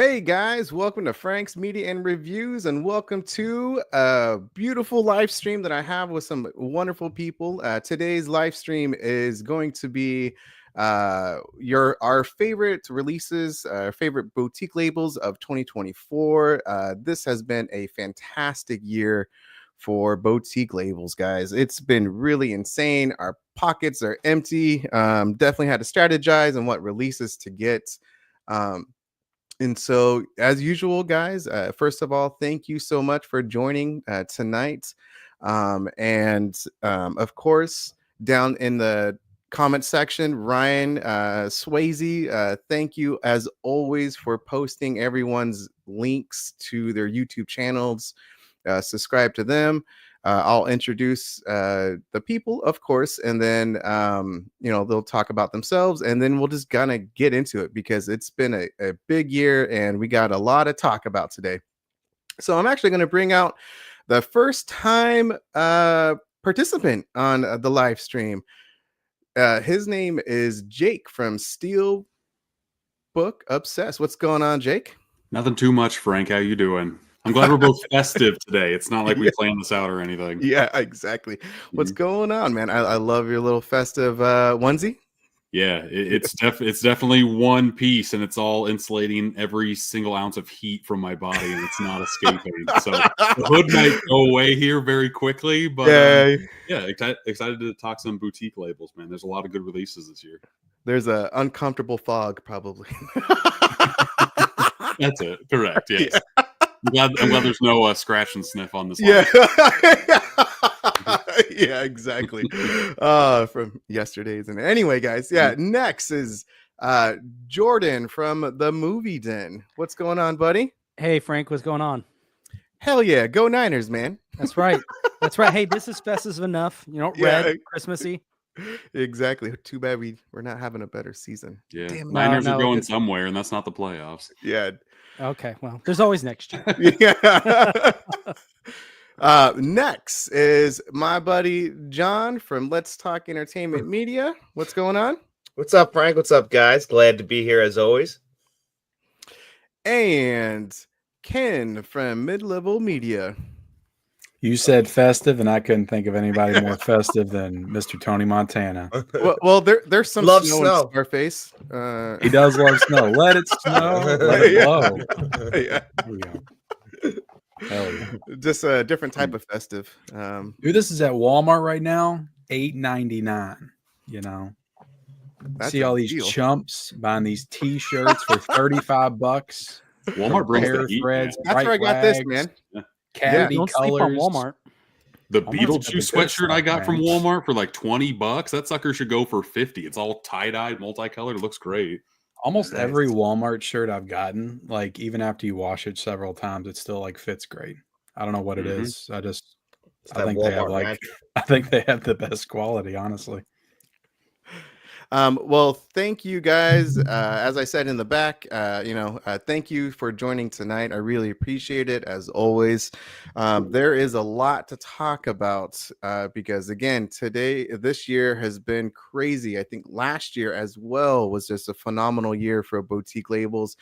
Hey guys, welcome to Frank's Media and Reviews, and welcome to a beautiful live stream that I have with some wonderful people. Today's live stream is going to be our favorite releases, favorite boutique labels of 2024. This has been a fantastic year for boutique labels, guys. It's been really insane. Our pockets are empty. Definitely had to strategize on what releases to get. And so, as usual, guys, first of all, thank you so much for joining tonight. Of course, down in the comment section, Ryan Swayze, thank you as always for posting everyone's links to their YouTube channels. Subscribe to them. I'll introduce the people, of course, and then they'll talk about themselves, and then we'll just kind of get into it because it's been a big year and we got a lot to talk about today. So I'm actually going to bring out the first time participant on the live stream. His name is Jake from Steelbook Obsessed. What's going on, Jake? Nothing too much, Frank. How you doing? I'm glad we're both festive today. It's not like we planned this out or anything. Yeah, exactly. What's going on, man? I love your little festive onesie. Yeah, it's definitely one piece, and it's all insulating every single ounce of heat from my body, and it's not escaping. So the hood might go away here very quickly, but excited to talk some boutique labels, man. There's a lot of good releases this year. There's an uncomfortable fog, probably. That's it. Correct. Yes. Yeah. I'm glad there's no scratch and sniff on this. Yeah. Yeah, exactly. From yesterday's. And anyway, guys, next is Jordan from the Movie Den. What's going on, buddy? Hey, Frank, what's going on? Hell yeah, go Niners, man. That's right. That's right. Hey, this is festive enough. Red, Christmassy. Exactly. Too bad we're not having a better season. Yeah, damn, Niners are going somewhere, and that's not the playoffs. Yeah. Okay, well, there's always next year. Yeah. Next is my buddy John from Let's Talk Entertainment Media. What's going on? What's up, Frank? What's up, guys? Glad to be here as always. And Ken from Midlevel Media. You said festive, and I couldn't think of anybody more festive than Mr. Tony Montana. Well, there's some snow in Scarface. He does love snow. Let it snow. Let it blow. Yeah. There we go. Hell yeah. Just a different type of festive. Dude, this is at Walmart right now, $8.99. You know, see all these chumps buying these T-shirts for $35. Walmart brings the heat, threads. That's where I got this, man. Caddy don't colors. sleep on Walmart. The Beetlejuice sweatshirt I got from Walmart for like $20. That sucker should go for $50. It's all tie-dyed, multicolored. It looks great. Almost every Walmart shirt I've gotten, like even after you wash it several times, it still like fits great. I don't know what it is. I think they have the best quality, honestly. Well, thank you guys. As I said in the back, thank you for joining tonight. I really appreciate it as always. There is a lot to talk about because again, this year has been crazy. I think last year as well was just a phenomenal year for boutique labels.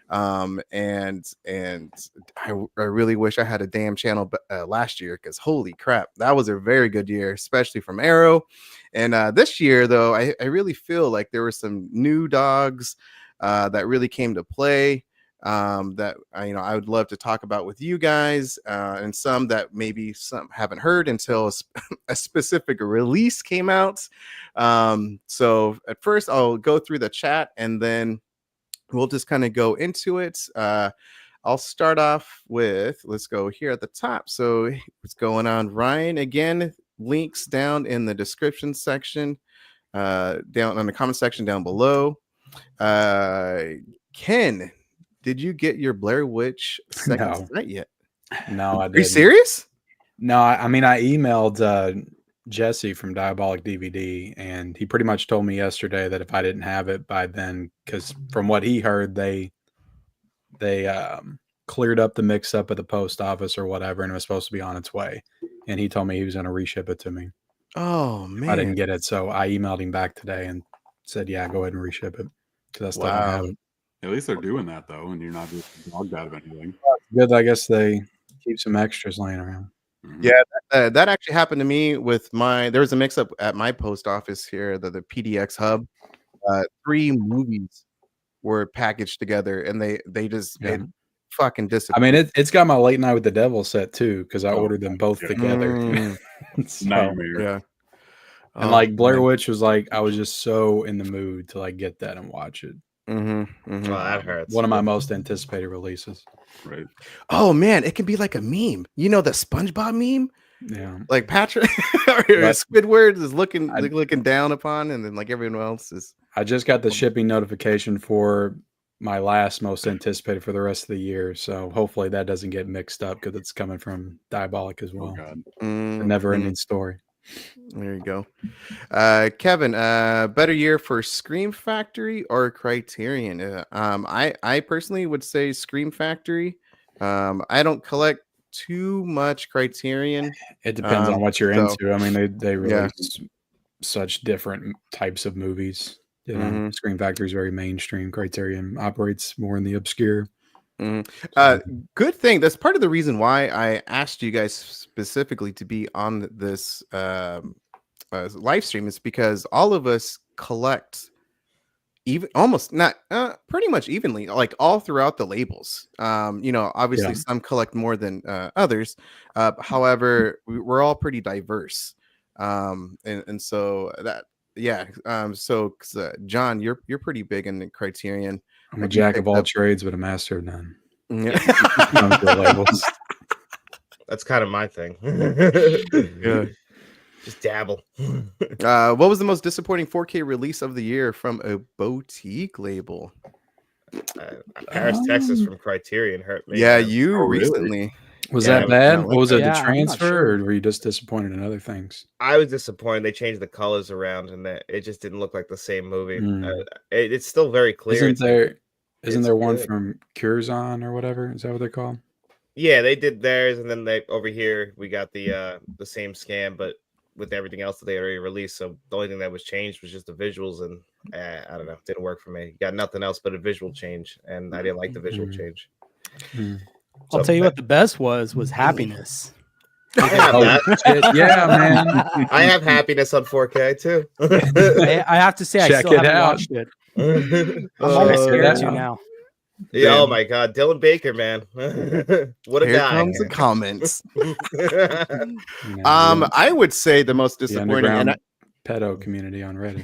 And I really wish I had a damn channel last year because holy crap, that was a very good year, especially from Arrow. And this year, though, I really feel like there were some new dogs that really came to play that I would love to talk about with you guys, and some that maybe some haven't heard until a specific release came out. So at first, I'll go through the chat, and then we'll just kind of go into it. I'll start off with, let's go here at the top. So what's going on, Ryan? Again, links down in the description section, down on the comment section down below. Ken, did you get your Blair Witch second night yet? No, I didn't. Are you serious? No, I mean, I emailed Jesse from Diabolic DVD, and he pretty much told me yesterday that if I didn't have it by then, because from what he heard, they cleared up the mix-up at the post office or whatever, and it was supposed to be on its way. And he told me he was going to reship it to me. Oh, man. I didn't get it, so I emailed him back today and said, yeah, go ahead and reship it, because I still don't have it. At least they're doing that though, and you're not just dogged out of anything. Good. I guess they keep some extras laying around. Mhm. Yeah, that actually happened to me with there was a mix-up at my post office here, the PDX hub. 3 movies were packaged together, and they just it fucking disappeared. I mean, it's got my Late Night with the Devil set too, because I ordered them both together. So, nightmare. Yeah. And like Blair Witch was like, I was just so in the mood to like get that and watch it. Oh, that hurts. One of my most anticipated releases. Right. Oh man, it can be like a meme. You know the SpongeBob meme? Yeah. Like Patrick or Squidward is looking down upon, and then like everyone else is. I just got the shipping notification for my last most anticipated for the rest of the year. So hopefully that doesn't get mixed up because it's coming from Diabolic as well. Oh, God. The never ending story. There you go. Kevin, better year for Scream Factory or Criterion? I personally would say Scream Factory. I don't collect too much Criterion. It depends on what you're into. I mean, they release such different types of movies. You know, Scream Factory is very mainstream. Criterion operates more in the obscure. Good thing. That's part of the reason why I asked you guys specifically to be on this live stream, is because all of us collect pretty much evenly, like all throughout the labels. Obviously some collect more than others. However, we're all pretty diverse. And so that, so John, you're pretty big in the Criterion. I'm a jack of all trades, but a master of none. Yeah. That's kind of my thing. Yeah. Just dabble. What was the most disappointing 4K release of the year from a boutique label? Paris, Texas from Criterion hurt me. Yeah, you recently. Was that bad? What was it, the transfer, or were you just disappointed in other things? I was disappointed. They changed the colors around, and that it just didn't look like the same movie. It's still very clear. Isn't there one from Curzon or whatever? Is that what they're called? Yeah, they did theirs, and then over here we got the same scan, but with everything else that they already released. So the only thing that was changed was just the visuals, and I don't know, it didn't work for me. Got nothing else but a visual change, and I didn't like the visual change. I'll tell you what the best was Happiness. Yeah, man. I have Happiness on 4K too. I have to say, I still haven't watched it. I'm almost scared to now. Yeah, oh my God, Dylan Baker, man, what a Here guy! Comes the comments. I would say the most disappointing pedo community on Reddit.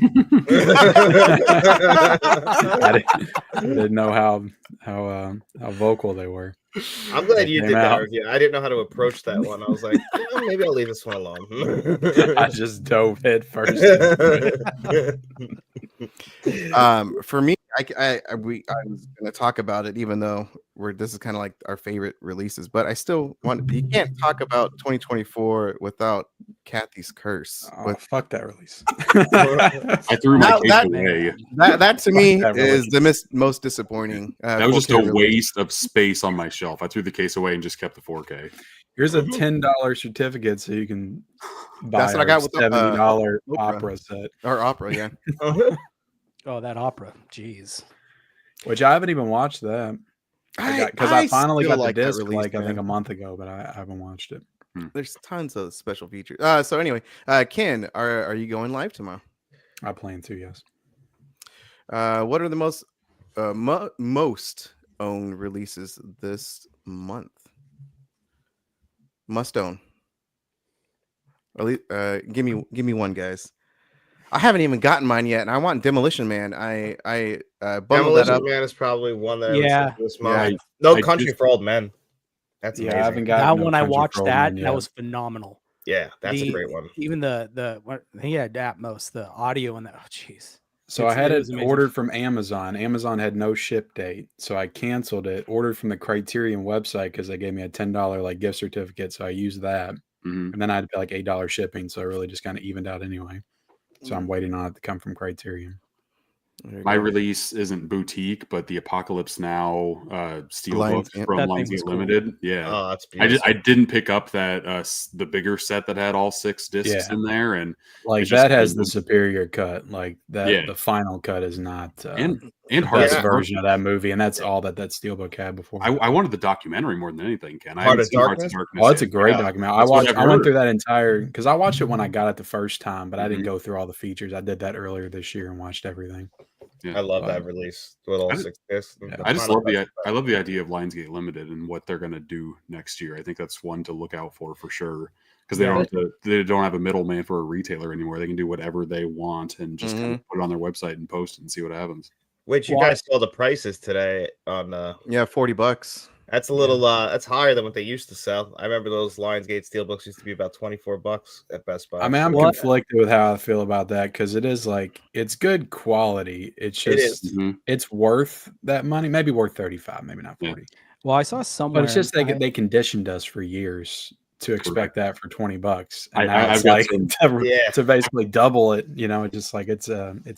I didn't know how vocal they were. I'm glad you did that review. I didn't know how to approach that one. I was like, maybe I'll leave this one alone. I just dove head first. For me, I was going to talk about it, even though this is kind of like our favorite releases, but I still want. You can't talk about 2024 without Kathy's Curse. Fuck that release. I threw my case away. That to me is the most disappointing. That was just a waste of space on my shelf. I threw the case away and just kept the 4K. Here's a $10 certificate so you can buy. That's what I got with $70 opera set or opera, yeah. Oh, that opera, jeez. Which I haven't even watched that. Because I finally got the disc release, I think a month ago, but I haven't watched it. There's tons of special features. So anyway, Ken, are you going live tomorrow? I plan to, yes. What are the most owned releases this month? Must own. At least, give me one, guys. I haven't even gotten mine yet, and I want Demolition Man. I bundled that up. Demolition Man is probably one that this month. Yeah. No Country for Old Men. That's amazing. I haven't gotten that one. I watched that. That was phenomenal. Yeah, that's a great one. Even he had Atmos, the audio, and that. Oh, jeez. So I had it ordered from Amazon. Amazon had no ship date, so I canceled it. Ordered from the Criterion website because they gave me a $10 gift certificate, so I used that. And then I had to pay $8 shipping, so it really just kind of evened out anyway. So I'm waiting on it to come from Criterion. My release isn't boutique, but the Apocalypse Now Steelbook from Lionsgate Limited. Cool. Yeah, oh, that's beautiful. I didn't pick up that the bigger set that had all 6 discs in there, and that has the superior cut. Like that, the final cut is not. And and best version of that movie, and that's all that Steelbook had before. I wanted the documentary more than anything, Ken. Heart of Darkness? Oh, it's a great documentary. I went through that entire because I watched it when I got it the first time, but I didn't go through all the features. I did that earlier this year and watched everything. Yeah. I love that release with all 6 discs. I just love the idea of Lionsgate Limited and what they're going to do next year. I think that's one to look out for sure, because they don't have a middleman for a retailer anymore. They can do whatever they want and just kind of put it on their website and post it and see what happens. Which you guys saw the prices today on $40. That's a little that's higher than what they used to sell. I remember those Lionsgate Steelbooks used to be about $24 at Best Buy. I mean, I'm conflicted with how I feel about that because it is like it's good quality. It's just it's worth that money. Maybe worth 35, maybe not 40. Well, I saw somewhere, but it's just they conditioned us for years to expect that for $20, and now I've it's like to basically double it. You know, it's just like it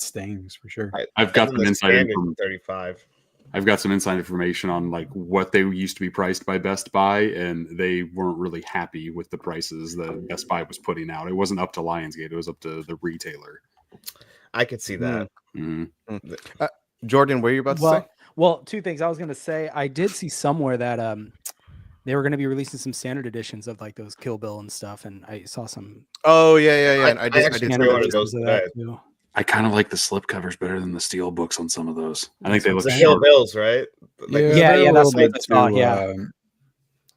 stings for sure. I've got some insight from 35. I've got some inside information on like what they used to be priced by Best Buy, and they weren't really happy with the prices that Best Buy was putting out. It wasn't up to Lionsgate; it was up to the retailer. I could see that. Jordan, what are you about to say? Well, two things. I was going to say I did see somewhere that they were going to be releasing some standard editions of like those Kill Bill and stuff, and I saw some. Oh yeah. I did see one of those too. I kind of like the slip covers better than the steel books on some of those. I think they look Kill Bills, right? Like, yeah, that's what I thought. Yeah,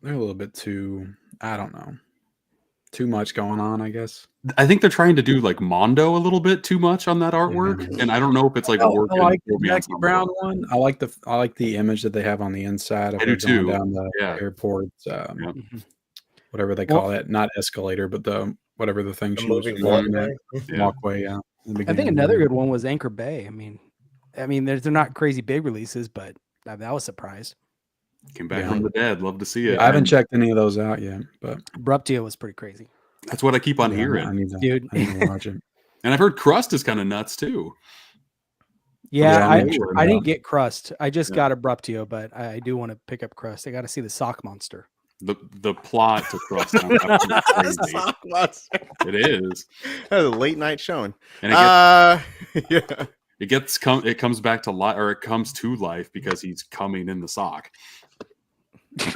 they're a little bit too. I don't know. Too much going on, I guess. I think they're trying to do like Mondo a little bit too much on that artwork, and I don't know if it's like working. I like the Jackie Brown one. I like the image that they have on the inside of it going down the airport. Whatever they call it, not escalator, but whatever the thing she was walkway. Yeah. I think another good one was Anchor Bay. I mean, they're not crazy big releases, but I was surprised. Came back from the dead. Love to see it. I haven't checked any of those out yet, but Abruptio was pretty crazy. That's what I keep on hearing. I need to watch it. And I've heard Crust is kind of nuts too. Yeah, I didn't get Crust. I just got Abruptio, but I do want to pick up Crust. I got to see the Sock Monster. The plot to Crust is crazy. Sock Monster. It is. That was a late night showing. And it comes back to life, or it comes to life because he's coming in the sock.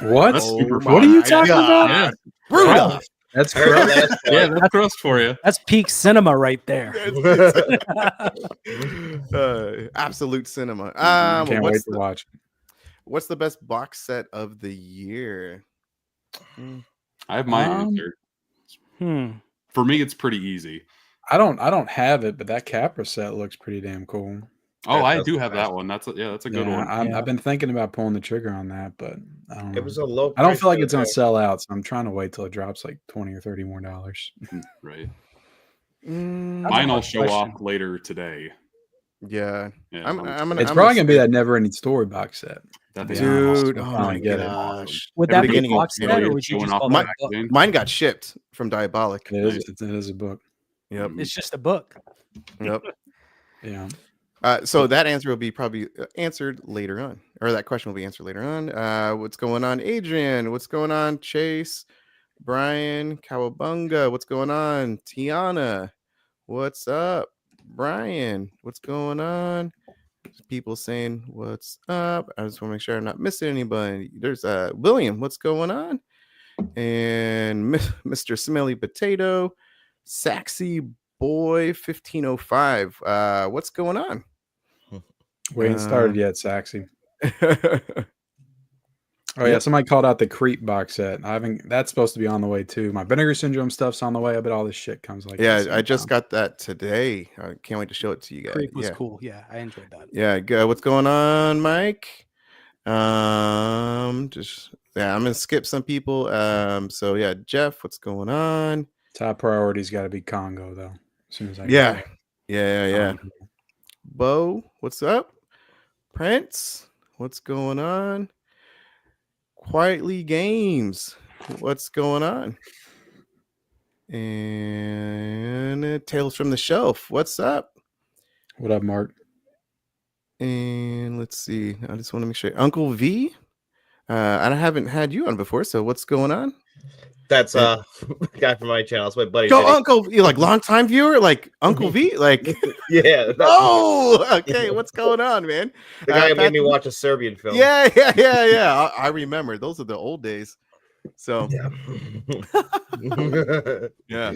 What? That's super fun. What are you talking about? Yeah. Brutal. That's Crust. Yeah, that's Crust for you. That's peak cinema right there. Absolute cinema. Can't wait to watch. What's the best box set of the year? I have my answer. For me, it's pretty easy. I don't have it, but that Capra set looks pretty damn cool. Oh, I do have that one. That's a good one. I've been thinking about pulling the trigger on that, but I don't know. It was a low. I don't feel like it's gonna sell out, so I'm trying to wait till it drops like $20 or $30 more. Right. Mine will show off later today. Yeah. It's probably gonna be that Never Ending Story box set. Dude, oh my gosh. Would that be a box set, or would you just call it a book? Mine got shipped from Diabolic. It is a book. Yep. It's just a book. Yep. Yeah. So that answer will be probably answered later on, or that question will be answered later on. What's going on, Adrian? What's going on, Chase? Brian, Cowabunga? What's going on, Tiana? What's up, Brian? What's going on? People saying what's up. I just want to make sure I'm not missing anybody. There's William. What's going on? And Mr. Smelly Potato, Saxy Boy 1505. What's going on? We ain't started yet, Saxy. Oh yeah, somebody called out the Creep box set. That's supposed to be on the way too. My Vinegar Syndrome stuff's on the way. I bet all this shit comes like I just got that today. I can't wait to show it to you guys. Creep was cool. Yeah, I enjoyed that. Yeah, what's going on, Mike? I'm gonna skip some people. So yeah, Jeff, what's going on? Top priority's got to be Congo though. As soon as I yeah. Bo, what's up? Prince, what's going on? Quietly Games, what's going on? And Tales from the Shelf, what's up? What up, Mark? And let's see. I just want to make sure. Uncle V, I haven't had you on before, so what's going on? That's guy from my channel. That's my buddy. Go Uncle, you like long-time viewer, like Uncle V, like yeah. oh, okay, what's going on, man? The guy who made me watch a Serbian film. Yeah. I remember those are the old days. So yeah.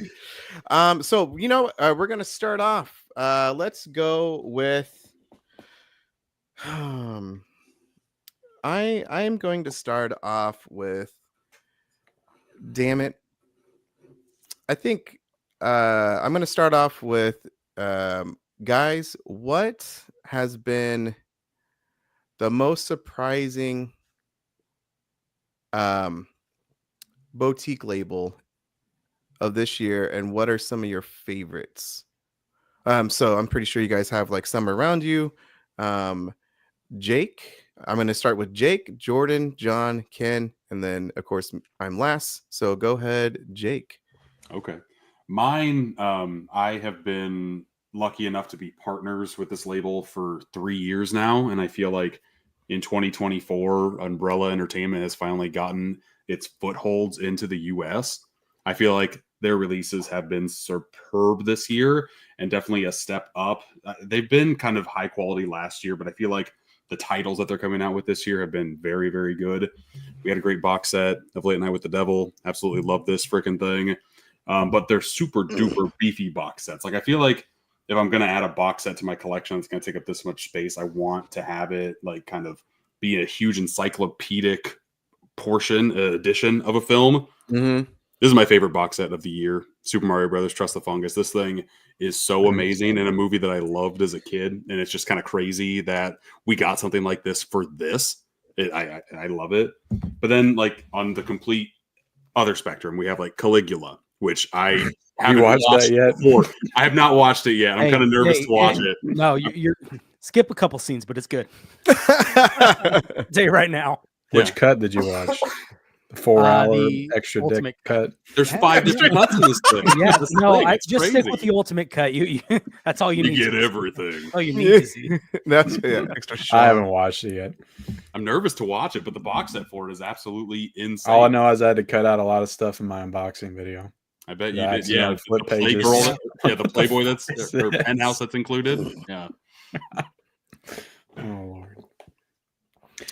So we're gonna start off. Let's go with I am going to start off with, damn it. I think I'm going to start off with guys, what has been the most surprising boutique label of this year, and what are some of your favorites? So I'm pretty sure you guys have like some around you. Jake, I'm going to start with Jake, Jordan, John, Ken, and then of course I'm last. So go ahead, Jake. Okay. Mine, I have been lucky enough to be partners with this label for 3 years now. And I feel like in 2024, Umbrella Entertainment has finally gotten its footholds into the US. I feel like their releases have been superb this year and definitely a step up. They've been kind of high quality last year, but I feel like the titles that they're coming out with this year have been very, very good. We had a great box set of Late Night with the Devil. Absolutely love this freaking thing. But they're super duper beefy box sets. Like I feel like if I'm going to add a box set to my collection, it's going to take up this much space. I want to have it like kind of be a huge encyclopedic edition of a film. Mm-hmm. This is my favorite box set of the year. Super Mario Brothers Trust the Fungus. This thing is so amazing in a movie that I loved as a kid. And it's just kind of crazy that we got something like this for this. I love it. But then like on the complete other spectrum, we have like Caligula, which I haven't watched that yet. Before. I have not watched it yet. I'm kind of nervous to watch it. No, you're skip a couple scenes, but it's good. I'll tell you right now. Which cut did you watch? The 4-hour the extra ultimate dick cut. There's 5 different cuts in this thing. Yeah, That's no, the thing. I It's just crazy. stick with the ultimate cut. You that's all you You need. get to everything. Oh, you need to see. That's extra shot. I haven't watched it yet. I'm nervous to watch it, but the box set for it is absolutely insane. All I know is I had to cut out a lot of stuff in my unboxing video. I bet you Yeah, did. Yeah, it's flip the pages. the Playboy that's or penthouse that's included. Yeah. Oh Lord.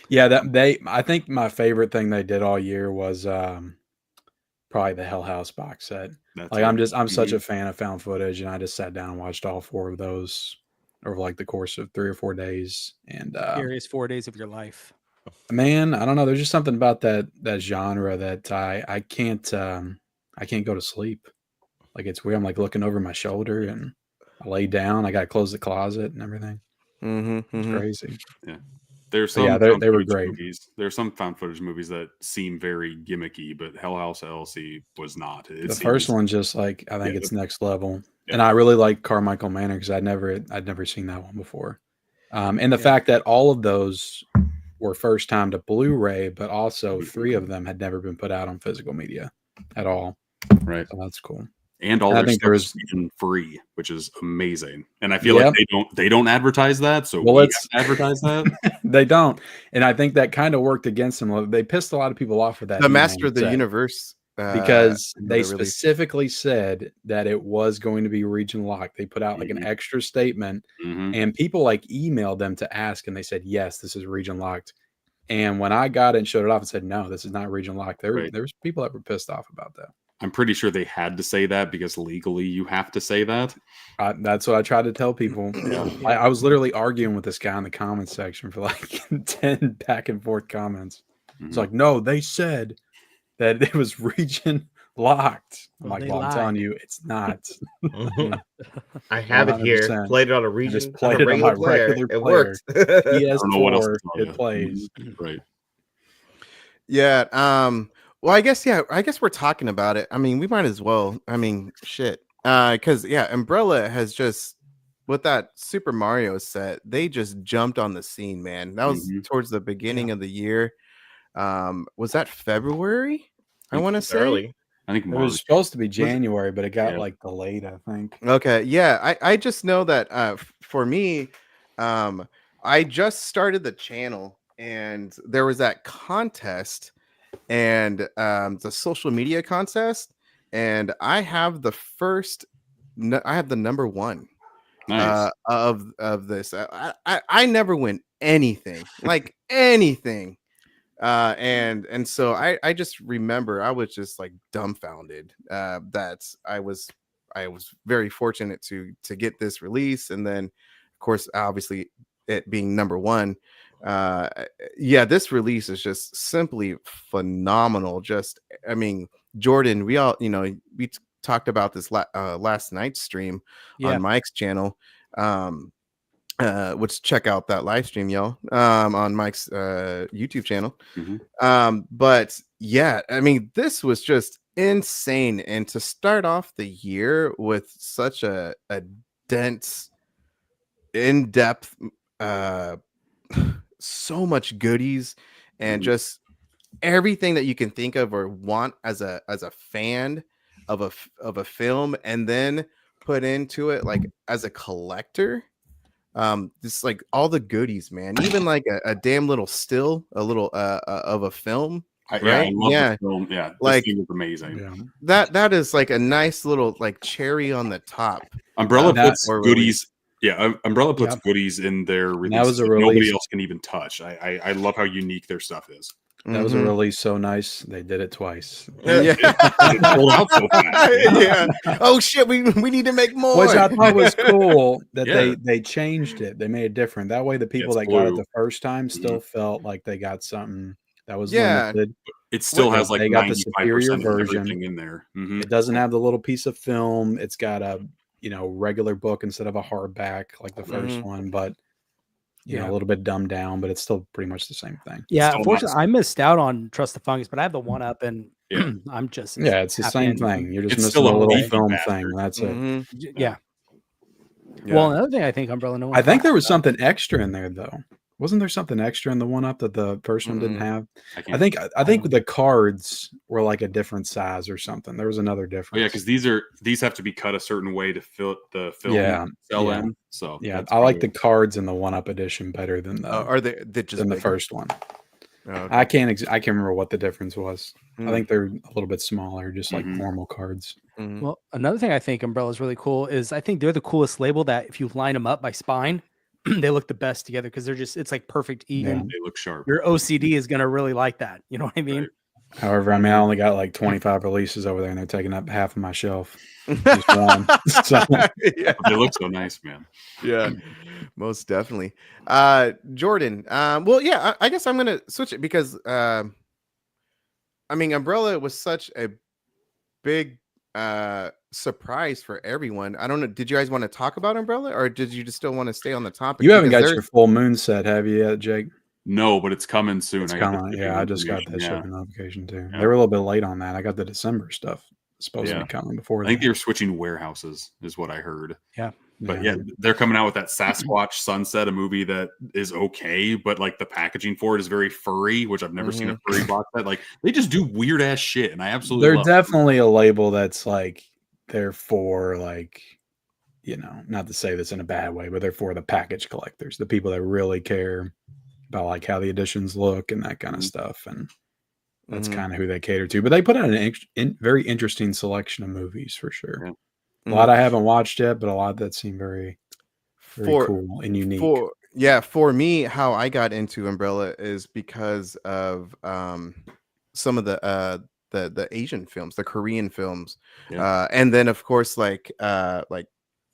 Yeah, I think my favorite thing they did all year was probably the Hell House box set. That's Like it. I'm such a fan of found footage, and I just sat down and watched all 4 of those over like the course of 3 or 4 days. And Scariest 4 days of your life. man, I don't know. There's just something about that genre that I can't go to sleep. Like it's weird. I'm like looking over my shoulder and I lay down. I got to close the closet and everything. It's crazy. Yeah. There's some Yeah, they were great. movies. There's some found footage movies that seem very gimmicky, but Hell House LLC was not. The first one just like I think Yeah, it's next level. Yeah. And I really like Carmichael Manor because I'd never seen that one before. And the fact that all of those were first time to Blu-ray, but also 3 of them had never been put out on physical media at all. Right. So that's cool. And all And I their think stuff there is even free, which is amazing. And I feel like they don't advertise that, so Well, we it's- have to advertise that. They don't. And I think that kind of worked against them. They pissed a lot of people off with that. The He-Man Master of the set Universe. because they the release. specifically said that it was going to be region locked. They put out like an extra statement Mhm. and people like emailed them to ask and they said, yes, this is region locked. And when I got it and showed it off and said, no, this is not region locked, there's people that were pissed off about that. I'm pretty sure they had to say that because legally you have to say that. That's what I tried to tell people. I was literally arguing with this guy in the comments section for like 10 back and forth comments. It's like, no, they said that it was region locked. I'm Well, like, they well, I'm telling lied. you, it's not. I have it here. 100%. Played it on a I region. just played it on my regular It player. worked. I don't know what else PS4, to tell it you. plays. Right. Yeah. Well, I guess we're talking about it. I mean, we might as well. I mean, shit. Because Umbrella has just with that Super Mario set, they just jumped on the scene, man. That was towards the beginning of the year. Was that February? I want to say Early. I think It March. was supposed to be January, but it got Yeah. like delayed, I think. Okay, yeah. I just know that for me, I just started the channel and there was that contest and the social media contest, and I have the number one Nice. of this. I never win anything, like anything. And so I just remember I was just like dumbfounded that I was very fortunate to get this release, and then of course obviously it being number one. uh yeah, this release is just simply phenomenal. Just, I mean, Jordan, we all, we talked about this last night's stream Yeah. on Mike's channel. Which check out that live stream, y'all, on Mike's YouTube channel. But yeah, I mean, this was just insane, and to start off the year with such a dense, in-depth, so much goodies, and just everything that you can think of or want as a fan of a film, and then put into it like as a collector. Just like all the goodies, man. Even like a damn little still, a little of a film, Yeah, right? I love the film. Yeah, like this thing is amazing. That is like a nice little like cherry on the top. Umbrella puts or goodies. release. Yeah, Umbrella puts goodies in their release. That was a release nobody else can even touch. I love how unique their stuff is. That was a release so nice they did it twice. Yeah. It sold out so fast. Yeah. Oh shit, we need to make more. Which I thought was cool that they changed it. They made it different. That way the people that got it the first time still felt like they got something that was limited. It still has like they got the 95% superior of version everything in there. It doesn't have the little piece of film. It's got a regular book instead of a hardback like the first one, but you know, a little bit dumbed down, but it's still pretty much the same thing. Yeah, unfortunately, I missed out on Trust the Fungus, but I have the one up, and I'm just it's the same thing. You're just missing still a little a film bastard. thing. That's it. Yeah. Well, another thing I think Umbrella No one I think there was about. something extra in there though. Wasn't there something extra in the one up that the first one didn't have? I think the cards were like a different size or something. There was another difference. Oh, yeah, because these have to be cut a certain way to fit the film cell in. So I like the cards in the one up edition better than the the first one. Oh, okay. I can't remember what the difference was. I think they're a little bit smaller, just like normal cards. Well, another thing I think Umbrella is really cool is I think they're the coolest label that if you line them up by spine, they look the best together because it's like perfect even. They look sharp. Your OCD is gonna really like that. You know what I mean? Right. However, I mean, I only got like 25 releases over there, and they're taking up half of my shelf. Just one. So. They look so nice, man. Yeah, most definitely. Jordan. Well, yeah, I guess I'm gonna switch it because I mean, Umbrella was such a big surprise for everyone. I don't know. Did you guys want to talk about Umbrella, or did you just still want to stay on the topic? You haven't got your full moon set, have you yet, Jake? No, but it's coming soon. It's coming. Yeah, I just got that shipping notification too. Yeah. They were a little bit late on that. I got the December stuff supposed to be coming before. I think they were switching warehouses, is what I heard. Yeah. But they're coming out with that Sasquatch Sunset, a movie that is okay, but like the packaging for it is very furry, which I've never seen a furry box set. Like they just do weird ass shit, and I absolutely they're love definitely a label that's like they're for like, not to say this in a bad way, but they're for the package collectors, the people that really care about like how the editions look and that kind of stuff, and that's kind of who they cater to. But they put out an very interesting selection of movies for sure. A lot I haven't watched yet, but a lot that seem very cool and unique. For me, how I got into Umbrella is because of some of the Asian films, the Korean films, and then of course like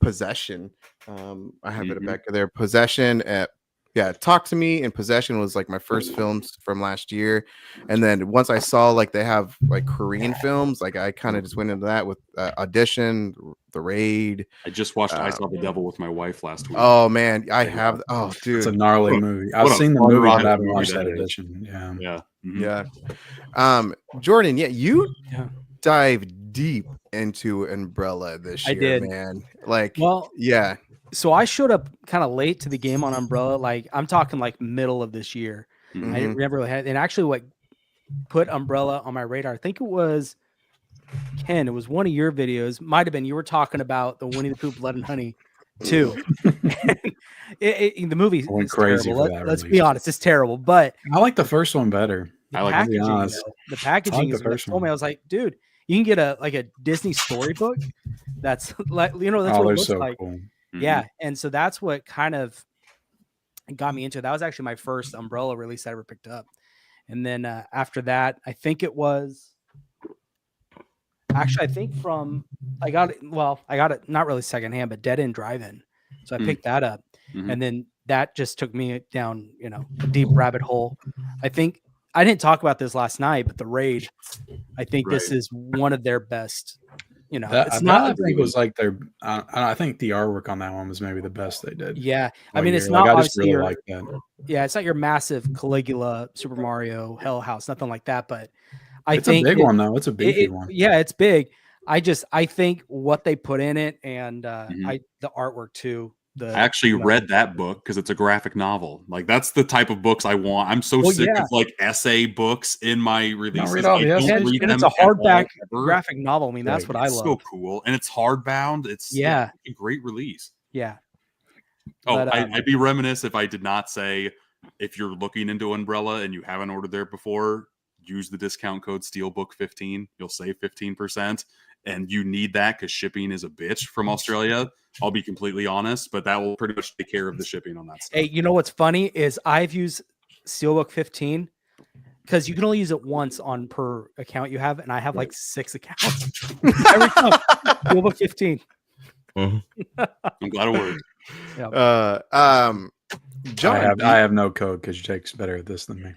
Possession. I have it back there. Possession. Talk to Me and Possession was like my first films from last year, and then once I saw like they have like Korean films, like I kind of just went into that with Audition, The Raid. I just watched I Saw the Devil with my wife last week. Oh man, I have. Oh dude, it's a gnarly movie. I've seen the movie, but I haven't watched that edition. Jordan, you dive deep into Umbrella this year. I did, man. Like, So I showed up kind of late to the game on Umbrella. Like I'm talking like middle of this year. I never really had, and actually what put Umbrella on my radar, I think it was Ken. It was one of your videos. Might've been, you were talking about the Winnie the Pooh Blood and Honey 2. The movie went is crazy terrible. for that Let's be honest, it's terrible, but I like the first one better. I like packaging. honest. The packaging the is what first told me. one. I was like, dude, you can get a Disney storybook. That's like that's Oh, what they're it looks so like. cool. Yeah, and so that's what kind of got me into it. That was actually my first Umbrella release I ever picked up. And then after that, I think it was actually, I think I got it not really secondhand, but Dead End Drive-In. So I picked that up. And then that just took me down, a deep rabbit hole. I think I didn't talk about this last night, but the Raid, I think this is one of their best. It's not. I think it was like their. I think the artwork on that one was maybe the best they did. Yeah, I mean, it's not. I just really like that. Yeah, it's not your massive Caligula, Super Mario, Hell House, nothing like that. But it's a big one though. It's a beefy one. Yeah, it's big. I think what they put in it and the artwork too. I actually read that book because it's a graphic novel. Like that's the type of books I want. I'm so sick of like essay books in my releases. Read all the essays. And it's a hardback graphic novel. I mean, that's what I love. So cool, and it's hardbound. It's a great release. Yeah. Oh, but, I'd be remiss if I did not say, if you're looking into Umbrella and you haven't ordered there before, use the discount code SteelBook15. You'll save 15%. And you need that because shipping is a bitch from Australia. I'll be completely honest, but that will pretty much take care of the shipping on that stuff. Hey, you know what's funny is I've used Steelbook 15 because you can only use it once on per account you have, and I have like 6 accounts. Every time. Steelbook 15. I'm glad it worked. Yep. John, I have no code because Jake's better at this than me.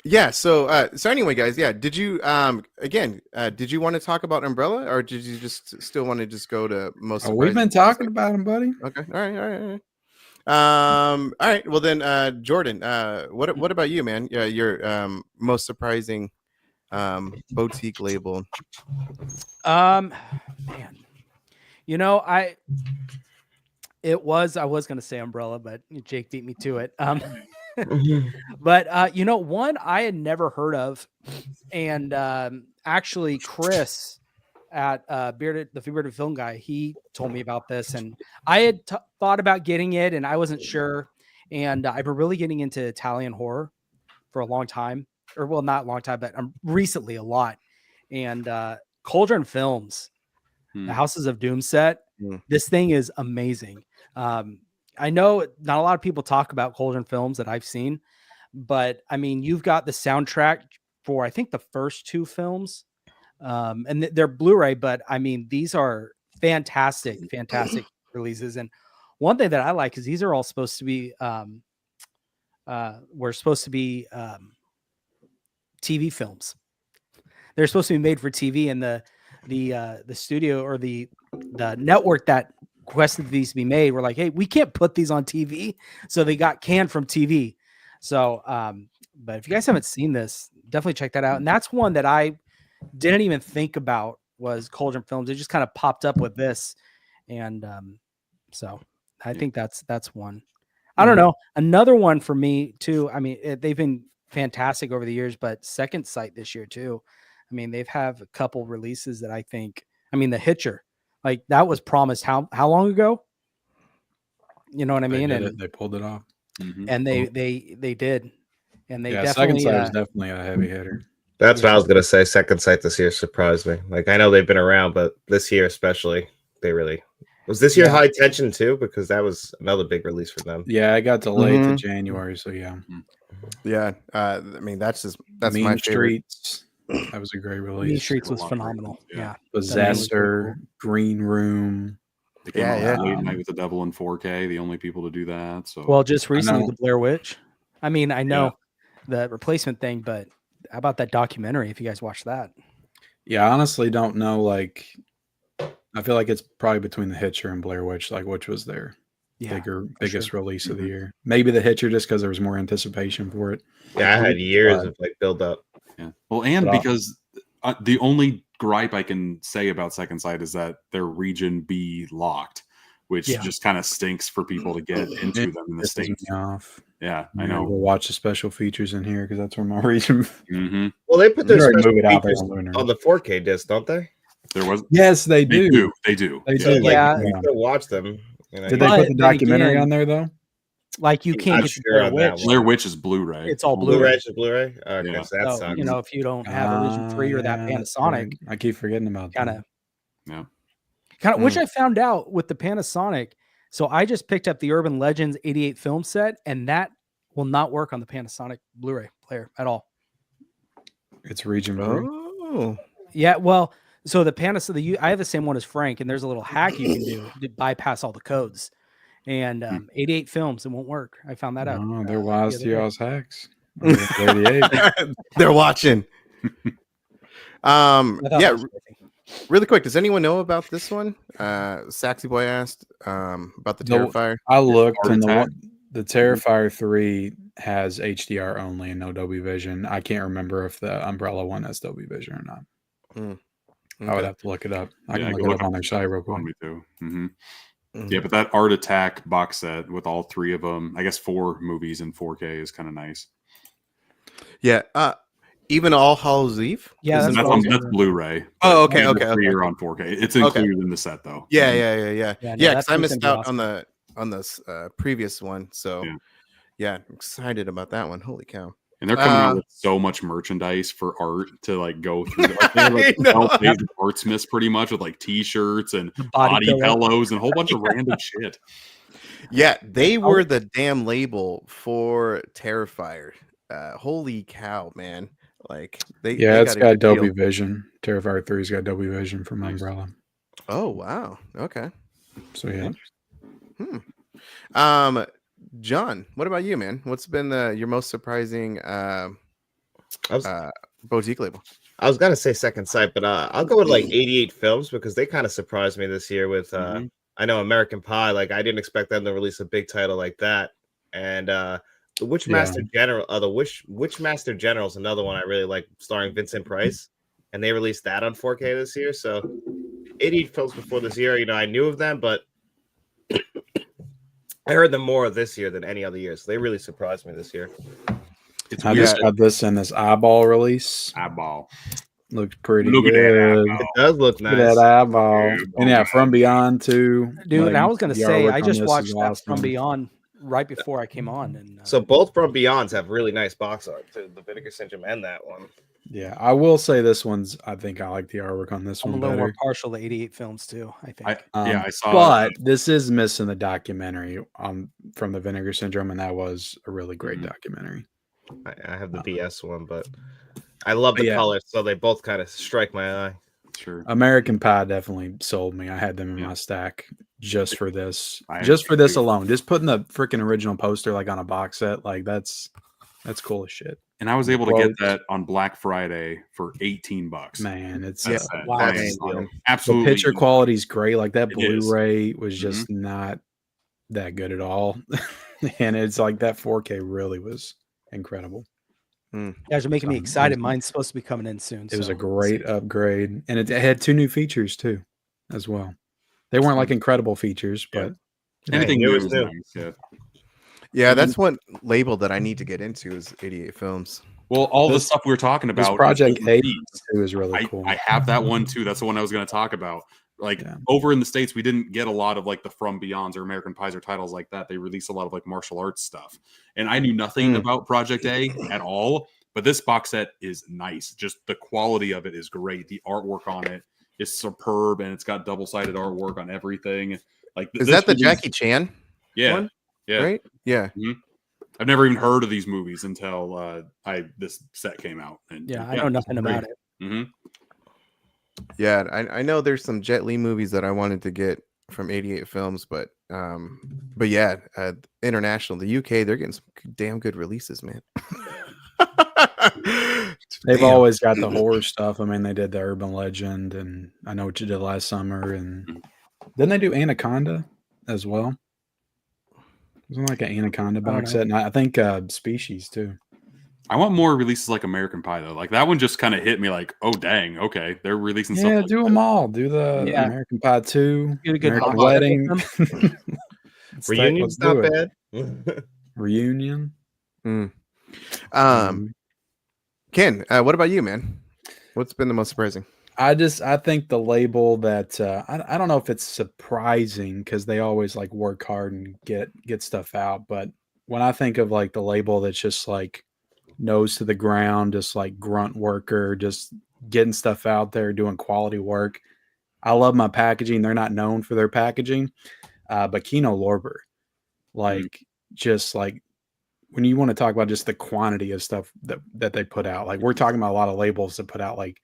Yeah. So anyway, guys, did you did you want to talk about Umbrella, or did you just still want to just go to most? We've been talking about him, buddy. Okay. All right. Well then, Jordan, what about you, man? Yeah, your most surprising boutique label. Man, I was gonna say Umbrella, but Jake beat me to it. But one I had never heard of, and actually Chris at the Bearded Film Guy, he told me about this, and I had thought about getting it, and I wasn't sure. And I've been really getting into Italian horror for a long time, or well, not a long time, but recently a lot. And Cauldron Films, the Houses of Doom set, this thing is amazing. I know not a lot of people talk about Cauldron Films that I've seen, but I mean, you've got the soundtrack for, I think, the first 2 films, and they're Blu-ray, but I mean, these are fantastic releases. And one thing that I like is these are all supposed to be, TV films. They're supposed to be made for TV, and the studio or the network that requested these to be made were like, hey, we can't put these on TV, so they got canned from TV. So but if you guys haven't seen this, definitely check that out. And that's one that I didn't even think about, was Cauldron Films. It just kind of popped up with this, and so I think that's one. I don't know, another one for me too. I mean, they've been fantastic over the years, but Second Sight this year too. I mean, they've have a couple releases that I think, I mean, The Hitcher, like that was promised how long ago? You know what I mean? They pulled it off. And they did. And they Second definitely Sight was definitely a heavy hitter. That's what I was gonna say. Second Sight this year surprised me. Like, I know they've been around, but this year especially, they really was. This year High Tension too, because that was another big release for them. Yeah, it got delayed to January, so yeah. I mean, that's Mean my Streets. That was a great release. Mean Streets was phenomenal. Yeah. Possessor, Green Room. They came out Late Night with the Devil in 4K, the only people to do that. So well, just recently the Blair Witch. I mean, I know the replacement thing, but how about that documentary? If you guys watched that, I honestly don't know. Like, I feel like it's probably between The Hitcher and Blair Witch. Like, which was their biggest release of the year? Maybe The Hitcher, just because there was more anticipation for it. Yeah, I had years of like build up. Yeah, well, and because the only gripe I can say about Second Sight is that they're region B locked, which just kind of stinks for people to get into them in the States. Yeah, I know. We'll watch the special features in here because that's where my region. Well, they put their special features on the 4K disc, don't they? There was. Yes, they do. They do. They do. Like, you can watch them. Did they put the documentary on there though? Like you can't I'm get the sure Blair on that Witch. one. Blair Witch is Blu-ray. It's all Blu-ray Blu-ray. to Blu-ray. Okay, Yeah. so that So, sucks. you know, if you don't have Illusion 3 or that Yeah, that's Panasonic, right. I keep forgetting about kind that. of, Yeah. which I found out with the Panasonic. So I just picked up the Urban Legends 88 film set, and that will not work on the Panasonic Blu-ray player at all. It's region free. Oh, Yeah, well, so the Panasonic, I have the same one as Frank, and there's a little hack you can do to bypass all the codes. And 88 films, it won't work. I found that out. Oh, they're wise the to other y'all's hacks. 88. they're watching. I thought that Yeah, was crazy. really quick. Does anyone know about this one? Saxy Boy asked about the Terrifier. I looked, and Attack. the Terrifier 3 has HDR only and no Dolby Vision. I can't remember if the Umbrella one has Dolby Vision or not. I would have to look it up. I can look it up on their site real quick. Me too. Yeah, but that Art Attack box set with all three of them, I guess 4 movies in 4K is kind of nice. Yeah. Even All Hallows Eve. Yeah, Isn't that's That's Blu-ray. Oh, okay, The okay, three okay. are on 4K. It's included in the set though. Yeah. Yeah, no, Because I that's missed gonna be out awesome. on the previous one. So yeah, I'm excited about that one. Holy cow! And they're coming out with so much merchandise for art to like go through. Like, they have, like, I know. self-made artsmiths pretty much with like T-shirts and body body pillow. pillows and a whole bunch of random shit. Yeah, they were the damn label for Terrifier. Holy cow, man! Like It's a got good Dolby deal. Vision. Terrifier 3's got Dolby Vision from Umbrella. Oh wow. Okay. So yeah. John, what about you, man? What's been your most surprising boutique label? I was gonna say Second Sight, but I'll go with like 88 films because they kind of surprised me this year with I know American Pie. Like I didn't expect them to release a big title like that. And the Witchmaster General, the Witchmaster General is another one I really like, starring Vincent Price, and they released that on 4K this year. So 88 films before this year, you know, I knew of them, but I heard them more this year than any other year. So they really surprised me this year. I just got this in this eyeball release. Eyeball. Looks pretty Look at that good. eyeball. It does look Look at nice. that eyeball. And From Beyond too. Dude, and I was gonna the say artwork I on just this watched is that awesome. From Beyond right before I came on, and So both From Beyonds have really nice box art too. The Vinegar Syndrome and that one. Yeah, I will say this one's. I think I like the artwork on this I'm a one little better. more partial to 88 films too. I think. I saw. But this is missing the documentary from the Vinegar Syndrome, and that was a really great documentary. I have the BS one, but I love the colors, so they both kind of strike my eye. Sure. American Pie definitely sold me. I had them in my stack just for this. I Just for this agree. alone. Just putting the freaking original poster like on a box set, like that's cool as shit. And I was able to get that on Black Friday for $18. Man, it's That's the absolutely. picture quality is great. Like that It is. Blu-ray was just not that good at all. And it's like that 4K really was incredible. You guys are making me excited. Mine's supposed to be coming in soon. It was a great upgrade, and it had 2 new features too, as well. They weren't like incredible features, but anything new is new. nice. Yeah, that's one label that I need to get into is 88 Films. Well, all the stuff we were talking this about. Project A overseas. is really cool. I have that one too. That's the one I was going to talk about. Like over in the States, we didn't get a lot of like the From Beyonds or American Pies or titles like that. They released a lot of like martial arts stuff. And I knew nothing about Project A at all. But this box set is nice. Just the quality of it is great. The artwork on it is superb, and it's got double-sided artwork on everything. Like, is that the Jackie Chan? Yeah, yeah, right. Yeah. I've never even heard of these movies until this set came out. And I know nothing about it. Yeah, I know there's some Jet Li movies that I wanted to get from 88 Films, but yeah, international, the UK, they're getting some damn good releases, man. They've always got the horror stuff. I mean, they did the Urban Legend, and I Know What You Did Last Summer, and then they do Anaconda as well. Wasn't like an Anaconda box set, and I think Species too. I want more releases like American Pie though. Like that one just kind of hit me like, oh dang, okay, they're releasing stuff. Yeah, like do them all. Do the American Pie 2, Get a good American box Wedding. Reunion's not bad. Reunion. Ken, what about you, man? What's been the most surprising? I think the label that I don't know if it's surprising because they always like work hard and get stuff out, but when I think of like the label that's just like nose to the ground, just like grunt worker, just getting stuff out there, doing quality work. I love my packaging. They're not known for their packaging, but Kino Lorber, like just like when you want to talk about just the quantity of stuff that they put out, like we're talking about a lot of labels that put out like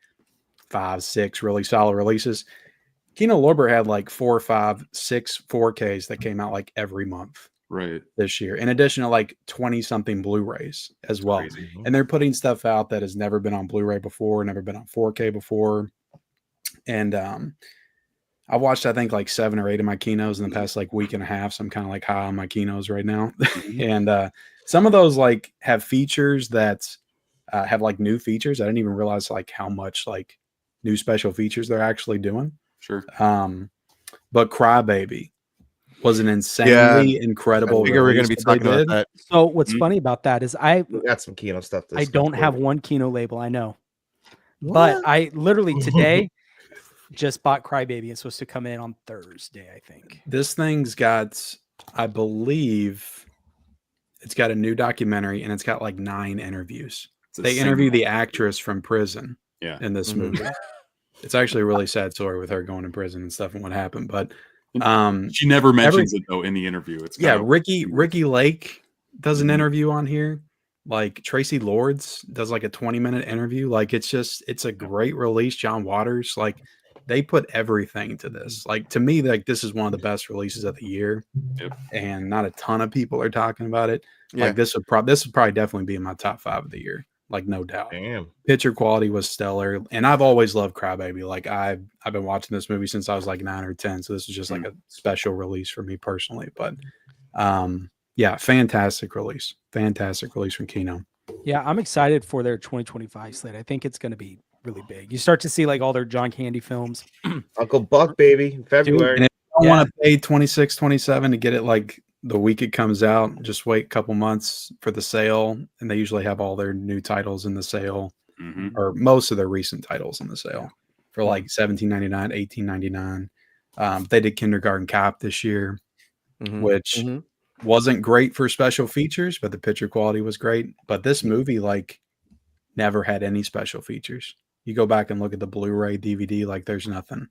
5, 6 really solid releases. Kino Lorber had like 4, 5, 6 4Ks that came out like every month this year, in addition to like 20 something Blu-rays as well. Crazy. And they're putting stuff out that has never been on Blu-ray before, never been on 4K before. And I've watched, I think, like 7 or 8 of my Kinos in the past like week and a half. So I'm kind of like high on my Kinos right now. And some of those like have features that have like new features. I didn't even realize like how much like new special features they're actually doing. Sure. But Crybaby was an insanely incredible. I figure we're going to be talking about that. So what's funny about that is We got some Kino stuff. I don't have one Kino label. I know, but I literally today just bought Crybaby. It's supposed to come in on Thursday, I think. This thing's got, I believe, it's got a new documentary and it's got like 9 interviews. They interview the actress from prison in this movie. It's actually a really sad story with her going to prison and stuff and what happened. But she never mentions it though in the interview. It's Ricky Lake does an interview on here. Like Tracy Lords does like a 20-minute interview. Like it's a great release. John Waters, like they put everything to this. Like to me, like this is one of the best releases of the year, and not a ton of people are talking about it. Like this would probably definitely be in my top 5 of the year. Like no doubt. Damn. Picture quality was stellar, and I've always loved Crybaby. Like I've been watching this movie since I was like 9 or 10, so this is just like a special release for me personally. But fantastic release from Kino. Yeah, I'm excited for their 2025 slate. I think it's going to be really big. You start to see like all their John Candy films. Uncle Buck, baby, in February. And if you don't want to pay 26, 27 to get it like the week it comes out, just wait a couple months for the sale, and they usually have all their new titles in the sale, or most of their recent titles in the sale for like $17.99, $18.99. They did Kindergarten Cop this year, which wasn't great for special features, but the picture quality was great. But this movie like never had any special features. You go back and look at the Blu-ray, DVD, like there's nothing.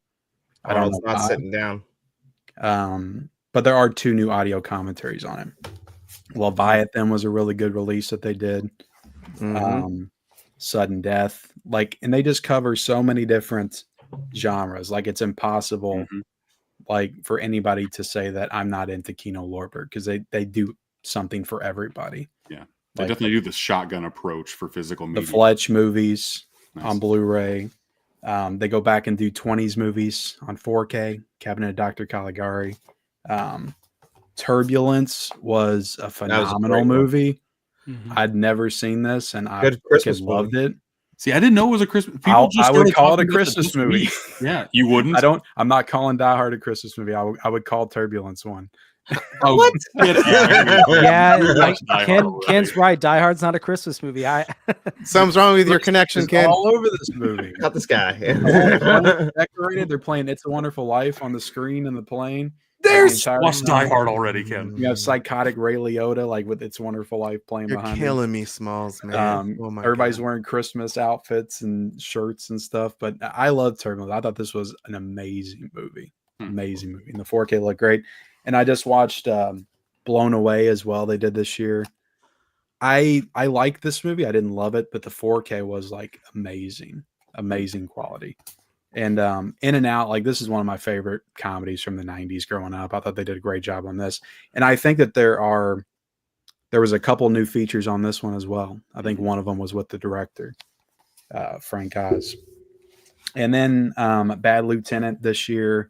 I don't know. It's not sitting down. But there are 2 new audio commentaries on it. Leviathan was a really good release that they did. Sudden Death, like, and they just cover so many different genres. Like it's impossible, like for anybody to say that I'm not into Kino Lorber, because they do something for everybody. Yeah, they definitely do the shotgun approach for physical media. The Fletch movies on Blu-ray. They go back and do 20s movies on 4K. Cabinet of Dr. Caligari. Turbulence was a phenomenal movie. I'd never seen this, and I loved it. See, I didn't know it was a Christmas. I would call it a Christmas movie. Yeah, you wouldn't. I'm not calling Die Hard a Christmas movie. I would call Turbulence one. What? Ken's right. Die Hard's not a Christmas movie. Something's wrong with your connection, Ken. All over this movie. Not this guy. Decorated. They're playing "It's a Wonderful Life" on the screen in the plane. There's watch Die Hard already, Ken. You have psychotic Ray Liotta, like with "It's a Wonderful Life" playing behind. You're killing me, Smalls, man. Everybody's wearing Christmas outfits and shirts and stuff. But I love Turbulence. I thought this was an amazing movie. Amazing movie. And the 4K looked great. And I just watched Blown Away as well. They did this year. I liked this movie. I didn't love it, but the 4K was like amazing quality. And In and Out, like this is one of my favorite comedies from the 90s growing up. I thought they did a great job on this. And I think that there was a couple new features on this one as well. I think one of them was with the director, Frank Oz. And then Bad Lieutenant this year.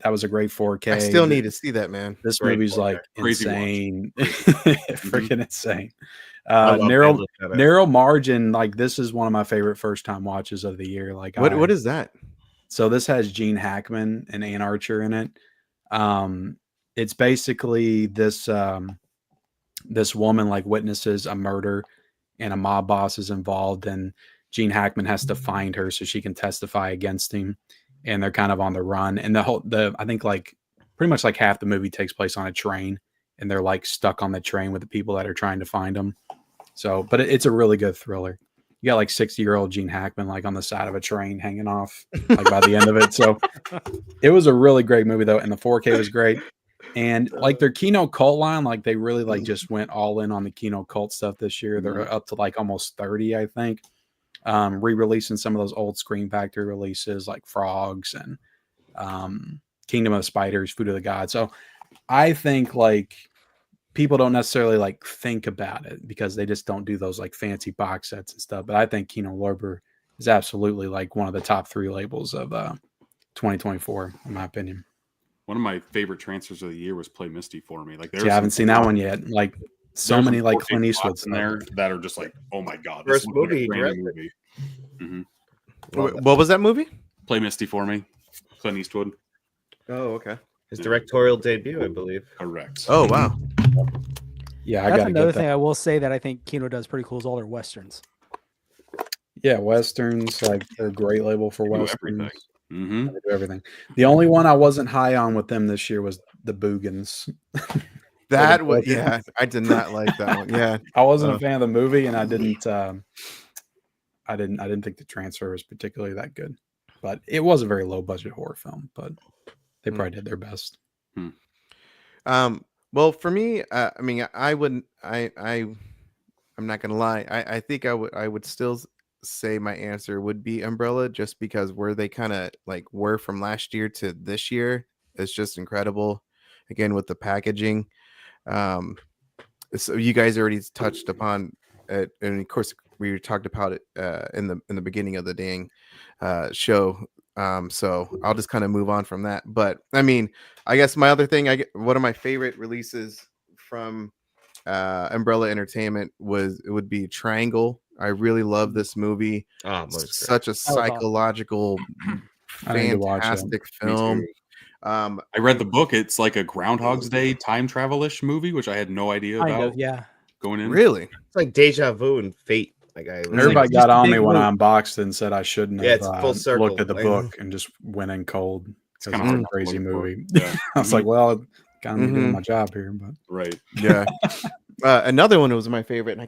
That was a great 4K. I still need to see that, man. This movie's like insane. Freaking insane. Narrow Margin, like this is one of my favorite first time watches of the year. Like what is that? So this has Gene Hackman and Ann Archer in it. It's basically this woman like witnesses a murder and a mob boss is involved, and Gene Hackman has to find her so she can testify against him. And they're kind of on the run. And I think like pretty much like half the movie takes place on a train and they're like stuck on the train with the people that are trying to find them. So, but it's a really good thriller. You got like 60-year-old Gene Hackman like on the side of a train hanging off like by the end of it. So it was a really great movie though, and the 4K was great. And like their Kino Cult line, like they really like just went all in on the Kino Cult stuff this year. They're up to like almost 30, I think. Re-releasing some of those old Scream Factory releases like Frogs and Kingdom of Spiders, Food of the Gods. So I think like people don't necessarily like think about it because they just don't do those like fancy box sets and stuff. But I think Kino Lorber is absolutely like one of the top 3 labels of 2024, in my opinion. One of my favorite transfers of the year was Play Misty for me. Like, I haven't seen that one yet. Like, so many like Clint Eastwood in there that are just like, oh my god, first movie, like right? movie. What was that movie? Play Misty for me, Clint Eastwood. Oh, okay. His directorial debut, I believe. Correct. Oh, wow. Yeah, that's another thing I will say that I think Kino does pretty cool is all their westerns. Yeah, westerns, like they're a great label for westerns. They do everything. The only one I wasn't high on with them this year was the Boogans. That was, yeah, I did not like that one. Yeah, I wasn't a fan of the movie, and I didn't think the transfer was particularly that good. But it was a very low budget horror film, but they probably did their best. Well, for me, I mean, I'm not gonna lie. I think I would still say my answer would be Umbrella, just because where they kind of like were from last year to this year is just incredible. Again, with the packaging. So you guys already touched upon it, and of course we talked about it in the beginning of the dang show. So I'll just kind of move on from that. But I mean, I guess my other thing, one of my favorite releases from Umbrella Entertainment would be Triangle. I really love this movie. Such a psychological, fantastic film. I read the book. It's like a Groundhog's Day time travel-ish movie, which I had no idea about. Yeah, going in. Really, it's like deja vu and Fate. Like everybody got on me when I unboxed and said I shouldn't have it's full circle. Looked at the book and just went in cold. It's kind of a crazy movie. Yeah. I was like, well, kind of doing my job here, but right, yeah. Another one was my favorite, and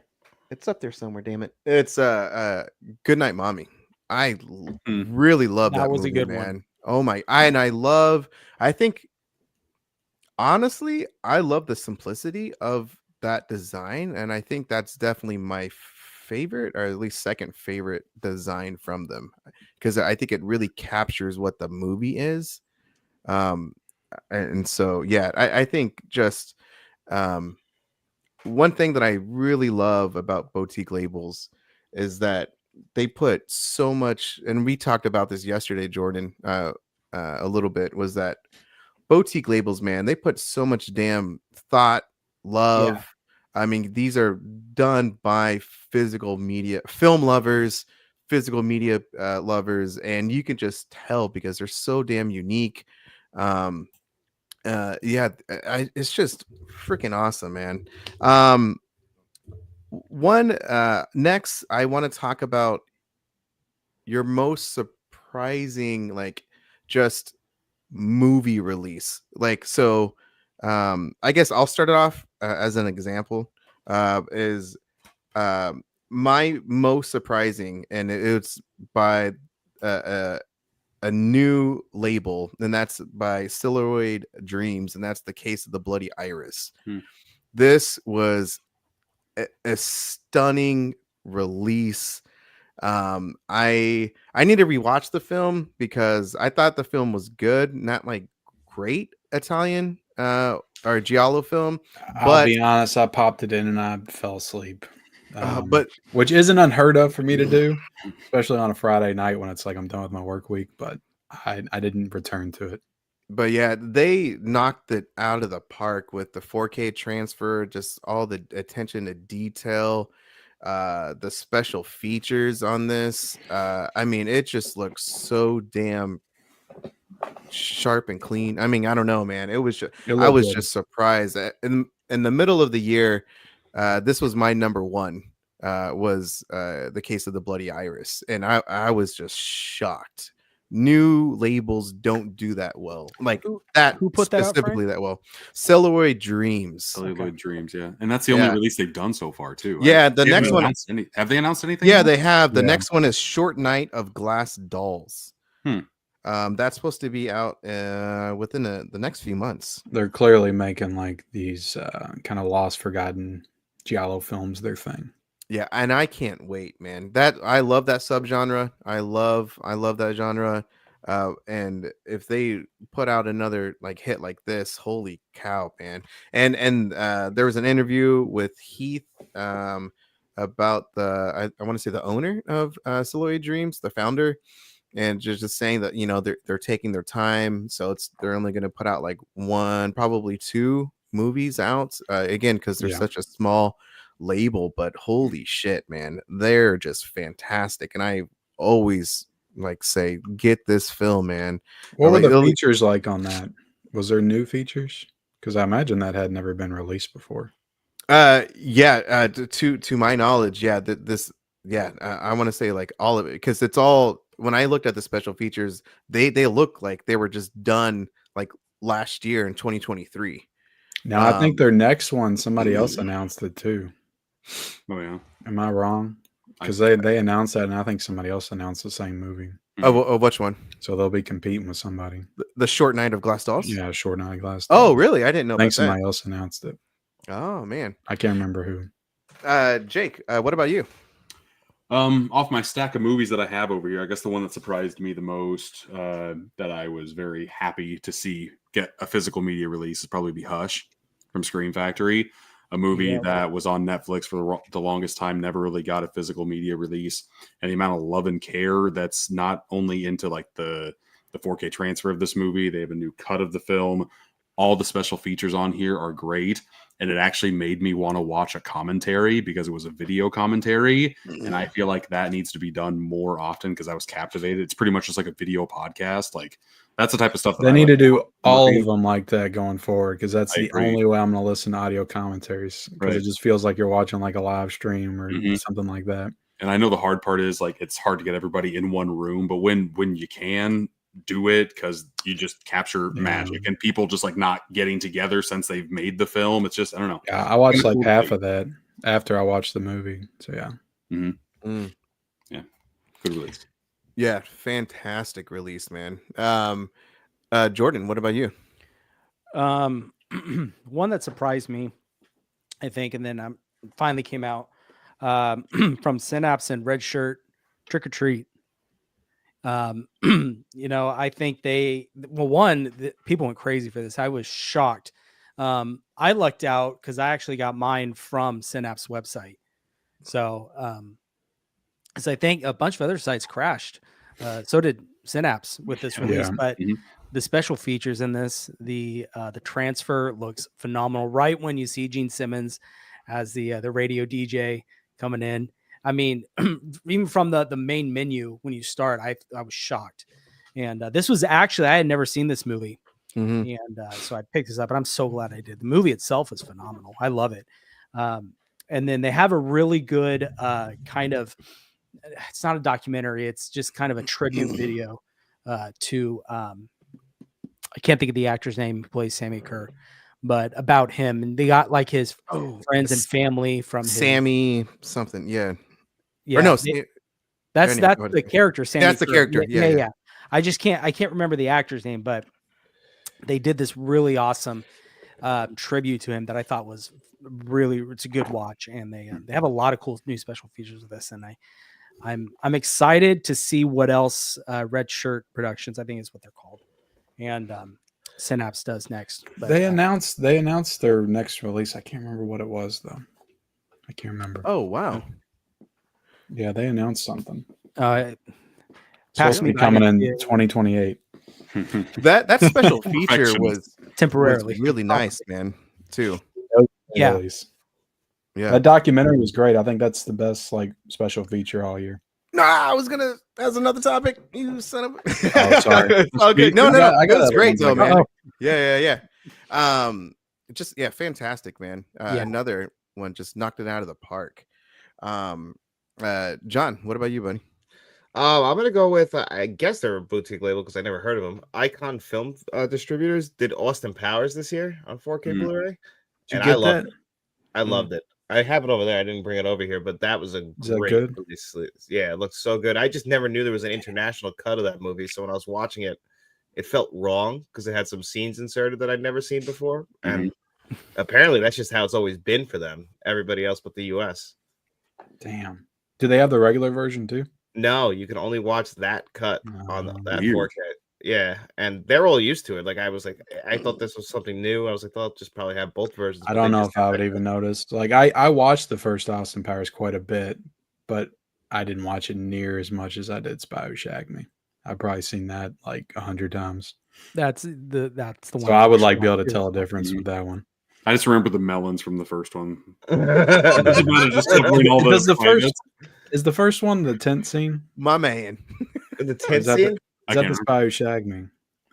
it's up there somewhere. Damn it! It's Goodnight Mommy. I really love that. Was movie, a good man. one. Oh my! I think honestly, I love the simplicity of that design, and I think that's definitely my favorite, or at least second favorite design from them, because I think it really captures what the movie is. And so yeah, I think just one thing that I really love about boutique labels is that they put so much, and we talked about this yesterday, Jordan, a little bit, was that boutique labels, man, they put so much damn thought, love. Yeah. I mean, these are done by physical media, film lovers, physical media lovers, and you can just tell because they're so damn unique. It's just freaking awesome, man. Next, I want to talk about your most surprising, like, just movie release. Like, so I guess I'll start it off as an example. Is my most surprising, and it's by a new label, and that's by Silhouette Dreams, and that's The Case of the Bloody Iris. This was a stunning release. I need to rewatch the film because I thought the film was good, not like great Italian or giallo film. I'll be honest, I popped it in and I fell asleep. But which isn't unheard of for me to do, especially on a Friday night when it's like I'm done with my work week. But I didn't return to it. But yeah, they knocked it out of the park with the 4K transfer, just all the attention to detail, the special features on this. I mean, it just looks so damn sharp and clean. I mean, I don't know, man. I was just surprised. In the middle of the year, this was my number one. Was The Case of the Bloody Iris, and I was just shocked new labels don't do that well, like Who that put that out, specifically that well. Celluloid Dreams. Celluloid Dreams, yeah, and that's the only release they've done so far too. Yeah, the next one. Have they announced anything? Yeah, else? they have. The next one is Short Night of Glass Dolls. That's supposed to be out within the next few months. They're clearly making like these kind of lost, forgotten giallo films their thing. Yeah, and I can't wait, man. That I love that subgenre. I love that genre. And if they put out another like hit like this, holy cow, man. And there was an interview with Heath about I want to say the owner of Celluloid Dreams, the founder, and just saying that, you know, they're taking their time, so they're only going to put out like one, probably two movies out again, because they're such a small label. But holy shit, man, they're just fantastic, and I always like say, get this film, man. What were the features like on that? Was there new features? Because I imagine that had never been released before. Yeah, to my knowledge, yeah, I want to say like all of it, because it's all, when I looked at the special features, they look like they were just done like last year in 2023. Now I think their next one, somebody else announced it too. Oh yeah, am I wrong? Because they announced that, and I think somebody else announced the same movie. Oh, which one? So they'll be competing with somebody. The Short Night of Glass Dolls. Yeah, Short Night of Glass Dolls. Oh, really? I didn't know. I think somebody else announced it. Oh man, I can't remember who. Jake, what about you? Off my stack of movies that I have over here, I guess the one that surprised me the most, that I was very happy to see get a physical media release, is probably be Hush from Scream Factory. A movie that was on Netflix for the longest time, never really got a physical media release. And the amount of love and care that's not only into like the 4K transfer of this movie, they have a new cut of the film. All the special features on here are great. And it actually made me want to watch a commentary, because it was a video commentary. And I feel like that needs to be done more often, because I was captivated. It's pretty much just like a video podcast. Like, that's the type of stuff that they need to do all of them like that going forward, because that's the only way I'm going to listen to audio commentaries, because it just feels like you're watching like a live stream or something like that. And I know the hard part is like it's hard to get everybody in one room, but when you can do it, because you just capture magic, and people just like not getting together since they've made the film. It's just, I don't know. Yeah, I watched like half of that after I watched the movie. So yeah. Yeah, good release. Yeah, fantastic release, man. Jordan, what about you? One that surprised me, I think, and then finally came out from Synapse and Red Shirt, Trick or Treat. You know, I think people went crazy for this. I was shocked. I lucked out because I actually got mine from Synapse website. So, because I think a bunch of other sites crashed. So did Synapse with this release, but the special features in this, the transfer looks phenomenal. Right when you see Gene Simmons as the radio DJ coming in, I mean, even from the main menu when you start, I was shocked. And this was actually, I had never seen this movie, and so I picked this up, and I'm so glad I did. The movie itself is phenomenal. I love it. And then they have a really good kind of, it's not a documentary, it's just kind of a tribute video to I can't think of the actor's name who plays Sammy Kerr, but about him. And they got like his friends and family from Sammy something. Yeah. Yeah. Or no, that's the character. Sammy that's the Kerr. character. Yeah. I can't remember the actor's name, but they did this really awesome tribute to him that I thought was it's a good watch. And they have a lot of cool new special features with this. And I'm excited to see what else Red Shirt Productions, I think is what they're called, and Synapse does next. But, they announced their next release. I can't remember what it was though. I can't remember. Oh wow. Yeah, they announced something. Pass me coming in 2028. That special feature was temporarily really nice, man. Too. Yeah. Yeah, that documentary was great. I think that's the best like special feature all year. Nah, I was gonna. That's another topic. You son of. Oh, sorry. Okay. No. I got that's that great though, like, man. Yeah. Just fantastic, man. Another one just knocked it out of the park. John, what about you, buddy? I'm gonna go with I guess they're a boutique label because I never heard of them. Icon Film Distributors did Austin Powers this year on 4K Blu-ray, Did you and I get loved that? it. I loved it. I have it over there. I didn't bring it over here, but that was a Is that great good? movie. Yeah, it looks so good. I just never knew there was an international cut of that movie, so when I was watching it, it felt wrong because it had some scenes inserted that I'd never seen before, and apparently that's just how it's always been for them. Everybody else but the U.S. Damn. Do they have the regular version too? No, you can only watch that cut on that Weird. 4K. Yeah, and they're all used to it. Like I was like, I thought this was something new. I was like, they'll just probably have both versions. I but they don't know just if I would have even notice. Like I watched the first Austin Powers quite a bit, but I didn't watch it near as much as I did Spy Who Shagged Me. I've probably seen that like 100 times. That's the one. So I would like be able to tell a difference with that one. I just remember the melons from the first one. Is the first one the tent scene? My man. The tent scene? Is that the Spy Who Shagged Me?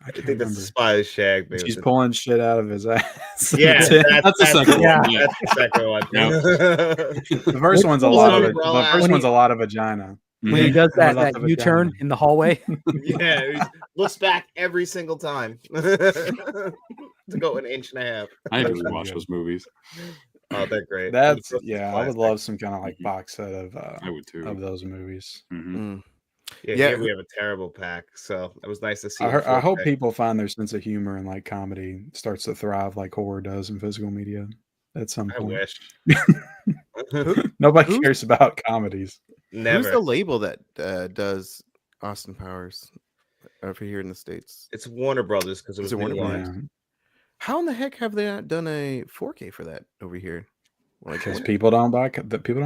I think that's the Spy Who Shagged Me. She's pulling shit out of his ass. Yeah, that's the second one. Yeah, that's the second one. The first one's a lot of a lot of vagina. When he does that U-turn in the hallway. Yeah, he looks back every single time to go an inch and a half. I have to rewatch those movies. Oh, they're great. That's I would love some kind of like box set of I would too of those movies. Yeah, here we have a terrible pack, so it was nice to see. I hope people find their sense of humor and like comedy starts to thrive like horror does in physical media at some point. I wish. Nobody cares about comedies. Never. Who's the label that does Austin Powers over here in the States? It's Warner Brothers because it was Warner Brothers. Yeah. How in the heck have they not done a 4K for that over here? Because people don't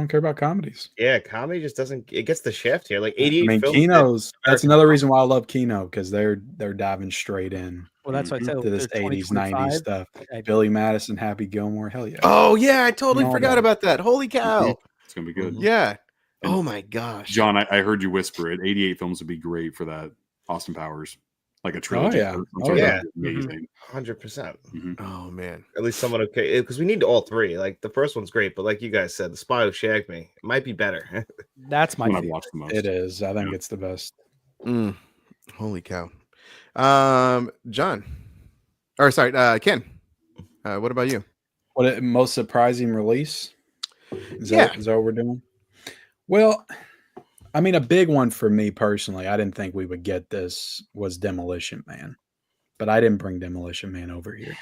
care about comedies. Yeah, comedy just doesn't. It gets the shaft here. Like 88. I mean, Kino's. That's another reason why I love Kino because they're diving straight in. Well, that's what I said. To this 80s, 90s stuff. Billy Madison, Happy Gilmore, hell yeah. Oh yeah, I totally forgot about that. Holy cow! It's gonna be good. Yeah. And oh my gosh, John, I heard you whisper it. 88 films would be great for that Austin Powers, like a trilogy. Oh yeah, amazing. 100%. Oh man, at least someone okay because we need all three. Like the first one's great, but like you guys said, the Spy Who Shagged Me it might be better. That's my favorite. Watched the most. It is. I think it's the best. Holy cow, John, or sorry, Ken. What about you? What most surprising release? Is that what we're doing? Well, I mean, a big one for me personally, I didn't think we would get this, was Demolition Man. But I didn't bring Demolition Man over here.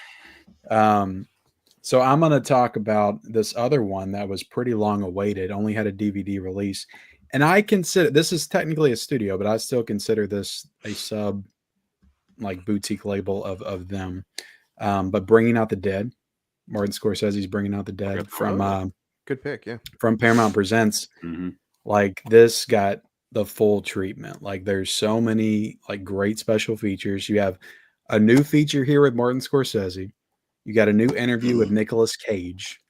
So I'm going to talk about this other one that was pretty long awaited, only had a DVD release. And I consider, this is technically a studio, but I still consider this a sub, like boutique label of them. But Bringing Out the Dead, Martin Scorsese's Bringing Out the Dead from... good pick, yeah. From Paramount Presents. Like this got the full treatment. Like there's so many like great special features. You have a new feature here with Martin Scorsese. You got a new interview with Nicolas Cage.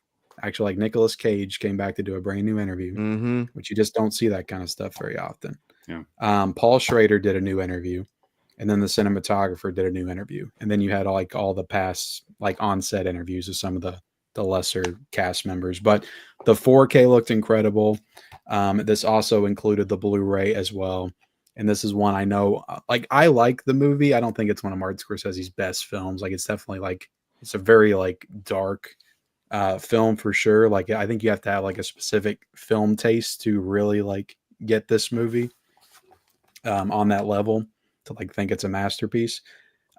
Actually, like Nicolas Cage came back to do a brand new interview, which you just don't see that kind of stuff very often. Yeah. Paul Schrader did a new interview, and then the cinematographer did a new interview, and then you had like all the past like on-set interviews of some of the lesser cast members. But the 4K looked incredible. This also included the Blu-ray as well. And this is one I know, like I like the movie. I don't think it's one of Martin Scorsese's best films. Like it's definitely like, it's a very like dark film for sure. Like I think you have to have like a specific film taste to really like get this movie on that level to like think it's a masterpiece.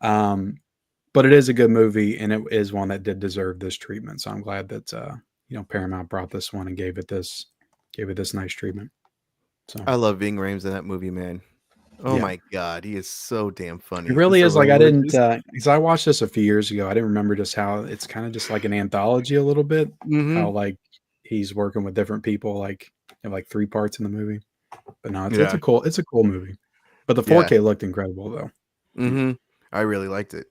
But it is a good movie, and it is one that did deserve this treatment. So I'm glad that Paramount brought this one and gave it this nice treatment. So I love Ving Rhames in that movie, man. Oh my god, he is so damn funny. It really is. Like I didn't, because I watched this a few years ago. I didn't remember just how it's kind of just like an anthology a little bit. How like he's working with different people, like have like 3 parts in the movie. But no, it's a cool movie. But the 4K looked incredible though. I really liked it.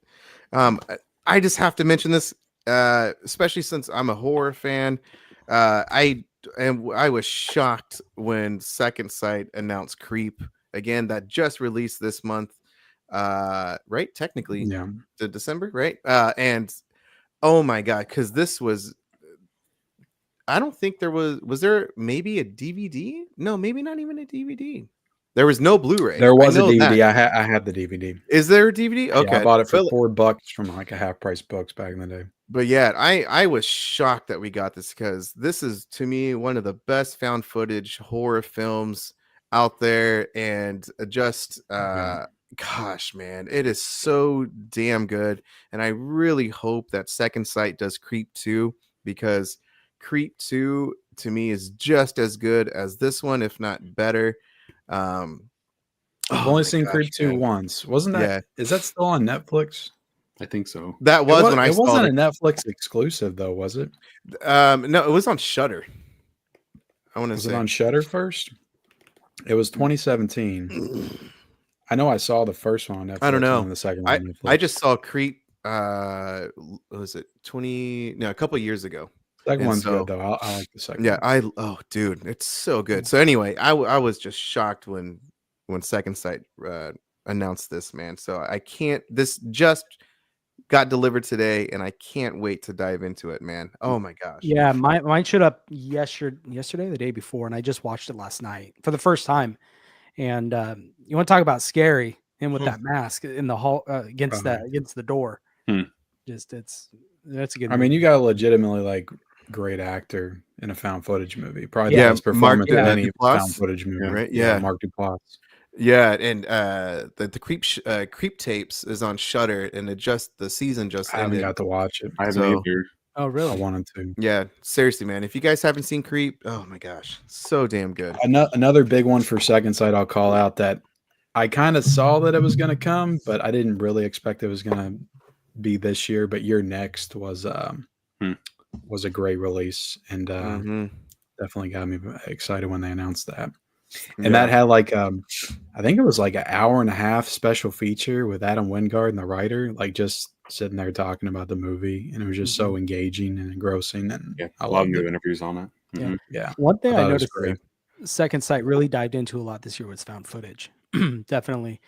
I just have to mention this, especially since I'm a horror fan. I was shocked when Second Sight announced Creep again, that just released this month, right? Technically, to December, right? And oh my god, because this was, I don't think there was there maybe a DVD? No, maybe not even a DVD. There was no Blu-ray. There was a know DVD. that. I had the DVD. Is there a DVD? Okay, Yeah, I bought it for $4 from like a half price books back in the day. But yeah, I was shocked that we got this because this is to me one of the best found footage horror films out there, and just gosh, man, it is so damn good. And I really hope that Second Sight does Creep 2, because Creep 2 to me is just as good as this one, if not better. I've only seen Creep 2 once. Wasn't that? Yeah. Is that still on Netflix? I think so. That was when I saw it. It wasn't a Netflix exclusive though, was it? No, it was on Shudder. I want to say it on Shudder first. It was 2017. I know I saw the first one on Netflix. I don't know. And the second one on Netflix. I just saw Creep. Was it a couple of years ago? Second one's good though. I like the second. Yeah, oh dude, it's so good. So anyway, I was just shocked when Second Sight announced this, man. So I can't. This just got delivered today, and I can't wait to dive into it, man. Oh my gosh. Yeah, mine showed up yesterday, the day before, and I just watched it last night for the first time. And you want to talk about scary, him with that mask in the hall against the door. Just that's a good. I mean, you got a legitimately like great actor in a found footage movie. Probably the best performance in any found footage movie, right? Yeah, Mark Duplass. Yeah, and the Creep Tapes is on Shudder, and the season just I haven't ended. got to watch it. I haven't either. Oh, really? I wanted to. Yeah, seriously, man. If you guys haven't seen Creep, oh my gosh, so damn good. Another big one for Second Sight I'll call out that I kind of saw that it was going to come, but I didn't really expect it was going to be this year. But Year Next was a great release, and definitely got me excited when they announced that. And that had like I think it was like an hour and a half special feature with Adam Wingard and the writer, like just sitting there talking about the movie, and it was just so engaging and engrossing. And I love new interviews on it. Yeah. One thing I noticed Second Sight really dived into a lot this year was found footage. Definitely.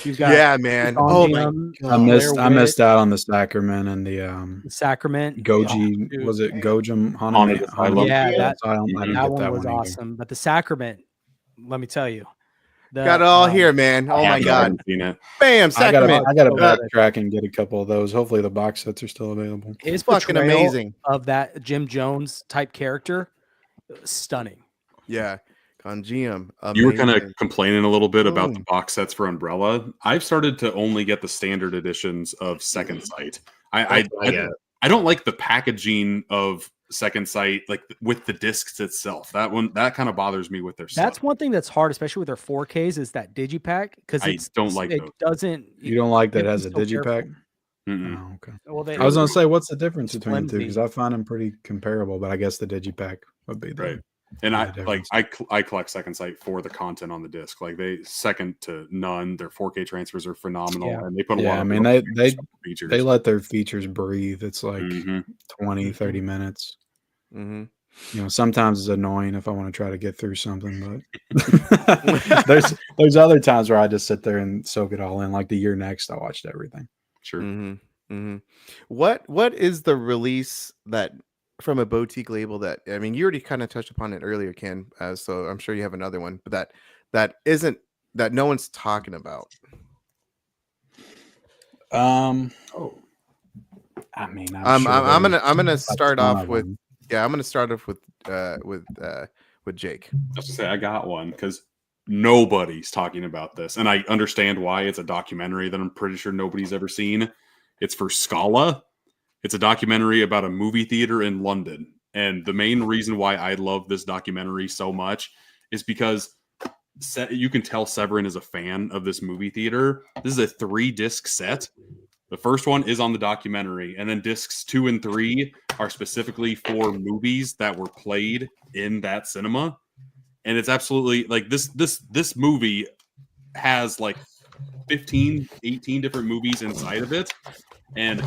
You've got man. Oh my God. I missed out on the Sacrament and the Sacrament. Goji, was it Gojam? That one was awesome. But the Sacrament, let me tell you, got it all here, man. Oh my God! Bam! Sacrament. I gotta backtrack and get a couple of those. Hopefully, the box sets are still available. His fucking amazing of that Jim Jones type character, stunning. Yeah, Congeum. You were kind of complaining a little bit about the box sets for Umbrella. I've started to only get the standard editions of Second Sight. I don't like the packaging of Second Sight, like with the discs itself. That kind of bothers me with their stuff. That's one thing that's hard, especially with their 4Ks, is that digipack, because I don't like it. You don't like that it has a digipack? Oh, okay. Well, I was gonna say, what's the difference between the two? Because I find them pretty comparable, but I guess the digipack would be right. And I collect Second Sight for the content on the disc. Like they second to none. Their 4K transfers are phenomenal, and they put a lot. I mean, they let their features breathe. It's like 20, 30 minutes. You know, sometimes it's annoying if I want to try to get through something, but there's other times where I just sit there and soak it all in. Like the Year Next, I watched everything. Sure. What is the release that from a boutique label that, I mean, you already kind of touched upon it earlier, Ken, so I'm sure you have another one, but that no one's talking about? I mean, I'm gonna start off with Jake. Just to say, I got one because nobody's talking about this, and I understand why. It's a documentary that I'm pretty sure nobody's ever seen. It's for Scala. It's a documentary about a movie theater in London. And the main reason why I love this documentary so much is because you can tell Severin is a fan of this movie theater. This is a 3-disc set. The first one is on the documentary, and then discs 2 and 3 are specifically for movies that were played in that cinema. And it's absolutely like this movie has like 15, 18 different movies inside of it. And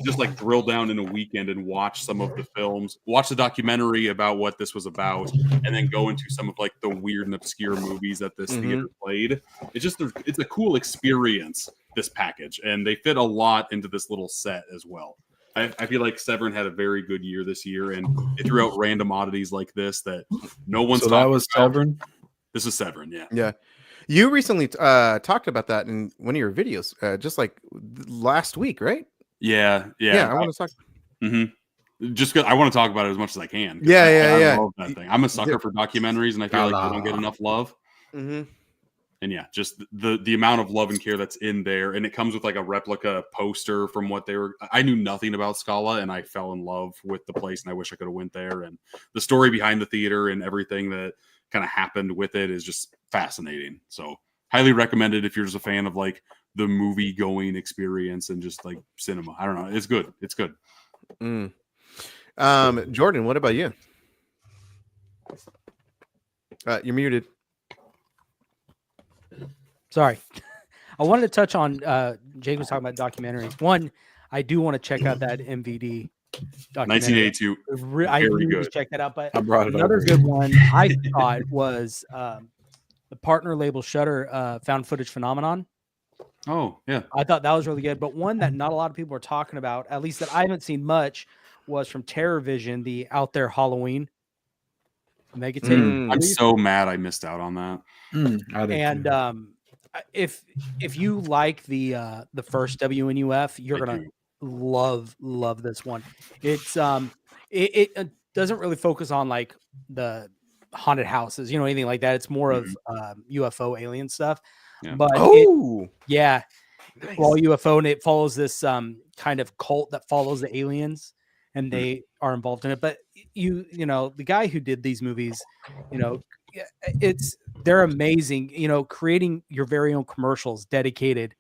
just like drill down in a weekend and watch some of the films, watch the documentary about what this was about, and then go into some of like the weird and obscure movies that this theater played. It's a cool experience, this package, and they fit a lot into this little set as well. I feel like Severin had a very good year this year, and they threw out random oddities like this that no one's. So that was about. Severin. This is Severin, yeah. Yeah. You recently talked about that in one of your videos, just like last week, right? Yeah. I want to talk. Just I want to talk about it as much as I can. Yeah. I love that thing. I'm a sucker for documentaries, and I feel like they don't get enough love. Mm-hmm. And yeah, just the amount of love and care that's in there, and it comes with like a replica poster from what they were. I knew nothing about Scala, and I fell in love with the place, and I wish I could have went there. And the story behind the theater and everything that kind of happened with it is just fascinating. So highly recommended if you're just a fan of like the movie going experience and just like cinema. I don't know, it's good. It's good. Jordan, what about you? You're muted. Sorry. I wanted to touch on Jake was talking about documentaries. One, I do want to check out that MVD documentary. 1982. I need to check that out. But I brought it another over. good one I thought was the partner label Shudder found footage phenomenon. Oh, yeah. I thought that was really good. But one that not a lot of people are talking about, at least that I haven't seen much, was from Terror Vision, the Out There Halloween mega tape. I'm so mad I missed out on that. And if you like the first WNUF, you're gonna love this one. It's it doesn't really focus on like the haunted houses, anything like that. It's more of UFO alien stuff. Yeah. But Nice. well, UFO, and it follows this kind of cult that follows the aliens, and they are involved in it. But the guy who did these movies, they're amazing. Creating your very own commercials dedicated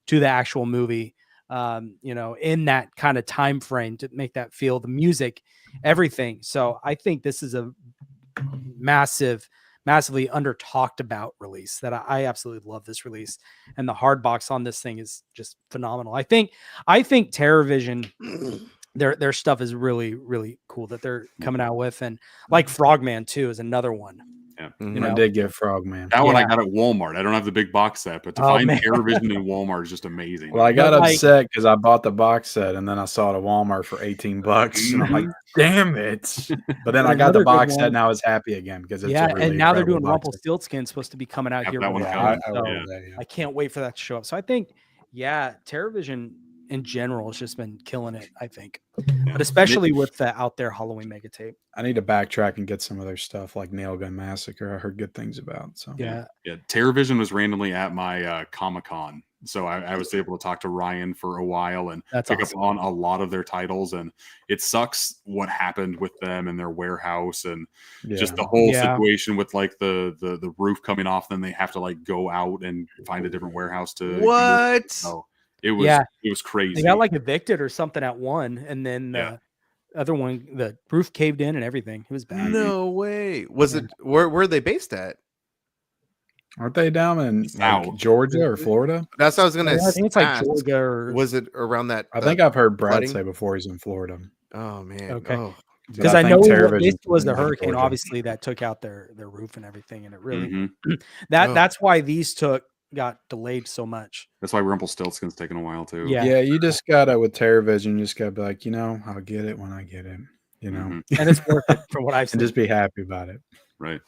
to the actual movie. In that kind of time frame to make that feel, the music, everything. So I think this is a massively under talked about release that I absolutely love this release, and the hard box on this thing is just phenomenal. I think Terror Vision, their stuff is really, really cool that they're coming out with, and like Frogman 2 is another one. Yeah. I did get Frogman. That one I got at Walmart. I don't have the big box set, but to find Terror Vision in Walmart is just amazing. Well, I got upset because I bought the box set and then I saw it at Walmart for $18, and I'm like, "Damn it!" But then I got the box set and I was happy again because it's a really and now they're doing Rumpelstiltskin supposed to be coming out here. That one I can't wait for that to show up. So I think, Terror Vision in general has just been killing it, I think, but especially with the Out There Halloween mega tape. I need to backtrack and get some of their stuff like Nail Gun Massacre. I heard good things about. So yeah. Terror Vision was randomly at my Comic-Con, so I was able to talk to Ryan for a while and pick up on a lot of their titles. And it sucks what happened with them and their warehouse and just the whole situation with like the roof coming off. Then they have to like go out and find a different warehouse to what. So it was crazy. They got like evicted or something at one, and then the other one, the roof caved in and everything. It was bad. No way. Was it where are they based at? Aren't they down in Georgia or Florida? That's what I was gonna say. I think it's like Georgia, or was it around that? I think I've heard Brad say before he's in Florida. Oh man. Okay. Because I know this was the hurricane, obviously, that took out their roof and everything, and it really that's why these got delayed so much. That's why Rumpelstiltskin's taking a while too. Yeah, you just gotta with Terror Vision, you just gotta be like, I'll get it when I get it, and it's worth it for what I've seen. And just be happy about it. Right.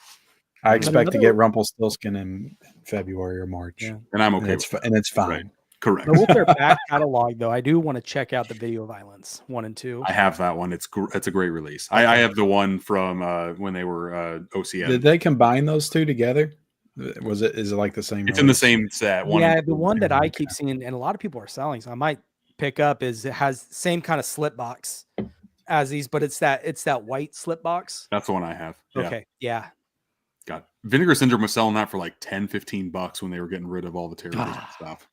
I expect to get Rumpelstiltskin in February or March. Yeah. And I'm okay. And it's fine. Right. Correct. But with their back catalog, though, I do want to check out the Video Violence 1 and 2. I have that one. It's a great release. I have the one from when they were OCM. Did they combine those two together? Is it like the same? It's in the same set. The one that I keep seeing, and a lot of people are selling, so I might pick up, is it has the same kind of slip box as these, but it's that white slip box. That's the one I have. Okay. Yeah. God, Vinegar Syndrome was selling that for like $10-15 when they were getting rid of all the Terror Vision stuff.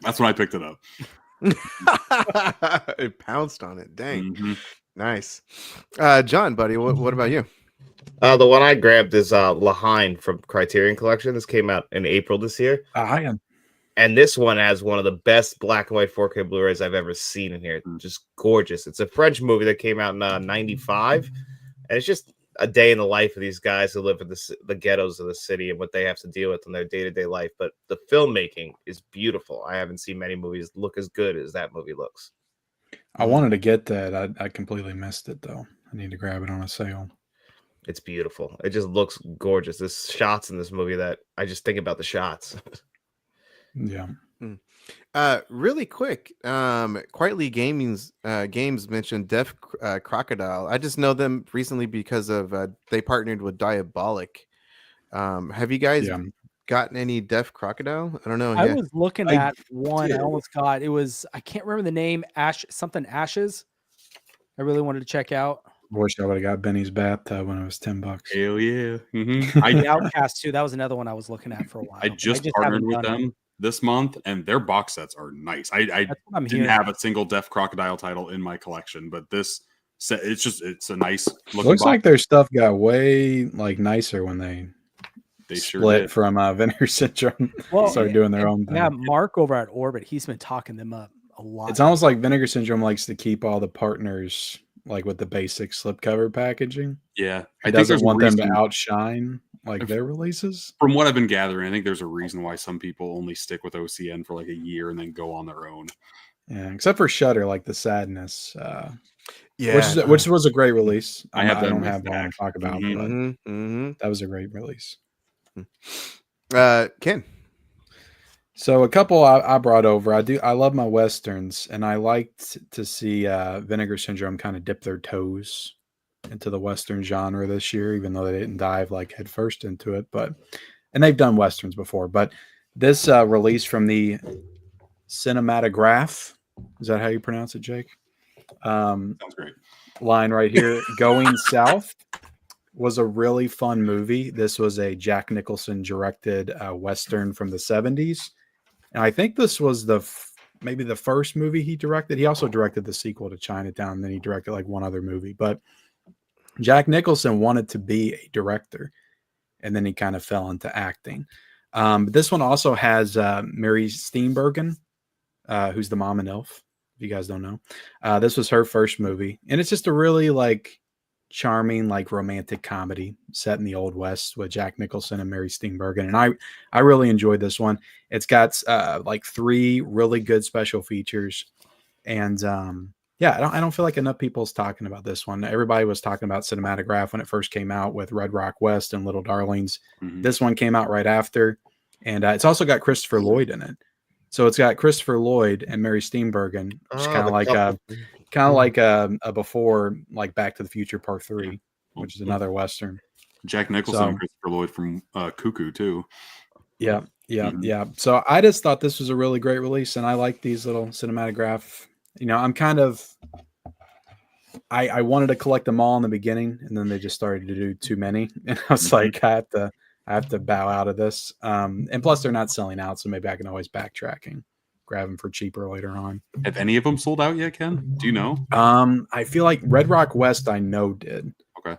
That's when I picked it up. It pounced on it. Dang. Nice. John, buddy, what about you? The one I grabbed is Lahain from Criterion Collection. This came out in April this year. And this one has one of the best black and white 4K Blu-rays I've ever seen in here. Just gorgeous. It's a French movie that came out in 95. And it's just a day in the life of these guys who live in the ghettos of the city and what they have to deal with in their day-to-day life. But the filmmaking is beautiful. I haven't seen many movies look as good as that movie looks. I wanted to get that. I completely missed it, though. I need to grab it on a sale. It's beautiful. It just looks gorgeous. There's shots in this movie that I just think about the shots. Yeah. Really quick, Quietly Gaming's Games mentioned Deaf Crocodile. I just know them recently because of they partnered with Diabolic. Have you guys gotten any Deaf Crocodile? I don't know. I was looking at one. did. I almost got I can't remember the name. Ashes. I really wanted to check out. Wish I would have got Benny's bathtub when it was $10. Hell yeah. The Outcast too. That was another one I was looking at for a while. I just partnered with them this month, and their box sets are nice. I didn't have a single Deaf Crocodile title in my collection, but this set, it's a nice looking Looks box. like their stuff got way nicer when they split sure from Vinegar Syndrome. Started doing their own thing. Yeah, Mark over at Orbit, he's been talking them up a lot. It's almost like Vinegar Syndrome likes to keep all the partners with the basic slipcover packaging. Yeah, I doesn't want them to outshine their releases. From what I've been gathering, I think there's a reason why some people only stick with OCN for a year and then go on their own. Yeah, except for Shudder, the Sadness. Yeah, which was a great release. I don't have one to talk about, but that was a great release. Ken. So a couple I brought over. I love my Westerns, and I liked to see Vinegar Syndrome kind of dip their toes into the Western genre this year, even though they didn't dive head first into it. And they've done Westerns before, but this release from the Cinematograph, is that how you pronounce it, Jake? Sounds great. Line right here, Going South, was a really fun movie. This was a Jack Nicholson directed Western from the 70s. And I think this was maybe the first movie he directed. He also directed the sequel to Chinatown, and then he directed one other movie. But Jack Nicholson wanted to be a director, and then he kind of fell into acting. But this one also has Mary Steenburgen, who's the mom in Elf, if you guys don't know. This was her first movie, and it's just a really charming romantic comedy set in the Old West with Jack Nicholson and Mary Steenburgen, and I really enjoyed this one. It's got 3 really good special features, and I don't feel like enough people's talking about this one. Everybody was talking about Cinematograph when it first came out with Red Rock West and Little Darlings. This one came out right after, and it's also got Christopher Lloyd in it. So it's got Christopher Lloyd and Mary Steenburgen, which is kind of like a before Back to the Future Part 3, which is another Western. Jack Nicholson and Christopher Lloyd from Cuckoo too. Yeah. So I just thought this was a really great release, and I like these little Cinematograph. I'm kind of I wanted to collect them all in the beginning, and then they just started to do too many, and I was like, I have to bow out of this. And plus, they're not selling out, so maybe I can always backtrack and grab them for cheaper later on. Have any of them sold out yet, Ken? Do you know? I feel like Red Rock West I know did. Okay.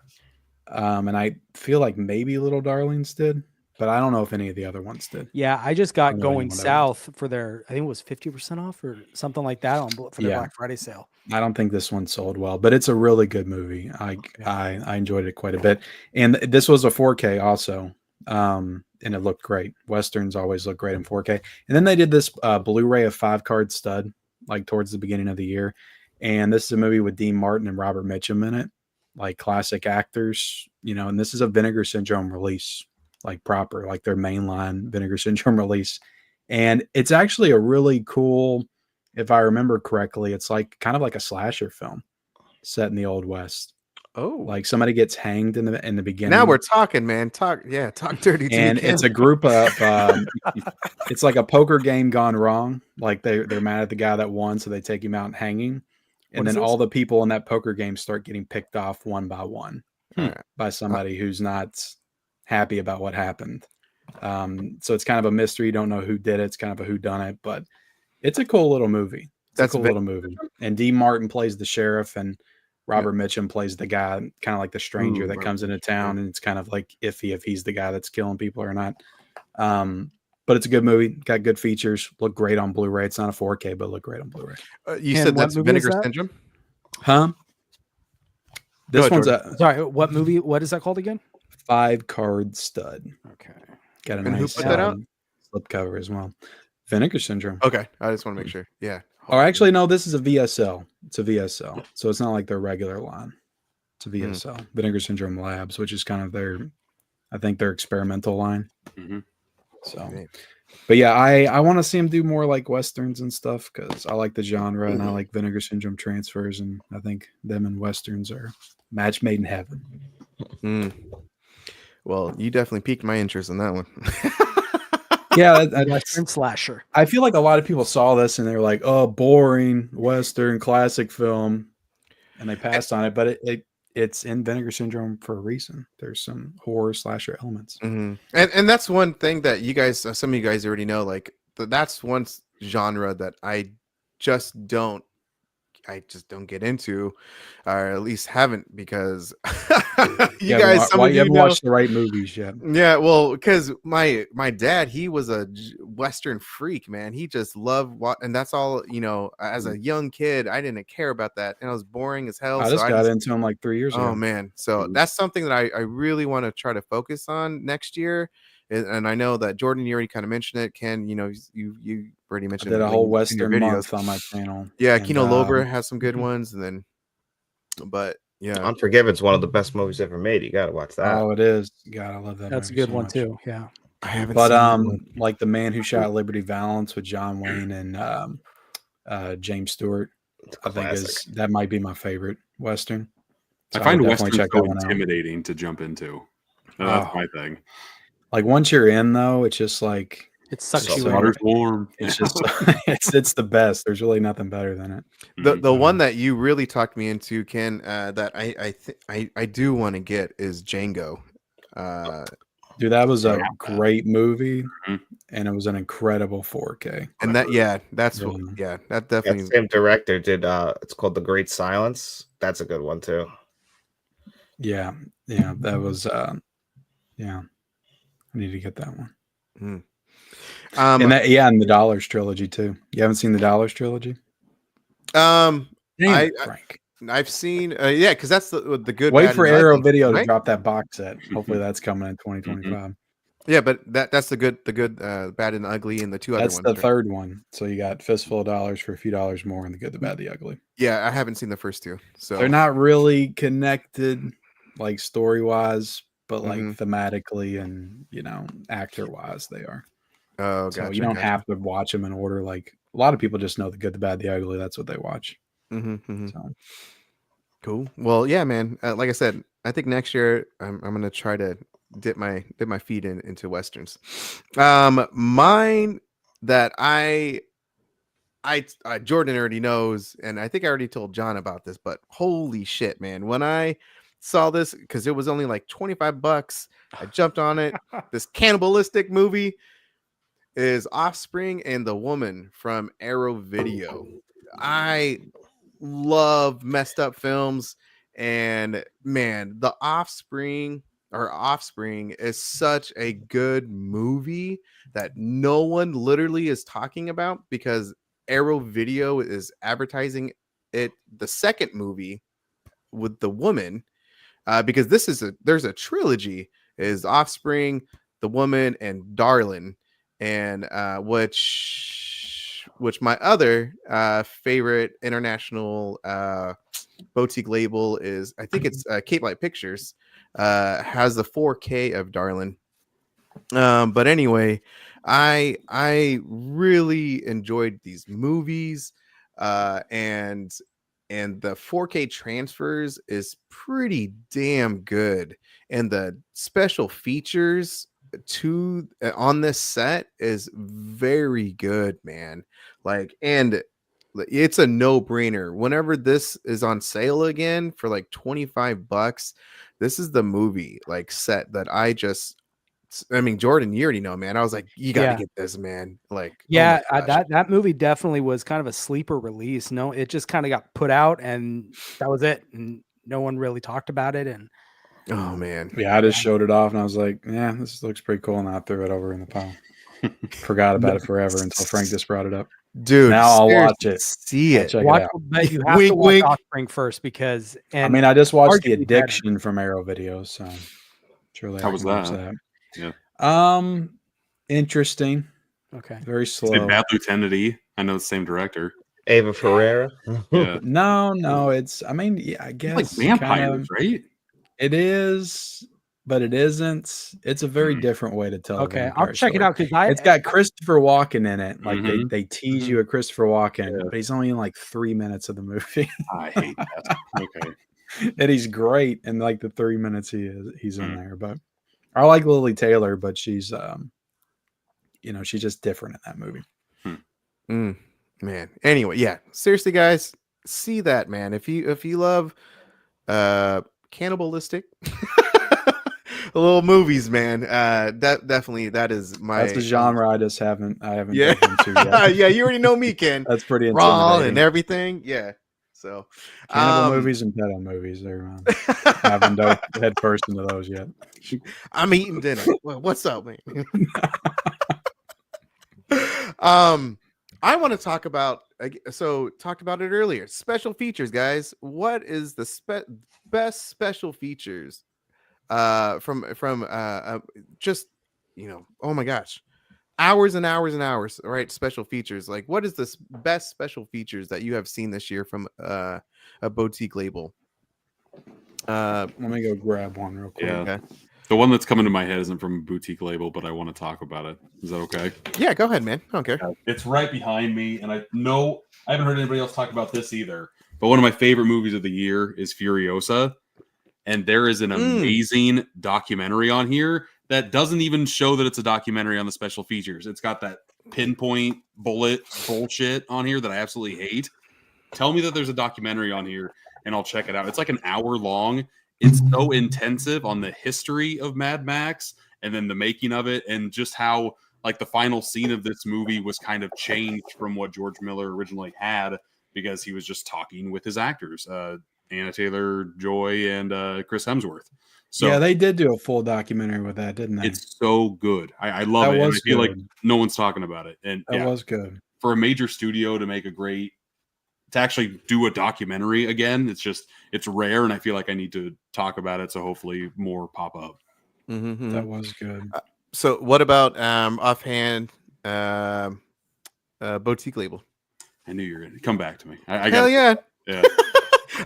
And I feel like maybe Little Darlings did, but I don't know if any of the other ones did. Yeah, I just got Going South for their, I think it was 50% off or something like that for their Black Friday sale. I don't think this one sold well, but it's a really good movie. I enjoyed it quite a bit. And this was a 4K also. And it looked great. Westerns always look great in 4K. And then they did this Blu-ray of 5-card stud, towards the beginning of the year. And this is a movie with Dean Martin and Robert Mitchum in it, classic actors, and this is a Vinegar Syndrome release, proper, their mainline Vinegar Syndrome release. And it's actually a really cool, if I remember correctly, it's kind of like a slasher film set in the Old West. Oh, somebody gets hanged in the beginning. Now we're talking, man. Talk dirty to and me, it's a group of it's like a poker game gone wrong. They're mad at the guy that won, so they take him out and hang him. And then all the people in that poker game start getting picked off one by one by somebody who's not happy about what happened. So it's kind of a mystery. You don't know who did it. It's kind of a whodunit, but it's a cool little movie. That's a cool little movie. And Dean Martin plays the sheriff, and Robert Mitchum plays the guy, kind of like the stranger that comes into town, and it's kind of iffy if he's the guy that's killing people or not. But it's a good movie. Got good features. Look great on Blu-ray. It's not a 4K, but look great on Blu-ray. You said that's Vinegar Syndrome? Huh? This one's sorry. What movie? What is that called again? 5-card stud. Okay. Got a and nice who put that out? Slip cover as well. Vinegar Syndrome. Okay, I just want to make sure. Yeah. Or actually, no. This is a VSL. It's a VSL, so it's not like their regular line. It's VSL, Vinegar Syndrome Labs, which is kind of their experimental line. Mm-hmm. So, Great. but yeah, I want to see him do more like westerns and stuff because I like the genre and I like Vinegar Syndrome transfers, and I think them and westerns are match made in heaven. Well, you definitely piqued my interest in that one. Yeah, Western slasher. I feel like a lot of people saw this and they were like, "Oh, boring Western classic film," and they passed on it. But it's in Vinegar Syndrome for a reason. There's some horror slasher elements, and that's one thing that you guys, some of you guys already know. Like that's one genre that I just don't get into, or at least haven't, because you haven't watched the right movies yet. Yeah, well, because my dad, he was a Western freak, man. He just loved and that's all. As a young kid, I didn't care about that, and I was boring as hell. I just got into him like 3 years ago. Oh man, so that's something that I really want to try to focus on next year. And I know that Jordan, you already kind of mentioned it. Ken, you already mentioned I did a whole in Western your month on my channel. Yeah, Kino Lorber has some good ones, and then, but yeah, Unforgiven's one of the best movies ever made. You got to watch that. Oh, it is. God, I love that. That's a movie good so one much. too. Yeah, I haven't. But seen like The Man Who Shot Liberty Valance with John Wayne and James Stewart, I think that might be my favorite Western. So I find definitely Westerns so intimidating to jump into. That's my thing. Like once you're in, though, it's just like it sucks you in. Water's warm. It's just it's the best. There's really nothing better than it. The one that you really talked me into, Ken, that I do want to get is Django. Dude, that was a great movie, and it was an incredible 4K. And that that definitely. That same director did. It's called The Great Silence. That's a good one too. Yeah, that was. Yeah, I need to get that one. And the Dollars trilogy too. You haven't seen the Dollars trilogy? Frank. I've seen, because that's the good. Wait for Arrow Video to drop that box set. Hopefully, that's coming in 2025. Yeah, but that's the good, bad, and the ugly, and the two other ones. That's the third one. So you got Fistful of Dollars for a few dollars more, and the good, the bad, the ugly. Yeah, I haven't seen the first two, so they're not really connected, like story wise, but like thematically and actor wise, they are. Oh, so gotcha. You don't have to watch them in order. Like a lot of people just know the good, the bad, the ugly. That's what they watch. So. Cool. Well, yeah, man. Like I said, I think next year I'm gonna try to dip my feet into westerns. Mine that I Jordan already knows, and I think I already told John about this, but holy shit, man! When I saw this, because it was only like $25, I jumped on it. This cannibalistic movie is Offspring and the Woman from Arrow Video. I love messed up films, and man, the Offspring is such a good movie that no one literally is talking about, because Arrow Video is advertising it, the second movie with the woman, because there's a trilogy, is Offspring, the Woman, and Darlin', and which my other favorite international boutique label is, I think it's Cape Light Pictures, has the 4K of Darlin'. But anyway, I really enjoyed these movies, and the 4K transfers is pretty damn good, and the special features on this set is very good, man. Like, and it's a no-brainer. Whenever this is on sale again for like $25, this is the movie like set that I mean, Jordan, you already know, man. I was like, you got to get this, man. Like, yeah, that movie definitely was kind of a sleeper release. No, it just kind of got put out, and that was it. And no one really talked about it. And oh man, yeah, I just showed it off, and I was like, yeah, this looks pretty cool, and I threw it over in the pile. Forgot about it forever until Frank just brought it up. Dude, now I'll watch it. See it. Watch, but you have to watch Offspring first, because I mean, I just watched The Addiction from Arrow Videos, so surely how I was can watch that. Yeah. Interesting. Okay. Very slow. Bad Lieutenant E. I know the same director. Ava Ferreira. Yeah. No, it's. I mean, yeah, I guess Like vampires, kind of, right? it is, but it isn't. It's a very different way to tell. Okay, a I'll vampire check it story. out because It's got Christopher Walken in it. Like Mhm. they tease you a Christopher Walken, Yeah. but he's only in like 3 minutes of the movie, I hate that. Okay. and he's great in like the 3 minutes he's in there. But I like Lily Taylor, but she's she's just different in that movie. Man. Anyway, yeah. Seriously, guys, see that, man. If you love cannibalistic little movies, man, that definitely that is my That's a genre I haven't yeah. dug into yet. Yeah, you already know me, Ken. That's pretty Raw intimidating. and everything. Yeah. So Cannibal movies and pedo movies. I haven't dove head first into those yet. I'm eating dinner. What's up, man? I want to talk about, so talked about it earlier, special features, guys. What is the best special features from just, oh my gosh, hours and hours and hours, right? Special features. Like, what is the best special features that you have seen this year from a boutique label? Let me go grab one real quick. Yeah. Okay. The one that's coming to my head isn't from a boutique label, but I want to talk about it. Is that okay? Yeah, go ahead, man. I don't care. It's right behind me, and I haven't heard anybody else talk about this either. But one of my favorite movies of the year is Furiosa, and there is an amazing documentary on here that doesn't even show that it's a documentary on the special features. It's got that pinpoint bullet bullshit on here that I absolutely hate. Tell me that there's a documentary on here, and I'll check it out. It's like an hour long. It's so intensive on the history of Mad Max and then the making of it, and just how like the final scene of this movie was kind of changed from what George Miller originally had, because he was just talking with his actors, Anna Taylor-Joy and Chris Hemsworth. So yeah, they did do a full documentary with that, didn't they? It's so good. I love it. And I feel like no one's talking about it. And that was good. For a major studio to actually do a documentary again, it's rare, and I feel like I need to talk about it, so hopefully more pop up. Mm-hmm. That was good. So what about offhand boutique label? I knew you were going to come back to me. Hell yeah. Yeah.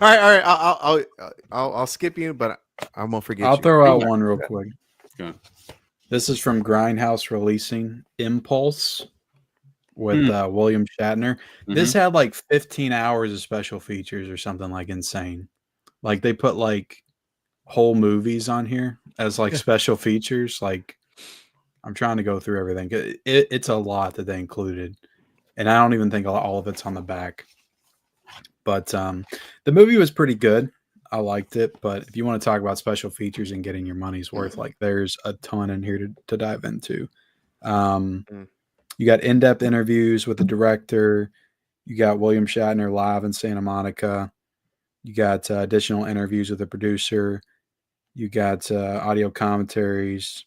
All right. I'll skip you, but I won't forget. I'll throw out one real quick. Okay. This is from Grindhouse Releasing, Impulse, with William Shatner. This had like 15 hours of special features or something like insane. Like they put like whole movies on here as like special features. Like I'm trying to go through everything. It's a lot that they included, and I don't even think all of it's on the back. But the movie was pretty good. I liked it. But if you want to talk about special features and getting your money's worth, like there's a ton in here to dive into. You got in-depth interviews with the director. You got William Shatner live in Santa Monica. You got additional interviews with the producer. You got audio commentaries.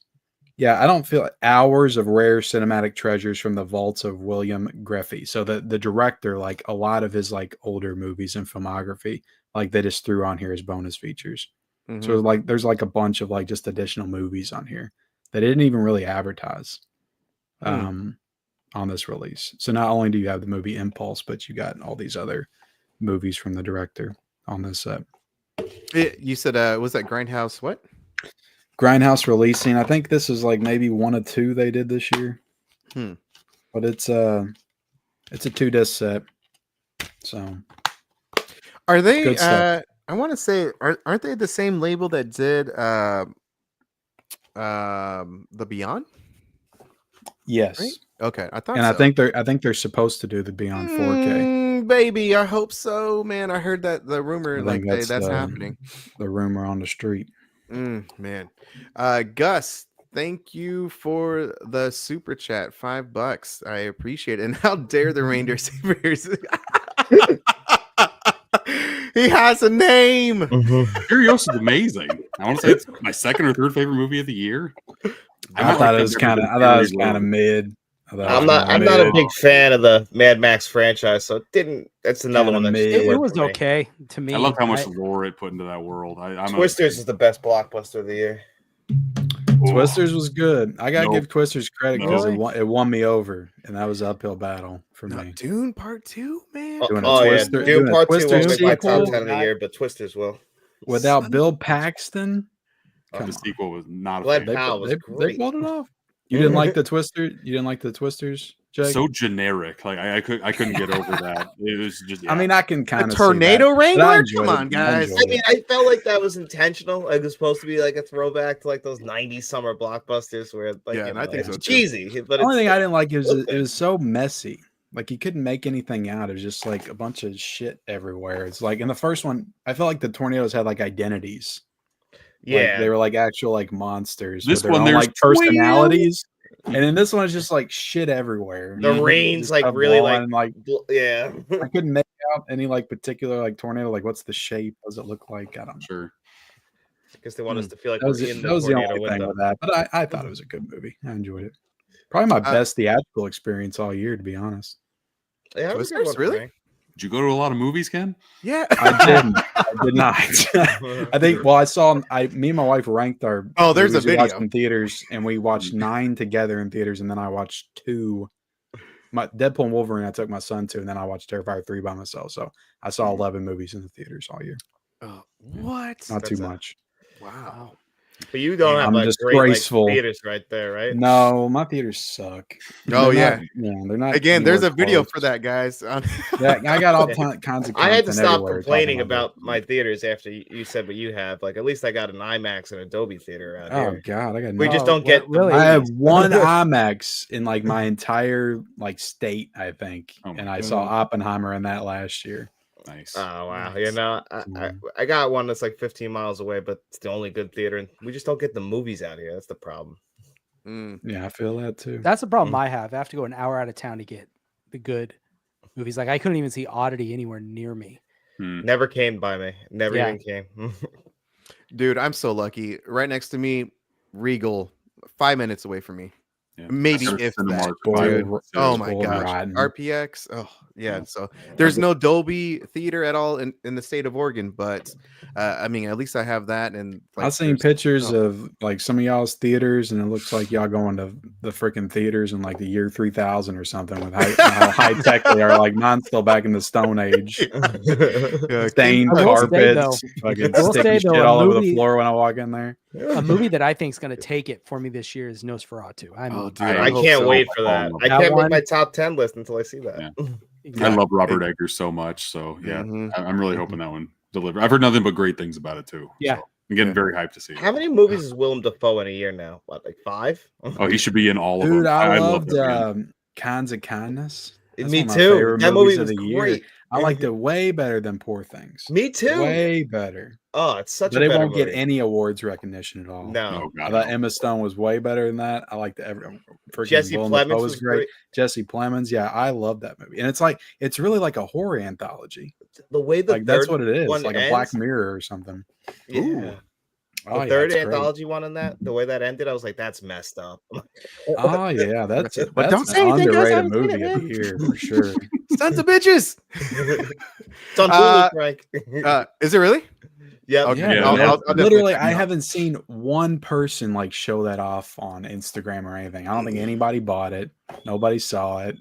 Yeah, I don't feel hours of rare cinematic treasures from the vaults of William Griffey. So the director, like a lot of his like older movies and filmography, like they just threw on here as bonus features. Mm-hmm. So like there's like a bunch of like just additional movies on here that didn't even really advertise on this release. So not only do you have the movie Impulse, but you got all these other movies from the director on this set. You said was that Grindhouse what? Grindhouse Releasing. I think this is like maybe one of two they did this year. But it's a 2-disc set. So are they I want to say aren't they the same label that did The Beyond? Yes. Right? Okay, I thought and so. I think they're supposed to do the Beyond 4K. Baby, I hope so, man. I heard that the rumor that's happening. The rumor on the street. Man. Gus, thank you for the super chat, $5. I appreciate it. And how dare the reindeer savers? He has a name. Furiosa is amazing. I want to say it's my second or third favorite movie of the year. I thought it was kind of mid. I'm not a big fan of the Mad Max franchise, so that's another one that it was okay to me. I love how much lore it put into that world. Twisters is the best blockbuster of the year. Twisters was good. I gotta give Twisters credit because Really? it won me over, and that was an uphill battle for me. Dune Part 2, man. Doing a Oh yeah, Twister, Dune doing a Part 2 Twister won't make my top sequel 10 of the year, but Twisters will. without Bill Paxton. Come The on. sequel was not a Glenn fan. Powell was They great. pulled it off. You didn't like the Twister? You didn't like the Twisters, Jake? So generic. Like I couldn't get over that. It was just. I mean, I can kind of Tornado Wrangler. enjoyed Come it. on, guys. I mean, I felt like that was intentional. Like, it was supposed to be like a throwback to like those '90s summer blockbusters where, like, Yeah, you and know, I think it's so, too. cheesy. But The only it's, thing I didn't like is it was so messy. Like you couldn't make anything out. It was just like a bunch of shit everywhere. It's like in the first one, I felt like the tornadoes had like identities. yeah, Like, they were like actual like monsters. This with their one, own, there's like personalities, and then this one is just like shit everywhere. the Just rain's like stuff really blowing, like yeah. I couldn't make out any like particular like tornado. Like what's the shape? What does it look like? I don't know. Sure. Because they want us to feel like That was, we're in that the was the tornado only thing window. with that. But I thought it was a good movie. I enjoyed it. Probably my best theatrical experience all year, to be honest. Yeah, it was a good Twisters, one for really? me. Did you go to a lot of movies, Ken? Yeah. I didn't. I did not. I think. Well, I saw. Me and my wife ranked our. Oh, there's a movies we watched video. in theaters, and we watched 9 together in theaters, and then I watched 2. My Deadpool and Wolverine, I took my son to, and then I watched Terrifier 3 by myself. So I saw 11 movies in the theaters all year. What? Not too That's much. Wow. But you don't have I'm like disgraceful. great like, theaters right there, right? No, my theaters suck. Oh, They're yeah. not, they're not. Again, there's a anywhere video close. for that, guys. Yeah, I got all kinds of. I had to content stop everywhere complaining talking about that. my theaters after you said what you have. Like, at least I got an IMAX and Adobe theater around Oh here. God, I got. We no- just don't get really? I have movies. one IMAX in like my entire like state, I think, Oh my and I saw Oppenheimer in that last year. Nice. Oh wow! Nice. You know, I got one that's like 15 miles away, but it's the only good theater, and we just don't get the movies out here. That's the problem. Yeah, I feel that too. That's the problem I have. I have to go an hour out of town to get the good movies. Like I couldn't even see Oddity anywhere near me. Never came by me. Never Yeah. even came. Dude, I'm so lucky. Right next to me, Regal, 5 minutes away from me. Yeah. Maybe Cinemark if that. Cinemark, Spoiled- Dude. Oh my spoiled gosh. rotten. RPX. Oh yeah. So there's no Dolby theater at all in the state of Oregon, but I mean, at least I have that. And like, I've seen there's- pictures oh. of like some of y'all's theaters, and it looks like y'all going to the freaking theaters in like the year 3000 or something with how high tech they are. Like mine's still back in the Stone Age. Yeah, Stained I will say, carpets, fucking I will sticky say, shit though, a all over the movie- floor when I walk in there. A movie that I think is going to take it for me this year is Nosferatu. I mean, Oh, dude, I hope can't so. wait for that. I That can't one- make my top 10 list until I see that. I love Robert Eggers so much. So yeah, Mhm. I'm really hoping that one delivers. I've heard nothing but great things about it too. Yeah. So I'm getting Yeah. very hyped to see it. How many movies is Willem Dafoe in a year now? What, like 5? Oh, he should be in all of them. Dude, I love loved that man. Kinds of Kindness. That's Me one of my too. favorite That movies movie of was the year. great. I liked it way better than Poor Things. Me too. Way better. Oh, it's such But a it better won't get movie. any awards recognition at all. No. Oh I god, thought no. Emma Stone was way better than that. I liked Jesse Willem Plemons Dafoe was great. Jesse Plemons, yeah, I love that movie, and it's really like a horror anthology. The way the Like that's third what it is, one like a Black ends- Mirror or something. Yeah. Ooh. The Oh, yeah, third it's great. anthology one in that, the way that ended, I was like, that's messed up. Oh yeah, that's But don't an say anything, guys. I underrated haven't seen movie it, of the man. year for sure. Sons of bitches. It's on Hulu, Frank. Is it really? Yep. Okay. Yeah, Yeah, man. I'll definitely literally, check it I out. haven't seen one person like show that off on Instagram or anything. I don't think anybody bought it. Nobody saw it.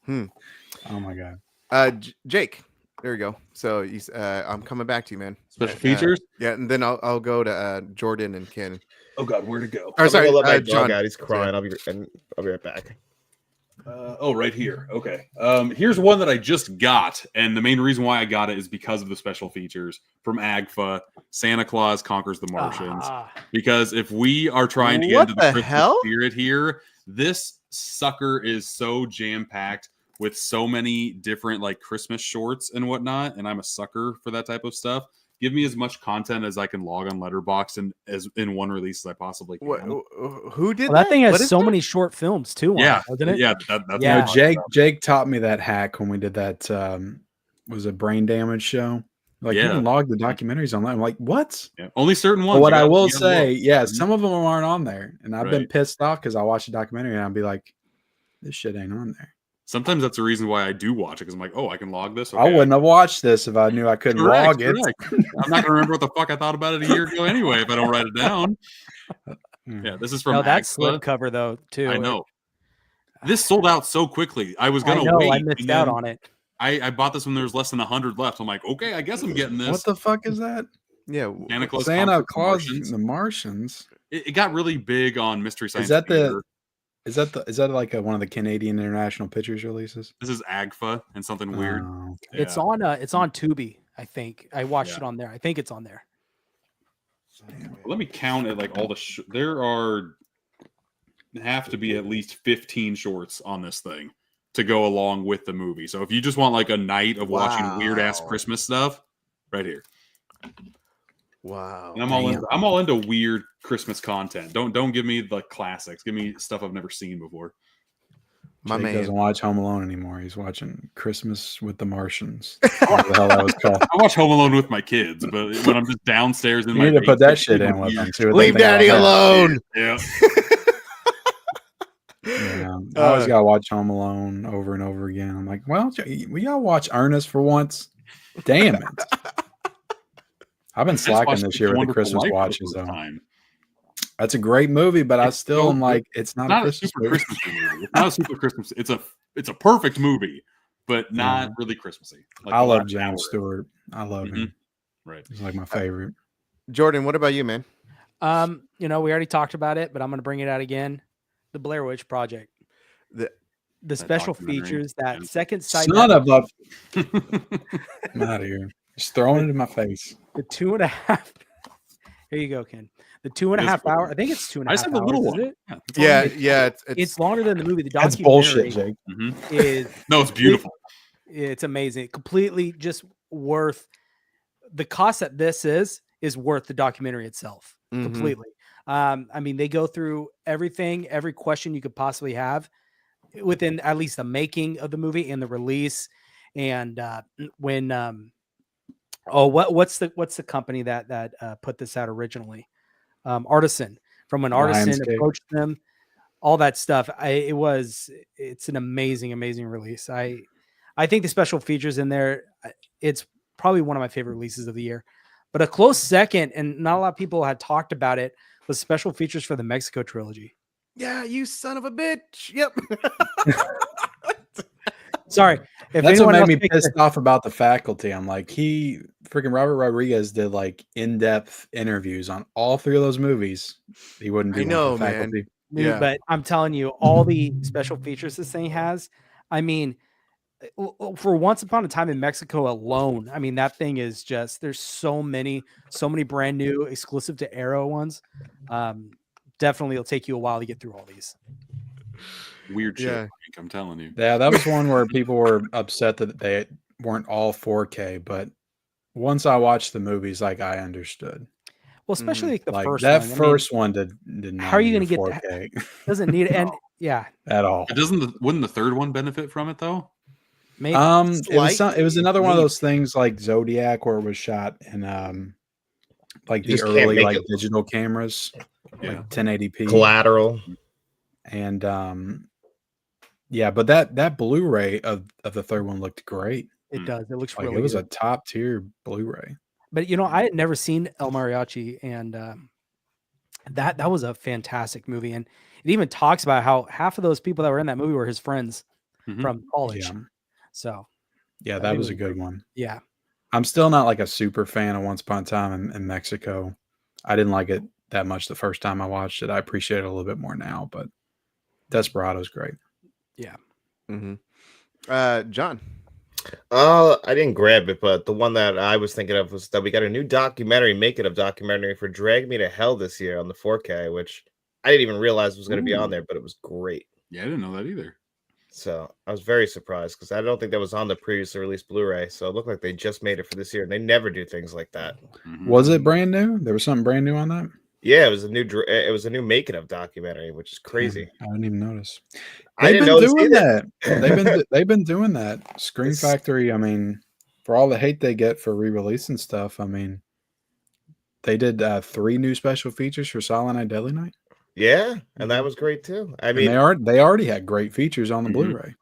Hmm. Oh my god. Jake. There we go. So I'm coming back to you, man. Special features. Yeah, and then I'll go to Jordan and Ken. Oh god, where to go? Or I'm sorry, gonna let my dog John. out. He's crying. I'll be right back. Right here. Okay. Here's one that I just got, and the main reason why I got it is because of the special features from AGFA. Santa Claus Conquers the Martians. Because if we are trying to get What into the the Christmas hell? spirit here, this sucker is so jam packed with so many different like Christmas shorts and whatnot, and I'm a sucker for that type of stuff. Give me as much content as I can log on Letterboxd and as in one release as I possibly can. Who did Well, that thing What has is so that? many short films too, on Yeah, it, doesn't it? yeah, that's Yeah. what I'm Jake talking Jake taught me that hack when we did that was a brain damage show. Like you Yeah. can log the documentaries online. I'm like, what? about. Yeah. Only certain ones. But what You I gotta- will you gotta say, look. yeah, Mhm. some of them aren't on there. And I've been Right. pissed off because I watched a documentary and I'd be like, this shit ain't on there. Sometimes that's the reason why I do watch it because I'm like, oh, I can log this. I wouldn't have watched this if I knew I couldn't log it. Correct. I'm not gonna remember what the fuck I thought about it a year ago anyway if I don't write it down. Yeah, this is from. No, that's Agfa. slipcover though too. I know. This sold out so quickly. I was gonna wait. I missed out on it. I bought this when there was less than 100 left. I'm like, okay, I guess I'm getting this. What the fuck is that? Yeah, Santa Claus, the Martians. It got really big on Mystery Science. Is that like one of the Canadian International Pictures releases? This is Agfa and something weird. Okay. It's on Tubi. I think I watched it on there. I think it's on there. Let me count it. Like all the there have to be at least 15 shorts on this thing to go along with the movie. So if you just want like a night of watching weird ass Christmas stuff, right here. Wow. And I'm all into weird Christmas content. Don't give me the classics. Give me stuff I've never seen before. My man doesn't watch Home Alone anymore. He's watching Christmas with the Martians. What the hell that was called. I watch Home Alone with my kids, but when I'm just downstairs in you need to put that shit in with them. Leave Daddy alone. Yeah. Yeah, I always gotta watch Home Alone over and over again. I'm like, well, we y'all watch Ernest for once. Damn it! I've been slacking this year with the Christmas watches though. That's a great movie, but I still am like, it's not a Christmas movie. It's not a super Christmas. It's a perfect movie, but not really Christmassy. Like I love James Stewart. I love him. Right, he's like my favorite. Jordan, what about you, man? We already talked about it, but I'm gonna bring it out again. The Blair Witch Project. The special features, that second sight. Son of a I'm out of here. Just throwing it in my face. The 2.5. Here you go, Ken. The 2.5 hour. I think it's 2.5 hours. A little one. Is it? Yeah. It's longer than the movie. The That's documentary bullshit, Jake. Is no, it's beautiful. It's amazing. Completely just worth the cost that this is worth the documentary itself. Completely. I mean, they go through everything, every question you could possibly have within at least the making of the movie and the release. And what's the company that put this out originally? Artisan. From when Artisan approached them, all that stuff. It's an amazing release. I think the special features in there, it's probably one of my favorite releases of the year. But a close second, and not a lot of people had talked about it, was special features for the Mexico trilogy. Yeah, you son of a bitch. Yep. Sorry. That's what made me pissed off about The Faculty. I'm like, Robert Rodriguez did like in-depth interviews on all three of those movies. He wouldn't do The Faculty. Yeah. But I'm telling you, all the special features this thing has, I mean, for Once Upon a Time in Mexico alone, I mean, that thing is just, there's so many brand new exclusive to Arrow ones. Definitely it'll take you a while to get through all these. Weird shit, I'm telling you. Yeah, that was one where people were upset that they weren't all 4K, but once I watched the movies, like I understood. Well, especially like the first that one. first one did not. How are you going to 4K. get that? Doesn't need it, and at all. Wouldn't the third one benefit from it though? Maybe. It was another one of those things like Zodiac where it was shot in like the early like digital cameras, like 1080p Collateral. And but that Blu-ray of the third one looked great. It does. It looks like really it was good. a top tier Blu-ray. But I had never seen El Mariachi, and that was a fantastic movie. And it even talks about how half of those people that were in that movie were his friends from college. Yeah. So that was a good one. Yeah. I'm still not like a super fan of Once Upon a Time in Mexico. I didn't like it that much the first time I watched it. I appreciate it a little bit more now, but Desperado's great. Yeah. John. I didn't grab it, but the one that I was thinking of was that we got a new documentary, documentary for Drag Me to Hell this year on the 4K, which I didn't even realize was going to be on there, but it was great. Yeah, I didn't know that either. So I was very surprised because I don't think that was on the previously released Blu-ray. So it looked like they just made it for this year, and they never do things like that. Was it brand new? There was something brand new on that? Yeah, it was a new making of documentary, which is crazy. I didn't even notice. They've been doing that. They've been doing that. Screen Factory. I mean, for all the hate they get for re-releasing stuff, I mean, they did 3 new special features for Silent Night, Deadly Night. Yeah, and that was great too. I mean, they already had great features on the Blu-ray,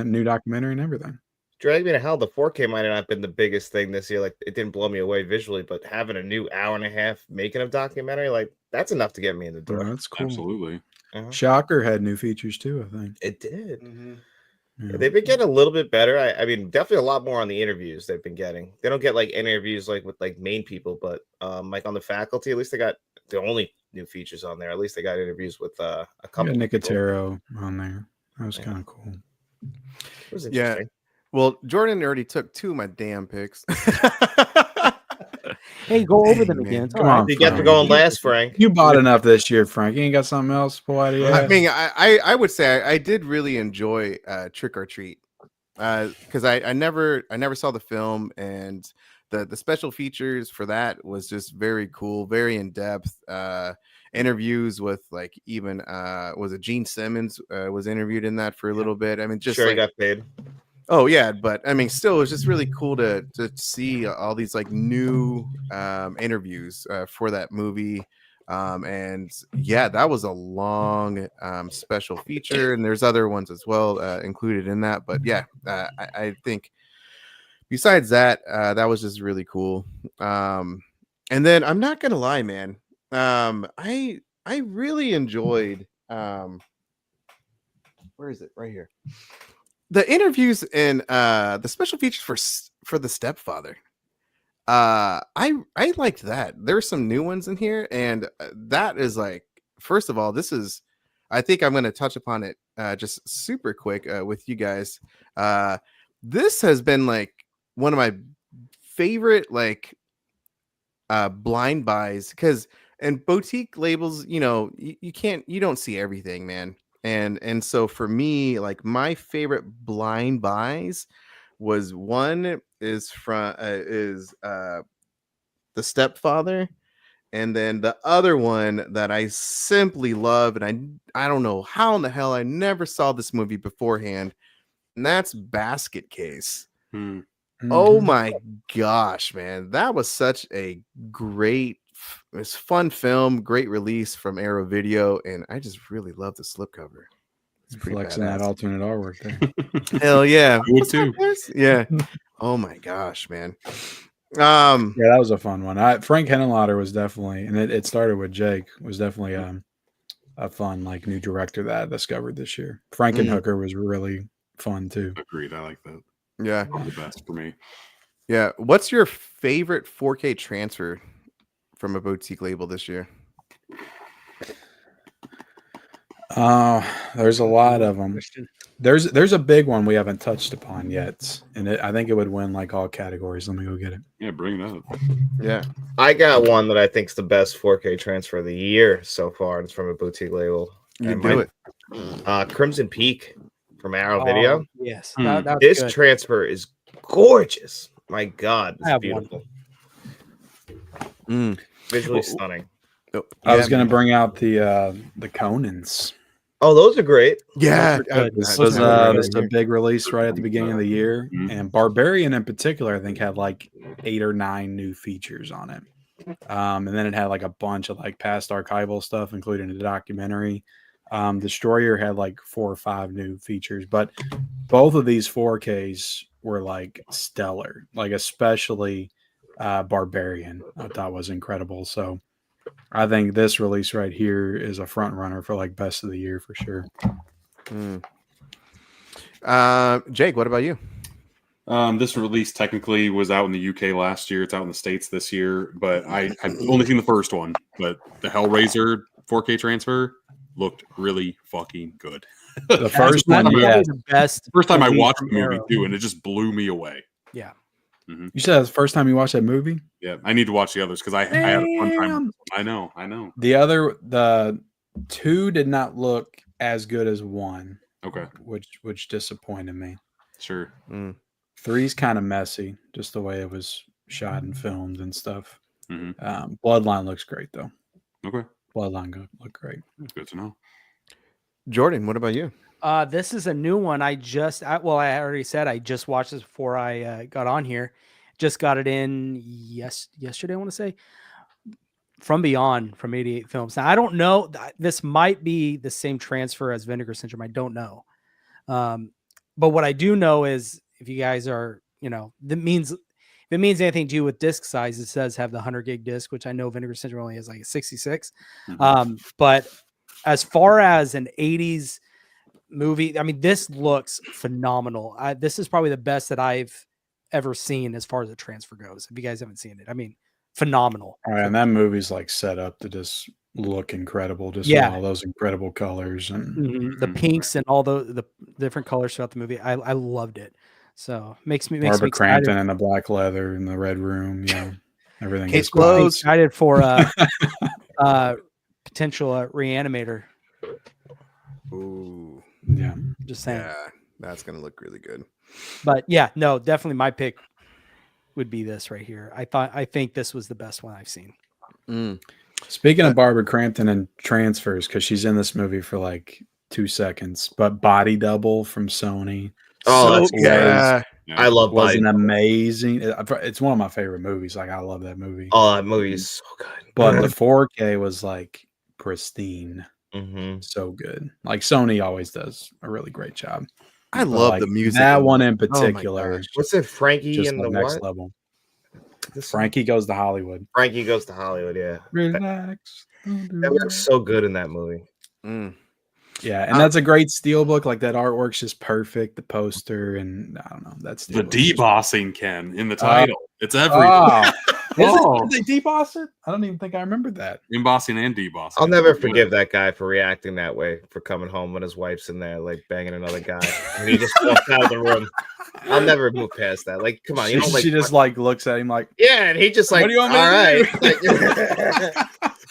new documentary and everything. Drag Me to Hell, the 4K might not have been the biggest thing this year. Like, it didn't blow me away visually, but having a new hour and a half making of documentary, like, that's enough to get me in the door. That's cool. Absolutely. Shocker had new features too, I think. It did. Yeah. They've been getting a little bit better. I mean, definitely a lot more on the interviews they've been getting. They don't get like interviews like with like main people, but like on the faculty, at least they got the only new features on there. At least they got interviews with a couple. Nicotero on there. That was kind of cool. It was interesting. Well, Jordan already took 2 of my damn picks. Hey, go over them again. Come on, you get to go on last, Frank. You bought enough this year, Frank. You ain't got something else to pull out of your I mean, I would say I did really enjoy Trick or Treat because I never saw the film, and the special features for that was just very cool, very in depth. Interviews with like even was it Gene Simmons was interviewed in that for a little bit. I mean, just sure, like, he got paid. Oh yeah, but I mean, still, it was just really cool to see all these like new interviews for that movie. And yeah, that was a long special feature, and there's other ones as well included in that. But yeah, I think besides that, that was just really cool. And then I'm not gonna lie, man, I really enjoyed where is it? Right here. The interviews and the special features for the stepfather. I liked that. There's some new ones in here, and that is like, first of all, this is, I think I'm going to touch upon it just super quick with you guys. This has been like one of my favorite like blind buys, because in boutique labels, you know, you don't see everything, man. And so for me, like my favorite blind buys was one is from the stepfather, and then the other one that I simply love, and I don't know how in the hell I never saw this movie beforehand, and that's Basket Case. Oh my gosh, man, that was such a great, it's fun film, great release from Arrow Video, and I just really love the slipcover. It's pretty flexing badass. that alternate artwork there. Hell yeah, I would too. Yeah. Oh my gosh, man. Yeah, that was a fun one. Frank Henenlotter was definitely, and it started with Jake, was definitely a fun like new director that I discovered this year. Frankenhooker was really fun too. Agreed. I like that. Yeah, One of the best for me. Yeah. What's your favorite 4K transfer from a boutique label this year? There's a lot of them. There's a big one we haven't touched upon yet, and I think it would win like all categories. Let me go get it. Yeah, bring it up. Yeah, I got one that I think is the best 4K transfer of the year so far. It's from a boutique label. you do it. Crimson Peak from Arrow Video. Yes, This good. transfer is gorgeous. My God, I have it's beautiful. Mm. Visually stunning. Oh, I was going to bring out the Conans. Oh, those are great. Yeah, This was a big release right at the beginning of the year, and Barbarian in particular, I think, had like 8 or 9 new features on it. And then it had like a bunch of like past archival stuff, including a documentary. Destroyer had like 4 or 5 new features, but both of these 4Ks were like stellar, like especially Barbarian I thought was incredible. So I think this release right here is a front runner for like best of the year for sure. Jake, what about you? This release technically was out in the UK last year. It's out in the States this year, but I've only seen the first one. But the Hellraiser 4K transfer looked really fucking good. The first one, yeah, the best. First time I watched the movie too, and it just blew me away. Yeah. Mm-hmm. You said that's the first time you watched that movie? Yeah, I need to watch the others because I had a fun time. I know. The 2 did not look as good as 1. Okay. Which disappointed me. Sure. 3's kind of messy, just the way it was shot and filmed and stuff. Mm-hmm. Bloodline looks great though. Okay. Bloodline look great. Good to know. Jordan, what about you? This is a new one. I already said I just watched this before I got on here. Just got it in yesterday, I want to say. From Beyond from 88 Films. Now, I don't know. This might be the same transfer as Vinegar Syndrome. I don't know. But what I do know is if you guys are, that means it means anything to you with disc size, it says have the 100 gig disc, which I know Vinegar Syndrome only has like a 66. But as far as an 80s movie, I mean, this looks phenomenal. This is probably the best that I've ever seen as far as the transfer goes. If you guys haven't seen it, I mean, phenomenal. All right, and that movie's like set up to just look incredible, just with all those incredible colors and the pinks and all the different colors throughout the movie. I loved it. So makes me Barbara excited. Crampton in the black leather in the red room. Yeah, everything Case is closed. Excited for potential reanimator. Ooh, yeah. Just saying. yeah, that's gonna look really good. But yeah, no, definitely my pick would be this right here. I think this was the best one I've seen. Speaking of Barbara Crampton and transfers, because she's in this movie for like 2 seconds, but Body Double from Sony. Oh, yeah. I love was Body an Double. amazing. It's one of my favorite movies. Like I love that movie. Oh, that movie is so good. But the 4K was like pristine, Mm-hmm. so good. Like Sony always does a really great job. I But, love like, the music. That one in Oh my particular. gosh. What's it? Frankie just and like the next what? level. This Frankie Goes to Hollywood. Frankie Goes to Hollywood. Yeah, Relax. that looks so good in that movie. Yeah, and that's a great Steelbook. Like that artwork's just perfect. The poster and I don't know. That's The debossing, Ken, in the title. It's everything. Did they deboss it? I don't even think I remembered that. Embossing and debossing. I'll never forgive that guy for reacting that way, for coming home when his wife's in there like banging another guy, and he just walked out of the room. I'll never move past that. Like, come on, you know, like she just like looks at him like, yeah, and he just like, what do you want me all to right, do? like,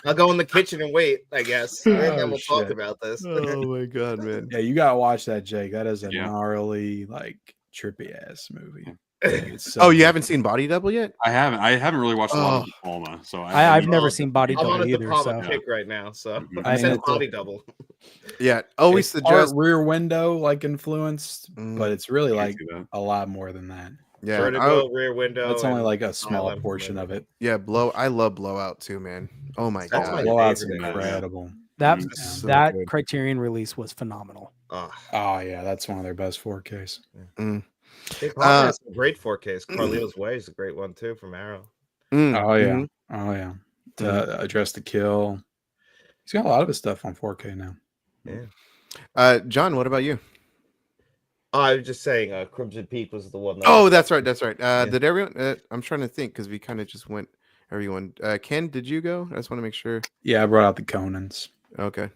I'll go in the kitchen and wait, I guess, and then we'll talk shit. about this. Oh my god, man. Yeah, you gotta watch that, Jake. That is a gnarly, like trippy ass movie. It's so You good. haven't seen Body Double yet? I haven't really watched a lot of De Palma, so I've never seen Body I'm on Double a De either. Palma So kick right now, so I I mean, said it's Body Double. Yeah, always It's suggest. Rear Window like influenced, but it's really Can't like see that. a lot more than that. Yeah, Vertigo, Rear Window. That's only and like a all small them. portion of it. yeah, I love Blowout too, man. Oh my That's god. my Blowout's favorite. incredible. that so that good. Criterion release was phenomenal. Oh yeah, that's one of their best 4Ks. Big Palma has some great 4Ks. Carlito's Way is a great one too from Arrow. Oh yeah, oh yeah. To Address the Kill. He's got a lot of his stuff on 4K now. Yeah. John, what about you? Oh, I was just saying, Crimson Peak was the one. Oh, that's right. Did everyone? I'm trying to think because we kind of just went. Everyone, Ken, did you go? I just want to make sure. Yeah, I brought out the Conans. Okay,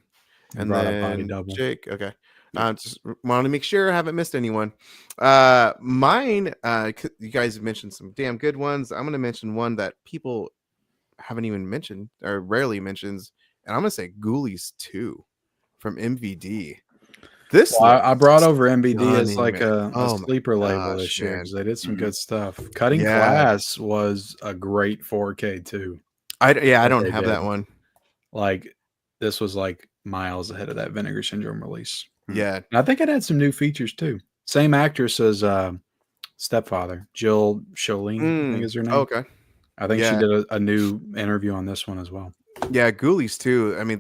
And brought up Body Double. Jake. Okay, just wanted to make sure I haven't missed anyone. Mine. You guys have mentioned some damn good ones. I'm going to mention one that people haven't even mentioned or rarely mentions, and I'm going to say Ghoulies 2 from MVD. I brought over MVD as stunning, like man. a sleeper label this year man. because they did some good stuff. Cutting Class was a great 4K too. I don't have that one. Like this was like miles ahead of that Vinegar Syndrome release. Yeah, and I think it had some new features too. Same actress as Stepfather, Jill Scholine, I think is her name. Okay, I think she did a new interview on this one as well. Yeah, Ghoulies too. I mean,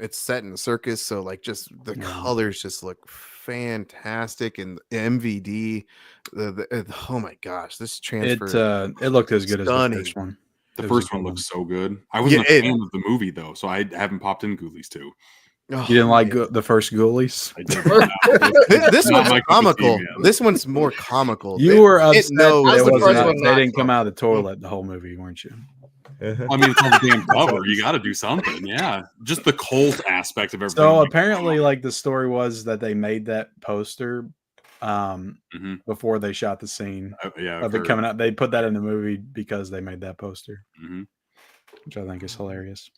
it's set in a circus, so like just the colors just look fantastic, and MVD. Oh my gosh, this transfer it looked as good as the first one. The first one looks so good. I wasn't a fan of the movie though, so I haven't popped in Ghoulies 2. You didn't like the first Ghoulies? I did. This one's comical. This one's more comical. You were upset they didn't come out of the toilet the whole movie, weren't you? I mean, it's on the damn cover. You got to do something. Yeah, just the cult aspect of everything. So apparently, like the story was that they made that poster before they shot the scene of it coming out. They put that in the movie because they made that poster, which I think is hilarious.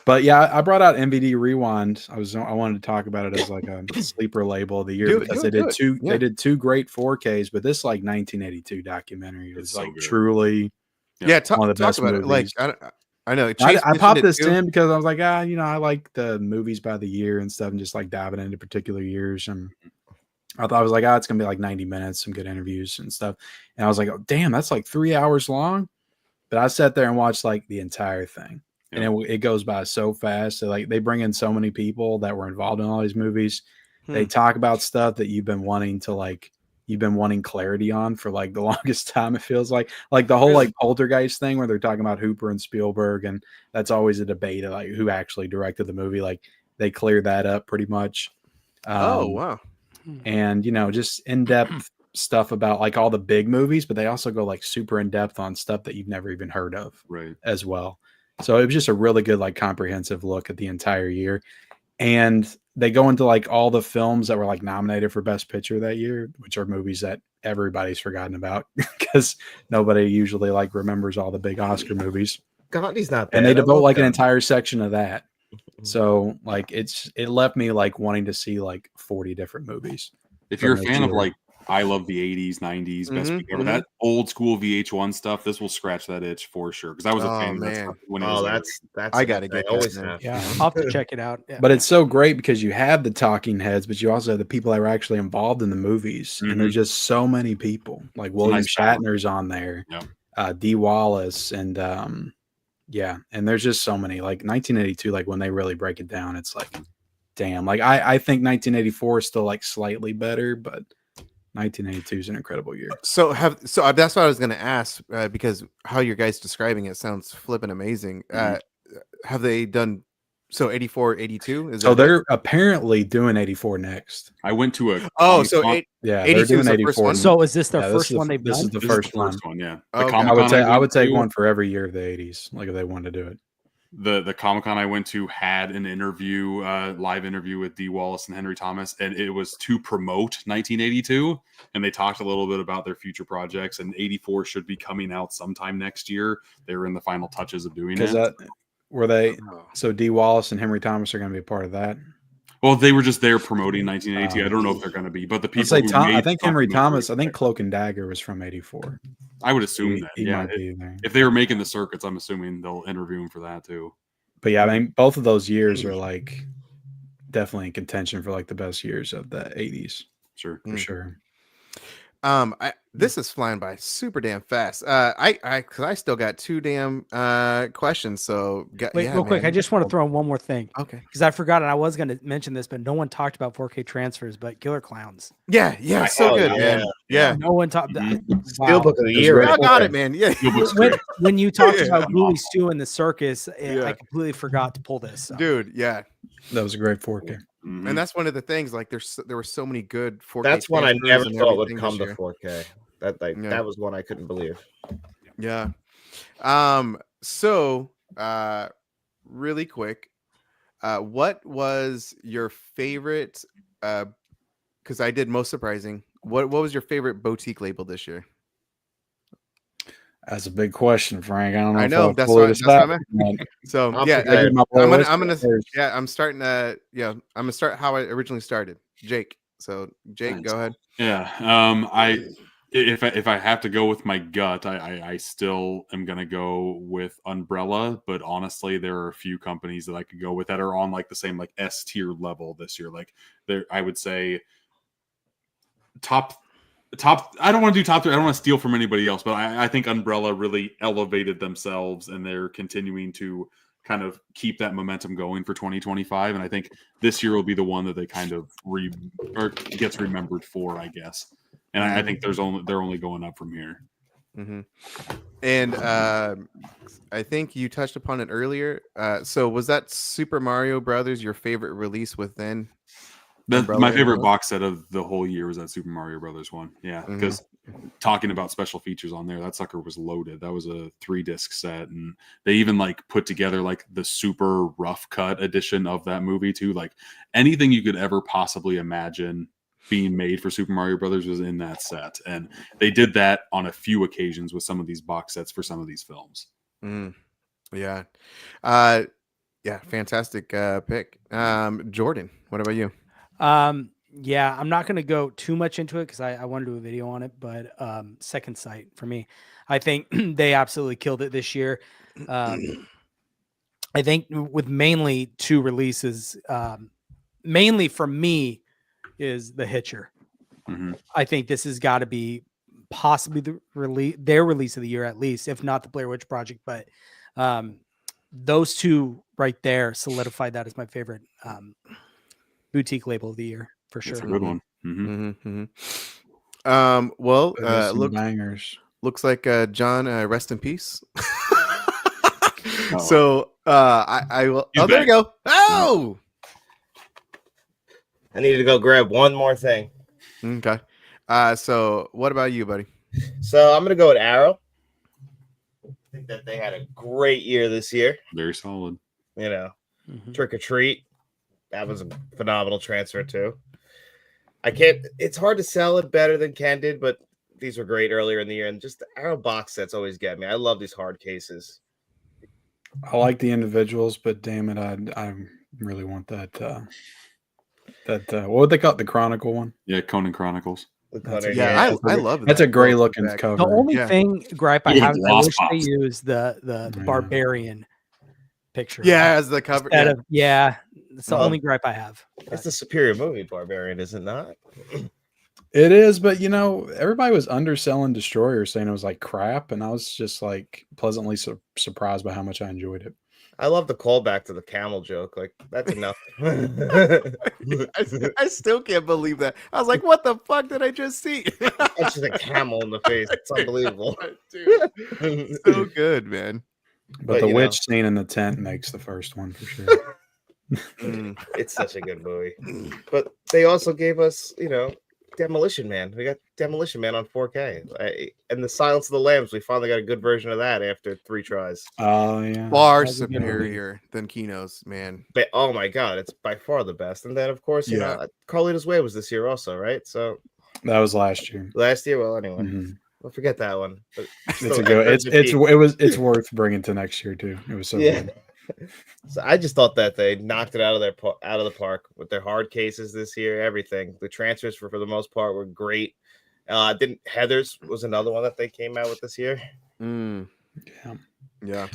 But yeah, I brought out MVD Rewind. I wanted to talk about it as like a sleeper label of the year because they did two. They did two great 4Ks, but this like 1982 documentary was like truly. One of the best movies. Like I know. I popped this in because I was like, I like the movies by the year and stuff, and just like diving into particular years. And I thought I was like, it's gonna be like 90 minutes, some good interviews and stuff. And I was like, oh damn, that's like 3 hours long. But I sat there and watched like the entire thing, and it goes by so fast. So like they bring in so many people that were involved in all these movies. They talk about stuff that you've been wanting to like you've been wanting clarity on for like the longest time. It feels like the whole like Poltergeist thing where they're talking about Hooper and Spielberg, and that's always a debate of like who actually directed the movie. Like they cleared that up pretty much. Oh wow. And just in-depth stuff about like all the big movies, but they also go like super in-depth on stuff that you've never even heard of as well. So it was just a really good like comprehensive look at the entire year. And they go into like all the films that were like nominated for Best Picture that year, which are movies that everybody's forgotten about because nobody usually like remembers all the big Oscar movies. Gandhi's not bad. And they devote like an entire section of that. So like it left me like wanting to see like 40 different movies. If you're a fan of like I love the 80s, 90s, best week ever, that old school VH1 stuff, this will scratch that itch for sure. Because I was a fan of that stuff when it was that's I gotta get always that. Yeah, I'll have to check it out. Yeah. But it's so great because you have the talking heads, but you also have the people that were actually involved in the movies. And there's just so many people. Like William Shatner's on there, Dee Wallace, and and there's just so many. Like 1982, like when they really break it down, it's like, damn. Like I think 1984 is still like slightly better, but 1982 is an incredible year. So that's what I was going to ask because how your guys describing it sounds flipping amazing. Have they done 84, 82? Is so they're apparently doing 84 next. I went to a they're doing 84. So is this their first one they've done? This is the first one. Yeah. I would take one for every year of the 80s, like if they wanted to do it. The Comic-Con I went to had an interview, live interview with Dee Wallace and Henry Thomas, and it was to promote 1982, and they talked a little bit about their future projects, and 84 should be coming out sometime next year. They were in the final touches of doing it. So Dee Wallace and Henry Thomas are going to be a part of that? Well, they were just there promoting 1982. I don't know if they're going to be, but the people I think Henry Thomas, I think Cloak and Dagger was from 84. I would assume that. If they were making the circuits, I'm assuming they'll interview him for that too. But yeah, I mean, both of those years are like definitely in contention for like the best years of the 80s. Sure. For sure. This is flying by super damn fast. Because I still got 2 damn questions. So real quick, I just want to throw in one more thing. Okay. Because I forgot, and I was going to mention this, but no one talked about 4K transfers. But Killer Clowns. Yeah, so good, man. Yeah. No one talked. Steelbook of the year. I got it, man. Yeah. When you talked about Ghoulie Stew in the circus, I completely forgot to pull this. So. Dude, yeah. That was a great 4K. And that's one of the things. Like, there were so many good 4K. That's one I never thought would come to 4K. That was one I couldn't believe. Yeah. So, really quick, what was your favorite? Because I did most surprising. What was your favorite boutique label this year? That's a big question, Frank. I don't know. I know that's what I'm at. So I'm starting how I originally started. Jake. So Jake, go ahead. Yeah. If I have to go with my gut, I still am gonna go with Umbrella. But honestly, there are a few companies that I could go with that are on like the same like S tier level this year. Like I would say top. I don't want to do top 3. I don't want to steal from anybody else, but I think Umbrella really elevated themselves, and they're continuing to kind of keep that momentum going for 2025. And I think this year will be the one that they kind of gets remembered for, I guess. And I think they're only going up from here. Mm-hmm. And I think you touched upon it earlier. So was that Super Mario Brothers your favorite release within? My favorite box set of the whole year was that Super Mario Brothers one. Yeah, because talking about special features on there, that sucker was loaded. That was a 3-disc set, and they even like put together like the super rough cut edition of that movie too. Like anything you could ever possibly imagine being made for Super Mario Brothers was in that set, and they did that on a few occasions with some of these box sets for some of these films. Yeah, fantastic pick. Jordan, what about you? Yeah, I'm not going to go too much into it because I want to do a video on it, but Second Sight for me, I think they absolutely killed it this year. I think with mainly 2 releases, mainly for me is The Hitcher. I think this has got to be possibly their release of the year, at least, if not the Blair Witch Project. But those 2 right there solidified that as my favorite boutique label of the year for sure. That's a good one. Well, There's some bangers. looks like John, rest in peace. So I will. He's There we back. go. Oh, I need to go grab one more thing. okay. So what about you, buddy? So I'm gonna go with Arrow. I think that they had a great year this year. Very solid. You know, Trick or Treat. That was a phenomenal transfer too. It's hard to sell it better than Ken did, but these were great earlier in the year. And just the Arrow box sets always get me. I love these hard cases. I like the individuals, but damn it, I really want that what would they call it? The Chronicle one? Yeah, Conan Chronicles. I love it. That's a great looking back. cover. The only thing gripe I Look at have the is I gloss wish they pops. used the Barbarian picture. Yeah, as the cover. Instead Yeah. of, yeah, it's the only gripe I have. It's the superior movie, Barbarian, is it not? It is, but everybody was underselling Destroyer, saying it was like crap, and I was just like pleasantly surprised by how much I enjoyed it. I love the callback to the camel joke. Like, that's enough. I still can't believe that. I was like, what the fuck did I just see? That's just a camel in the face. It's unbelievable. Dude, so good, man. But the witch scene in the tent makes the first one for sure. It's such a good movie. But they also gave us, Demolition Man. We got Demolition Man on 4K. And the Silence of the Lambs, we finally got a good version of that after 3 tries. Oh, yeah. Far superior than Kino's, man. But, oh my God, it's by far the best. And then, of course, you know, Carlito's Way was this year also, right? So that was last year. Last year? Well, anyway. We'll forget that one. But it's a good. It's worth bringing to next year too. It was so good. So I just thought that they knocked it out of the park with their hard cases this year. Everything, the transfers for the most part were great. Heather's was another one that they came out with this year. Yeah.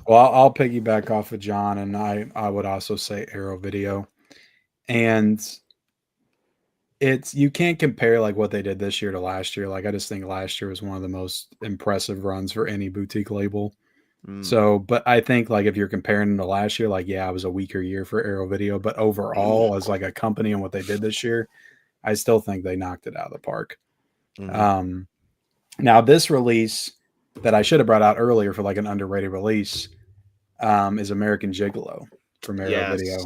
Well, I'll piggyback off of John, and I would also say Arrow Video, and you can't compare like what they did this year to last year. Like I just think last year was one of the most impressive runs for any boutique label. So, but I think like if you're comparing to last year, like, yeah, it was a weaker year for Arrow Video, but overall as like a company and what they did this year, I still think they knocked it out of the park. Now this release that I should have brought out earlier for like an underrated release is American Gigolo from Arrow Video.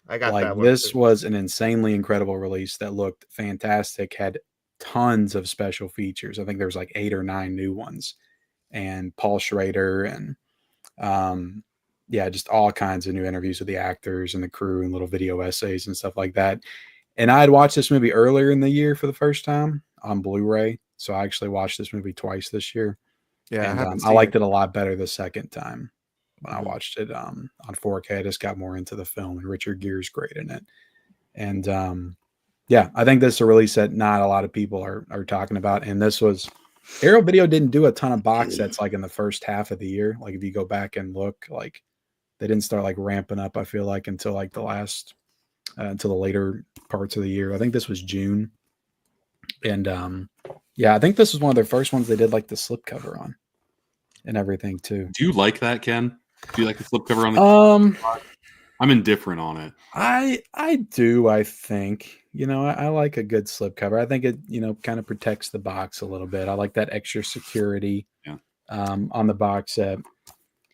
I got like that one. This was an insanely incredible release that looked fantastic, had tons of special features. I think there was like 8 or 9 new ones. And Paul Schrader and just all kinds of new interviews with the actors and the crew and little video essays and stuff like that. And I had watched this movie earlier in the year for the first time on Blu-ray. So I actually watched this movie twice this year. Yeah. And I liked it a lot better the second time when I watched it on 4K. I just got more into the film, and Richard Gere's great in it. And I think this is a release that not a lot of people are talking about. And this was Arrow Video didn't do a ton of box sets like in the first half of the year. Like if you go back and look, like they didn't start like ramping up, I feel like, until like the last until the later parts of the year. I think this was June. And I think this was one of their first ones they did like the slipcover on and everything too. Do you like that, Ken? Do you like the slipcover on the I'm indifferent on it. I do, I think. I like a good slipcover. I think it, kind of protects the box a little bit. I like that extra security on the box set.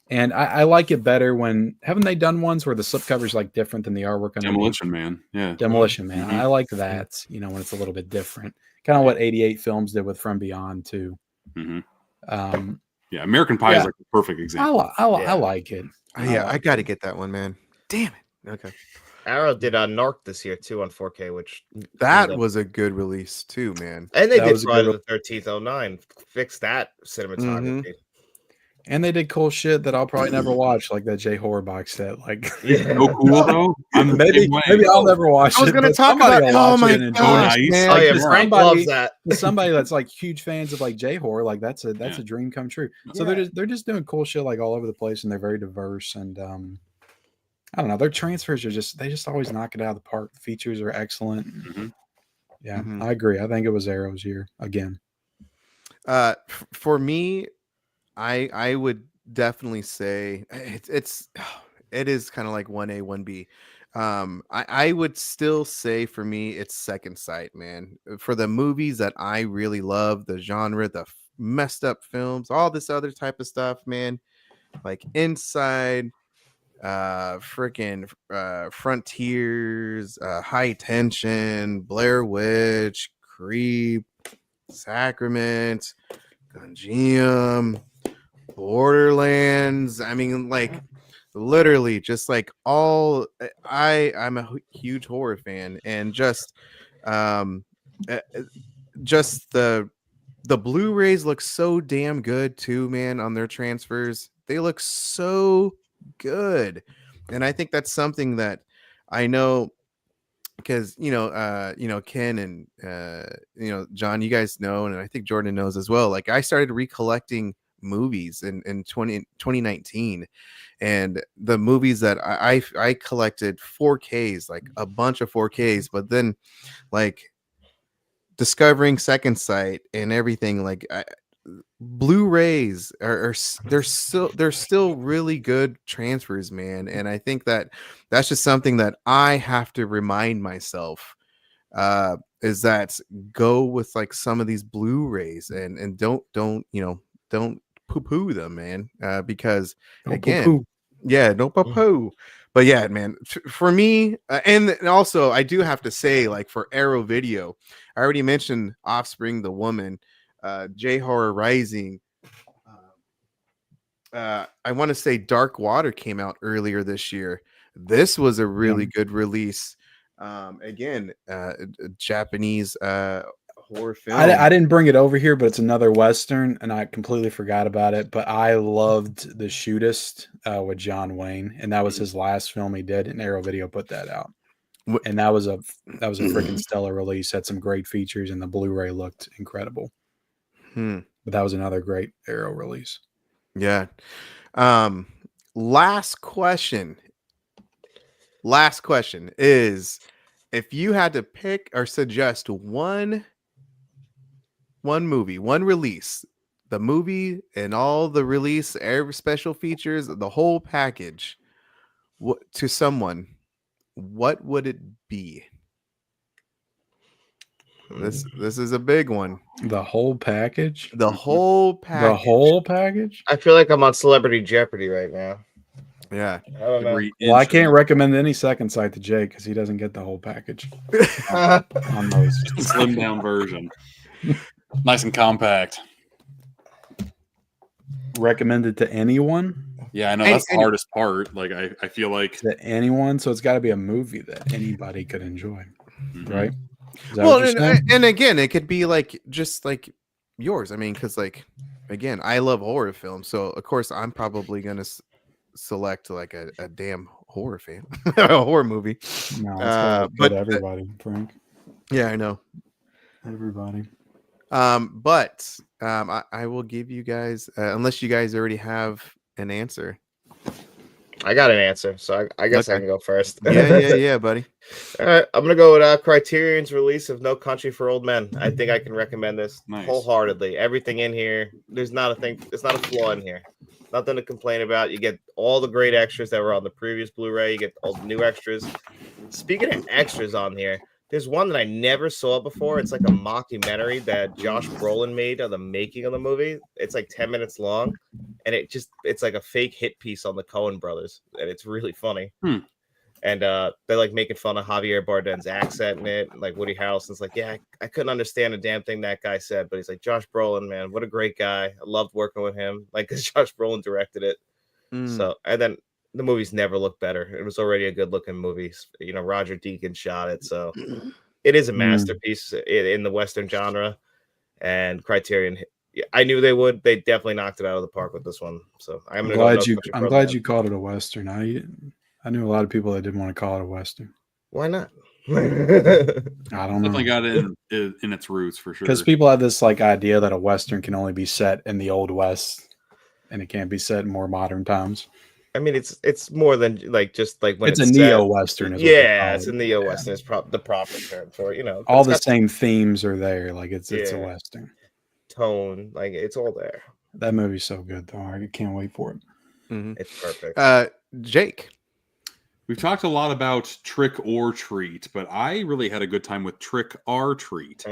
And I like it better when, haven't they done ones where the slipcover's like different than the artwork on Demolition Man. Yeah. Demolition Man. I like that, when it's a little bit different. Kind of what 88 Films did with From Beyond too. American Pie is like the perfect example. I like it. I got to get that one, man. Damn it. Okay. Arrow did Narc this year too on 4K, which was a good release too, man. And they did Friday the 13th 09, fix that cinematography. And they did cool shit that I'll probably never watch, like that J horror box set. Like, so cool though. Maybe I'll never watch it. I was going to talk about. Oh my gosh, man! Like, Frank loves that. Somebody that's like huge fans of like J horror, like that's a dream come true. So they're just doing cool shit like all over the place, and they're very diverse. And I don't know, their transfers are they just always knock it out of the park. The features are excellent. I agree. I think it was Arrow's year again. For me, I would definitely say it is kind of like 1A, 1B. I would still say for me, it's Second Sight, man. For the movies that I really love, the genre, the messed up films, all this other type of stuff, man. Like Inside, freaking Frontiers, High Tension, Blair Witch, Creep, Sacrament, Gungeum, Borderlands. I mean, like literally just like all I'm a huge horror fan, and um uh, just the Blu-rays look so damn good too, man, on their transfers. They look so good. And I think that's something that I know because Ken and John, you guys know, and I think Jordan knows as well. Like I started recollecting movies in 2019, and the movies that I collected 4Ks, like a bunch of 4Ks, but then like discovering Second Sight and everything, like Blu-rays are they're still really good transfers, man. And I think that that's just something that I have to remind myself, is that go with like some of these Blu-rays and don't don't poo-poo them, man, because Don't again, poo-poo. yeah, no poo-poo. But yeah, man, for me, and also I do have to say, like for Arrow Video, I already mentioned Offspring, the Woman, J Horror Rising. I want to say Dark Water came out earlier this year. This was a really good release. Again, a Japanese horror film. I didn't bring it over here, but it's another Western, and I completely forgot about it. But I loved The Shootist with John Wayne, and that was his last film he did, and Arrow Video put that out. And that was a freaking stellar release. Had some great features, and the Blu-ray looked incredible. But that was another great Arrow release. Yeah. Last question is, if you had to pick or suggest one movie, one release, the movie and all the release, every special features, the whole package, to someone, what would it be? This is a big one. The whole package? The whole package. The whole package? I feel like I'm on Celebrity Jeopardy right now. Yeah. I don't know. Well, I can't recommend any Second Sight to Jake because he doesn't get the whole package on those. Slim down version. Nice and compact. Recommended to anyone? Yeah, I know that's the hardest part. Like I feel like to anyone, so it's got to be a movie that anybody could enjoy, right? Well, and again, it could be like just like yours. I mean, because like again, I love horror films, so of course I'm probably gonna select like a damn horror fan, a horror movie. No, but everybody, Frank. Yeah, I know. Everybody. But I will give you guys, unless you guys already have an answer. I got an answer, so I guess I can go first. Yeah, buddy. All right, I'm gonna go with Criterion's release of No Country for Old Men. I think I can recommend this wholeheartedly. Everything in here, there's not a thing, there's not a flaw in here. Nothing to complain about. You get all the great extras that were on the previous Blu-ray. You get all the new extras. Speaking of extras on here, there's one that I never saw before. It's like a mockumentary that Josh Brolin made of the making of the movie. It's like 10 minutes long, and it's like a fake hit piece on the Coen brothers, and it's really funny. And they're like making fun of Javier Bardem's accent in it, like Woody Harrelson's like, yeah, I couldn't understand a damn thing that guy said, but he's like, Josh Brolin, man, what a great guy. I loved working with him, like, because Josh Brolin directed it. So, and then the movies never looked better. It was already a good looking movie. You know, Roger Deakins shot it, so it is a masterpiece in the Western genre. And Criterion, I knew they would. They definitely knocked it out of the park with this one. So I'm glad you called it a Western. I knew a lot of people that didn't want to call it a Western. Why not? I don't know. Definitely got it in its roots for sure. Because people have this like idea that a Western can only be set in the Old West, and it can't be set in more modern times. I mean, it's more than like just like when it's a neo-Western. It's a neo-Western. It's the proper term for it. You know, all the same themes are there. Like it's a Western tone. Like it's all there. That movie's so good, though. I can't wait for it. It's perfect. Jake. We've talked a lot about Trick or Treat, but I really had a good time with Trick or Treat.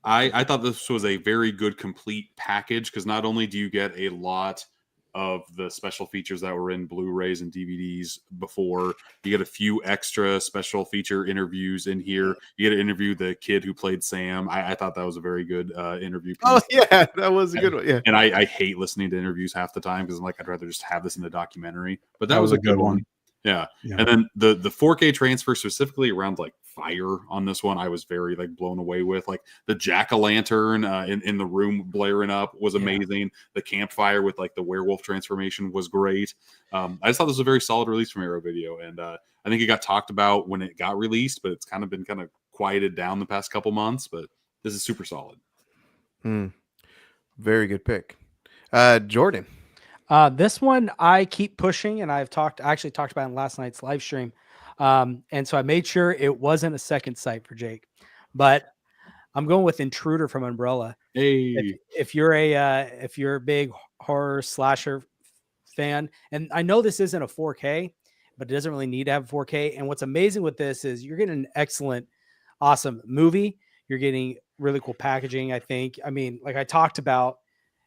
I thought this was a very good complete package because not only do you get a lot of the special features that were in Blu-rays and DVDs before, you get a few extra special feature interviews in here. You get to interview the kid who played Sam. I thought that was a very good interview piece. Oh yeah, that was a good one. Yeah, and I hate listening to interviews half the time because I'm like, I'd rather just have this in the documentary. But that was a good one. Yeah. And then the 4K transfer specifically around like fire on this one, I was very like blown away with. Like the jack-o'-lantern in the room blaring up was amazing. The campfire with like the werewolf transformation was great. I just thought this was a very solid release from Arrow Video, and I think it got talked about when it got released, but it's kind of been quieted down the past couple months. But this is super solid. Very good pick, Jordan. This one I keep pushing, and I actually talked about it in last night's live stream. And so I made sure it wasn't a second sight for Jake, but I'm going with Intruder from Umbrella. Hey, if you're a big horror slasher fan, and I know this isn't a 4K, but it doesn't really need to have 4K. And what's amazing with this is you're getting an excellent, awesome movie. You're getting really cool packaging. I think. I mean, like I talked about,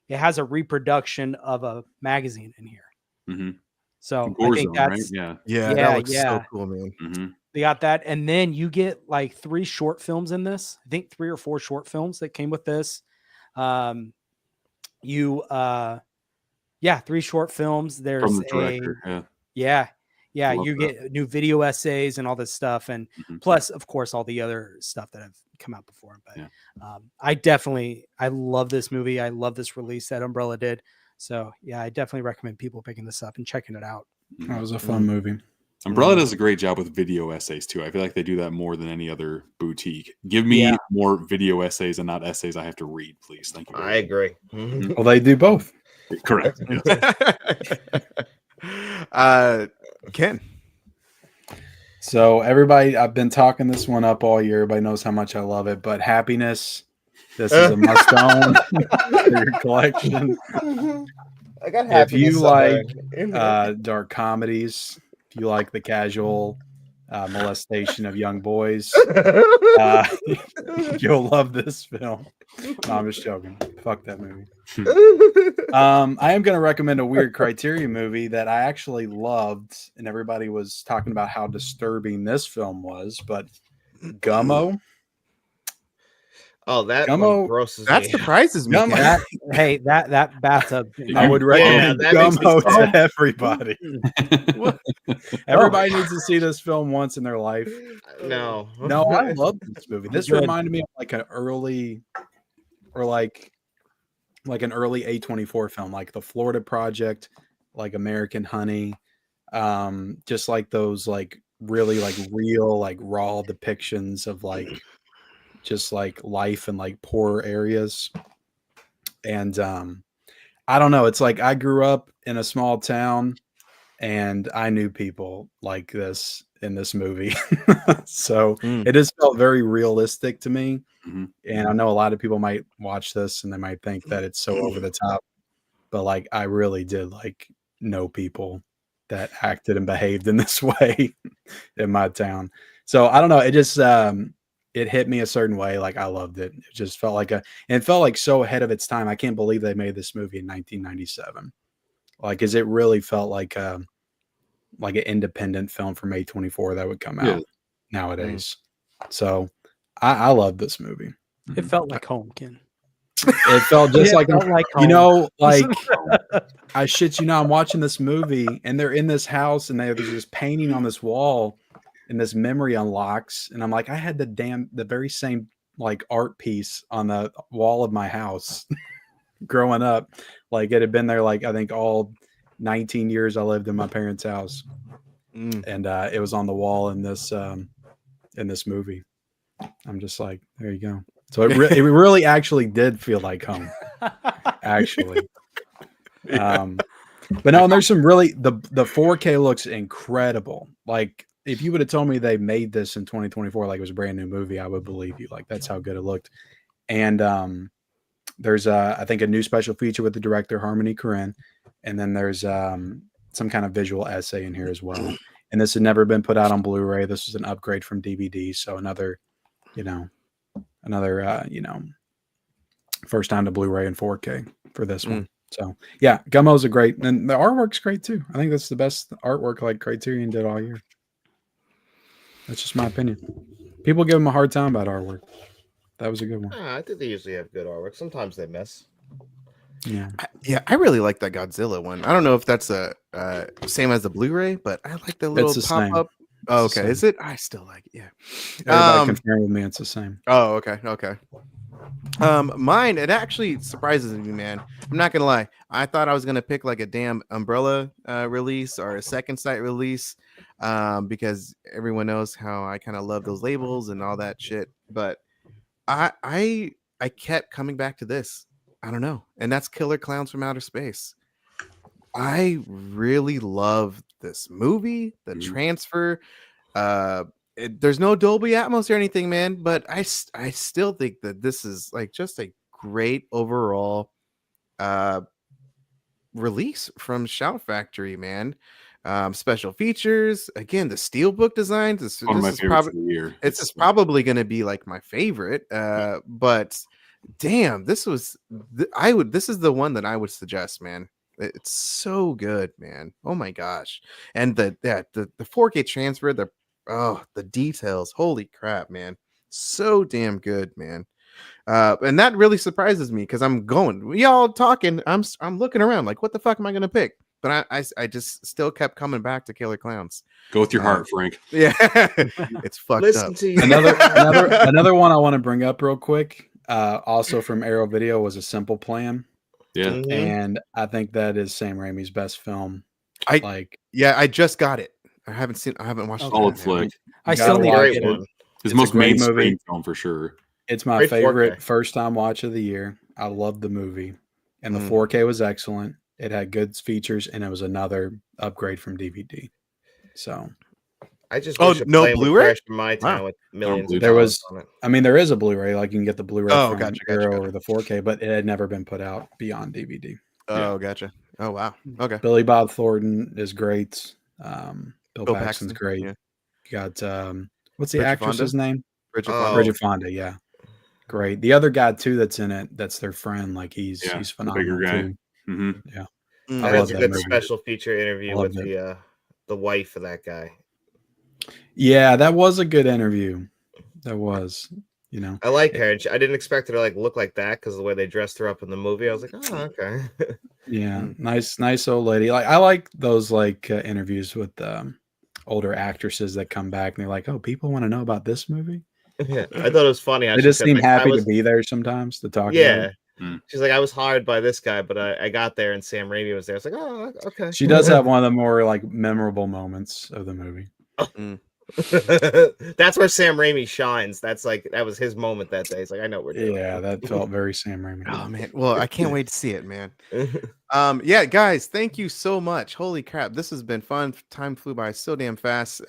it has a reproduction of a magazine in here. Mm-hmm. So Gore I think Zone, that's right? That looks so cool, man. Mm-hmm. They got that, and then you get like 3 short films in this. I think 3 or 4 short films that came with this. 3 short films. There's from the director. You get new video essays and all this stuff, and plus, of course, all the other stuff that have come out before. But I love this movie. I love this release that Umbrella did. So yeah, I definitely recommend people picking this up and checking it out. That was a fun movie. Umbrella does a great job with video essays too. I feel like they do that more than any other boutique. Give me more video essays and not essays I have to read, please. Thank you. I agree. Well, they do both. Correct. Ken. So everybody, I've been talking this one up all year. Everybody knows how much I love it, but Happiness, this is a must own for your collection. I got if you somewhere. like dark comedies, if you like the casual molestation of young boys, you'll love this film. No, I'm just joking. Fuck that movie. I am going to recommend a Weird Criteria movie that I actually loved, and everybody was talking about how disturbing this film was, but Gummo. Oh, that Gummo, grosses that me. surprises me. That bathtub. I would recommend Gummo to everybody. Everybody needs to see this film once in their life. No, I love this movie. This reminded me of like an early, or like an early A24 film, like The Florida Project, like American Honey, just like those like really like real like raw depictions of like just like life in like poor areas. And I don't know, it's like I grew up in a small town and I knew people like this in this movie. So it just felt very realistic to me. And I know a lot of people might watch this and they might think that it's so over the top, but like I really did like know people that acted and behaved in this way in my town. So I don't know, it just it hit me a certain way. Like I loved it. It just felt like it felt like so ahead of its time. I can't believe they made this movie in 1997. Like, cause it really felt like an independent film from A24 that would come out nowadays. So I love this movie. It felt like home, Ken. It felt just like home. You know, like I shit you not, I'm watching this movie and they're in this house and there's this painting on this wall and this memory unlocks. And I'm like, I had the very same like art piece on the wall of my house growing up. Like it had been there, like I think all 19 years I lived in my parents' house. And it was on the wall in this movie. I'm just like, there you go. So it really actually did feel like home, actually. But no, and there's some really the 4K looks incredible. Like if you would have told me they made this in 2024, like it was a brand new movie, I would believe you. Like that's how good it looked. And there's I think a new special feature with the director Harmony Korine, and then there's some kind of visual essay in here as well. And this had never been put out on Blu-ray. This was an upgrade from DVD. So another, first time to Blu-ray and 4K for this one. So yeah, Gummo's a great, and the artwork's great too. I think that's the best artwork like Criterion did all year. That's just my opinion. People give them a hard time about artwork. That was a good one. I think they usually have good artwork. Sometimes they miss. Yeah. I really like that Godzilla one. I don't know if that's a same as the Blu-ray, but I like the little pop up. Oh, okay. Is it? I still like it. Yeah. Everybody confirmed with me it's the same. Oh, okay. Mine, it actually surprises me, man. I'm not gonna lie. I thought I was gonna pick like a damn Umbrella release or a Second Sight release, because everyone knows how I kind of love those labels and all that shit. But I kept coming back to this. I don't know, and that's Killer Clowns from Outer Space. I really love this movie. The transfer. There's no Dolby Atmos or anything, man, but I still think that this is like just a great overall release from Shout Factory, man. Special features, again, the Steelbook designs. This is probably probably going to be like my favorite. But damn, this is the one that I would suggest, man. It's so good, man. Oh my gosh. And the 4K transfer, the details, holy crap, man. So damn good, man. And that really surprises me because we all talking, I'm looking around like, what the fuck am I gonna pick? But I just still kept coming back to Killer Clowns. Go with your heart, Frank. Yeah. It's fucked up. To you. Another one I want to bring up real quick, also from Arrow Video, was A Simple Plan. Yeah. And I think that is Sam Raimi's best film. I just got it. I haven't watched it. Solid flick. I still need to get it. His most mainstream film for sure. It's my favorite first time watch of the year. I love the movie. And the 4K was excellent. It had good features, and it was another upgrade from DVD. So I just no Blu-ray my time with millions. There was, there is a Blu-ray. Like you can get the Blu-ray from gotcha. or the 4K, but it had never been put out beyond DVD. Oh, gotcha. Oh, wow. Okay. Billy Bob Thornton is great. Bill Paxton's great. Yeah. You got what's the actress's name? Bridget Fonda. Yeah, great. The other guy too that's in it, that's their friend. Like he's phenomenal. Bigger guy. Too. Mm-hmm. Yeah, I love that special feature interview with the wife of that guy. Yeah, that was a good interview. That was, I like her. And I didn't expect her to look like that because of the way they dressed her up in the movie. I was like, oh, okay. Yeah, nice old lady. Like I like those interviews with older actresses that come back and they're like, oh, people want to know about this movie. Yeah, I thought it was funny. They just seem happy to be there sometimes to talk. Yeah. About it. She's like, I was hired by this guy, but I got there and Sam Raimi was there. I was like, oh, okay. She does have one of the more memorable moments of the movie. That's where Sam Raimi shines. That was his moment that day. He's like, I know we're doing. Yeah, that felt very Sam Raimi. Oh man, well, I can't wait to see it, man. Yeah, guys, thank you so much. Holy crap, this has been fun. Time flew by so damn fast.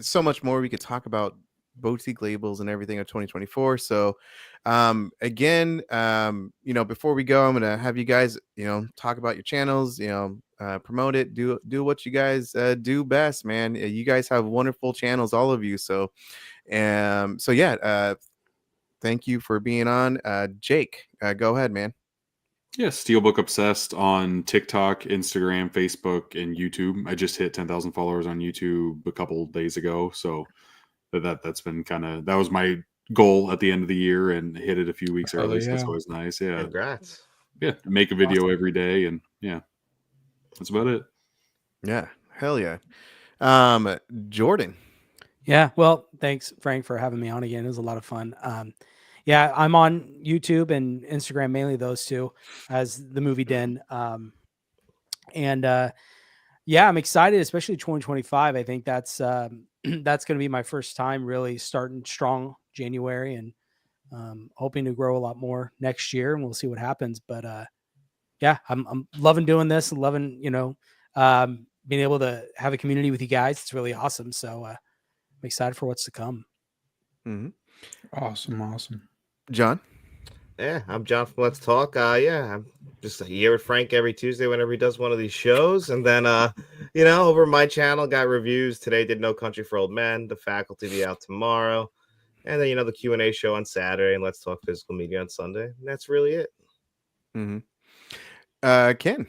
So much more we could talk about boutique labels and everything of 2024. So again, before we go, I'm gonna have you guys talk about your channels, promote it, do what you guys do best, man. You guys have wonderful channels, all of you. So thank you for being on. Jake, go ahead, man. Yeah, Steelbook Obsessed on TikTok, Instagram, Facebook, and YouTube. I just hit 10,000 followers on YouTube a couple days ago, so that's been that was my goal at the end of the year, and hit it a few weeks early. So that's always nice. Yeah, congrats. Yeah, make a video every day, and yeah, that's about it. Yeah, hell yeah. Jordan. Yeah, well, thanks, Frank, for having me on again. It was a lot of fun. Yeah, I'm on YouTube and Instagram, mainly those two, as the Movie Den. Yeah, I'm excited, especially 2025. I think that's going to be my first time really starting strong January, and hoping to grow a lot more next year, and we'll see what happens. But yeah, I'm loving doing this, and loving being able to have a community with you guys. It's really awesome. So I'm excited for what's to come. Mm-hmm. Awesome. John? Yeah, I'm John from Let's Talk. I'm just here with Frank every Tuesday whenever he does one of these shows. And then, You know, over my channel, got reviews today. Did No Country for Old Men. The Faculty be out tomorrow, and then the Q&A show on Saturday, and Let's Talk Physical Media on Sunday. And that's really it. Ken.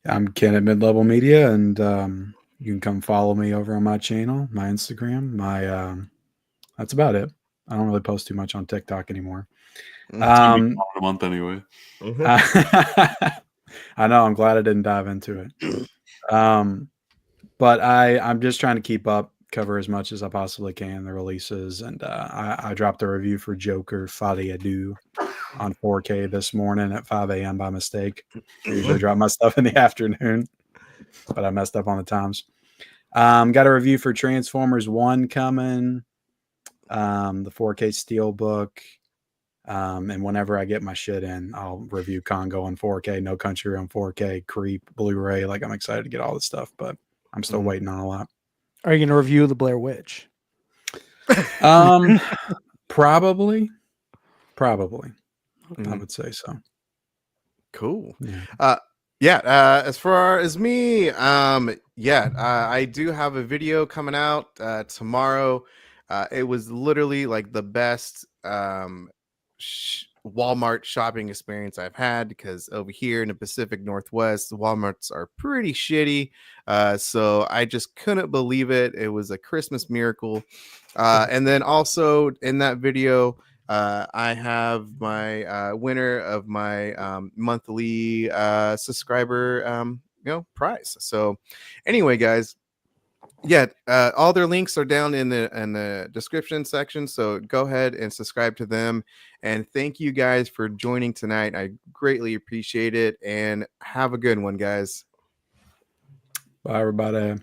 I'm Ken at Midlevel Media, and you can come follow me over on my channel, my Instagram, my that's about it. I don't really post too much on TikTok anymore. A month anyway. I know. I'm glad I didn't dive into it. But I'm just trying to keep up, cover as much as I possibly can, the releases. And I dropped a review for Joker Fadi Adu on 4K this morning at 5 a.m. by mistake. I usually drop my stuff in the afternoon, but I messed up on the times. Got a review for Transformers 1 coming, the 4K Steelbook. And whenever I get my shit in, I'll review Congo on 4K, No Country on 4K, Creep, Blu-ray. Like, I'm excited to get all this stuff, but I'm still waiting on a lot. Are you going to review the Blair Witch? Probably. I would say so. Cool. Yeah. As far as me, I do have a video coming out tomorrow. It was literally like the best Walmart shopping experience I've had, because over here in the Pacific Northwest, the Walmarts are pretty shitty. So I just couldn't believe it. It was a Christmas miracle. And then also in that video, I have my winner of my monthly subscriber prize. So anyway, guys, all their links are down in the description section, so go ahead and subscribe to them. And thank you guys for joining tonight. I greatly appreciate it, and have a good one, guys. Bye, everybody.